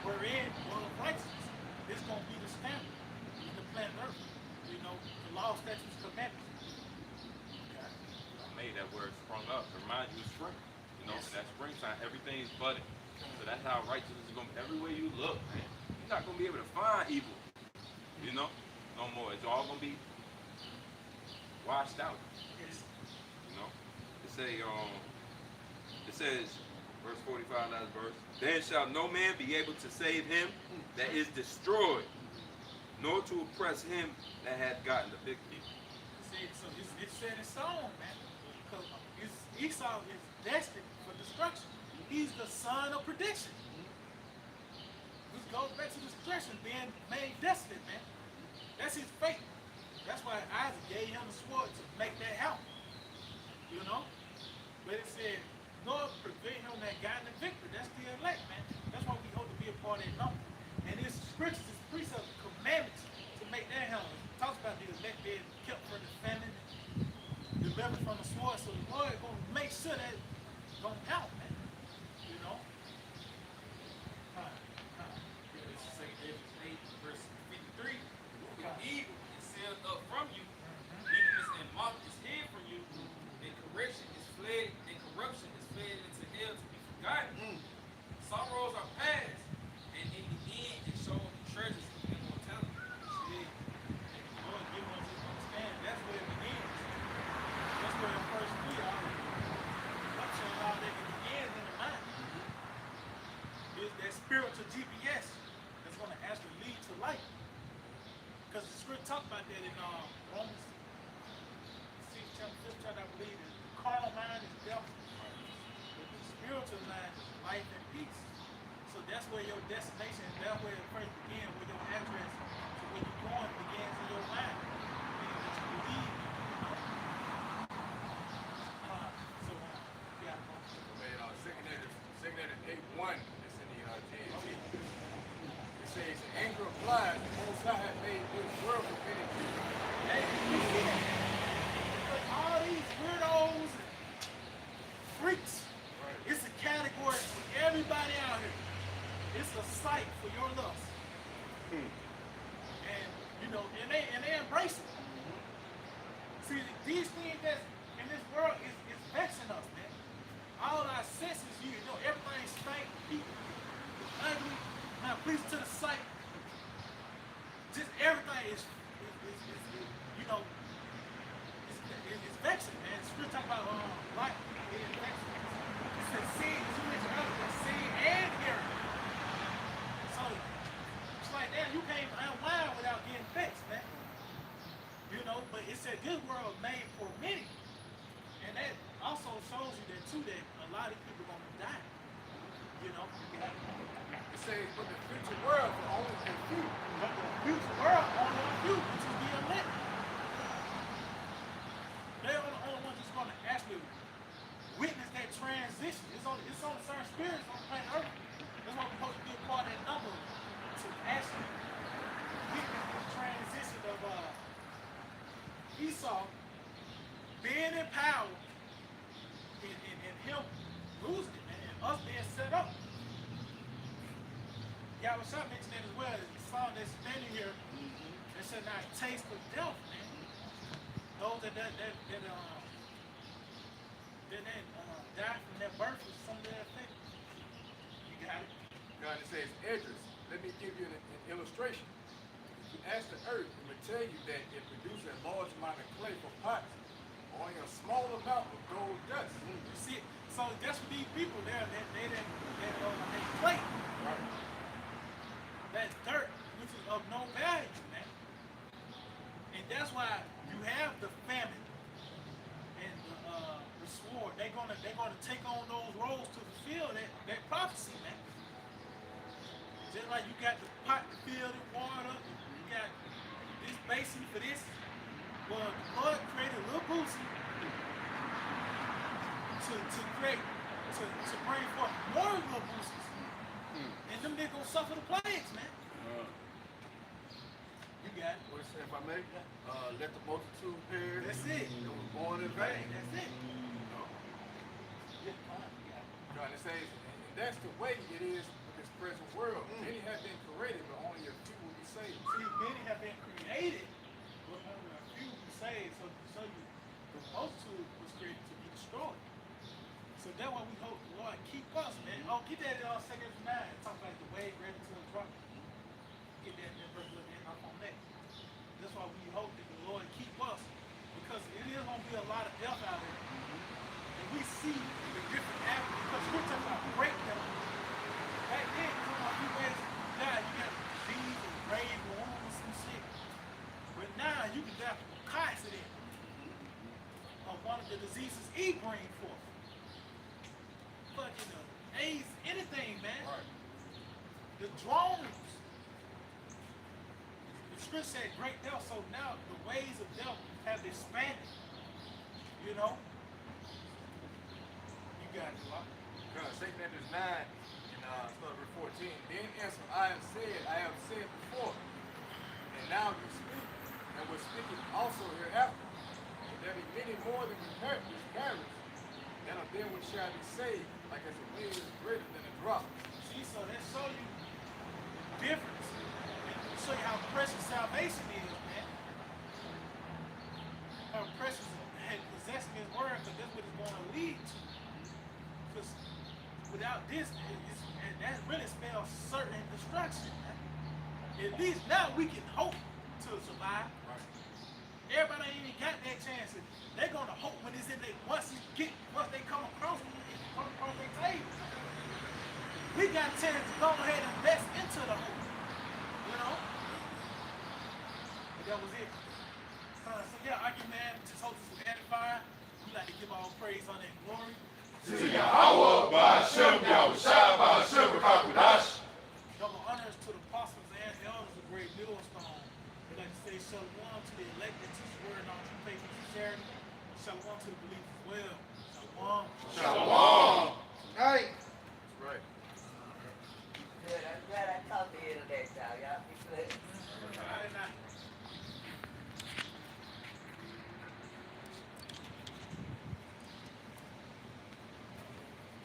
we're in one of righteousness. This is going to be the standard in the planet earth. You know, the law, statutes, commandments. Okay. I made that word sprung up to remind you of spring. You know, and that springtime, everything is budding. So that's how righteousness is going to be. Everywhere you look, man, you're not going to be able to find evil. You know? No more. It's all going to be washed out. Yes. You know? It says, verse 45, last verse, then shall no man be able to save him that is destroyed, nor to oppress him that hath gotten the victory. See, so it's set in stone, man. Because Esau is destined for destruction. He's the son of prediction. This goes back to destruction, being made desolate, man. That's his fate. That's why Isaac gave him the sword to make that happen. You know? But it said, nor prevent him that got the victory. That's the elect, man. That's why we hope to be a part of that number. And it's scriptures, it's precepts, commandments to make that happen. It talks about the elect being kept from the famine, delivered from the sword. So the Lord is going to make sure that it's going to happen, man. You know? This is 2 David 8, verse 53. The evil is sealed up from you, weakness and mock is hid from you, and correction is fled, and corruption is fled into hell to be forgotten. Sorrows are past, and in the end it shows the treasures of immortality. See, the Lord give us to understand that's where it begins. That's where it first we are. Corruption and all that it begins in the mind. It's that spiritual GPS that's going to actually lead to life. Because the script talk about that in Romans 6 chapter 5 chapter, I believe. The carnal mind is death. But the spiritual mind is life and peace. So that's where your destination, that's where it first begins, where your address to where you're going begins in your mind. Meaning that you believe. Yeah. Second Edit 8:1, it's in the JNT. It says, the anger applies, the Most High hath made this world for many people. Hey, you see that? Because all these weirdos and freaks, it's a category for everybody out here. It's a sight for your lust. And you know, and they embrace it. See, these things that's in this world is vexing us, man. All our senses, you know, everything stank, people, ugly, not pleasing to the sight. Just everything is you know, it's vexing, man. Scripture talk about life being vexing. It says sin, as you mentioned earlier, sin and hearing. So it's like that, you can't unwind without getting vexed, man. You know, but it said this world made for many. And that also shows you that too, that a lot of people are gonna die. You know? It says, but the future world for only a few. But the future world only a few, which is the elect. They're the only ones that's gonna actually witness that transition. It's on certain spirits on planet Earth. That's why we're supposed to be a part of that number to actually witness the transition of Esau being in power and him losing it, man, and us being set up. Yahweh mentioned that as well. The song that's standing here, they said, "Now taste of death, man." Those that died from that birth was some of their effect. You got it. God, it says, Edris, let me give you an illustration. If you ask the earth, it will tell you that it produces a large amount of clay for pots, only a small amount of gold dust. You see it? So that's what these people there, they clay. Right. That dirt, which is of no value, man. And that's why you have the famine and the sword. They're gonna take on those roles to fulfill that prophecy, man. Just like you got the pot to fill the water, you got this basin for this. Well, the Lord created a little boosie to bring forth more little boosies. And them niggas gonna suffer the plagues, man. You got it. What it say, if I may? Let the multitude perish. That's it. That was born in vain. That's it. God, it says, and that's the way it is with this present world. Many have been created, but only a few will be saved. See, many have been created, but only a few will be saved. So to show you, the multitude was created to be destroyed. So that's why we hope the Lord keep us, man. Oh, get that in 2 9. Talk about the wave ready to drop. Get that in verse 11 up on that. That's why we hope that the Lord keep us. Because it is going to be a lot of death out there. And we see the different avenues. Because we're talking about great death. Back then, you know, you guys die, you got disease and brain wounds and some shit. But now you can die from a car accident. Or one of the diseases he bring forth. Fucking AIDS, anything, man. Right. The drones. The script said great death, so now the ways of death have expanded. You know? You got it, Lord. God, 2 Corinthians 9, and start verse 14. Then answer, I have said before, and now you speak, and will speak it also hereafter. And there be many more than perish, and of them which shall be saved, like as a wave is greater than a drop. See, so that show you the difference. And show you how precious salvation is, man. How precious possessing his word, because that's what it's going to lead to. Because without this, that really spells certain destruction, man. At least now we can hope to survive. Right. Everybody ain't even got that chance. They're gonna hope when it's in they once they come across their table. We got a chance to go ahead and invest into the hope. You know? But that was it. So yeah, argue, man, just hope this will edify. We like to give all praise, honor, and glory. Double honors to the apostles and elders of great millstone. We like to say shalom to the elected, to the word, not to faith and sincerity. Shalom to the believers as well. Shalom. Hey.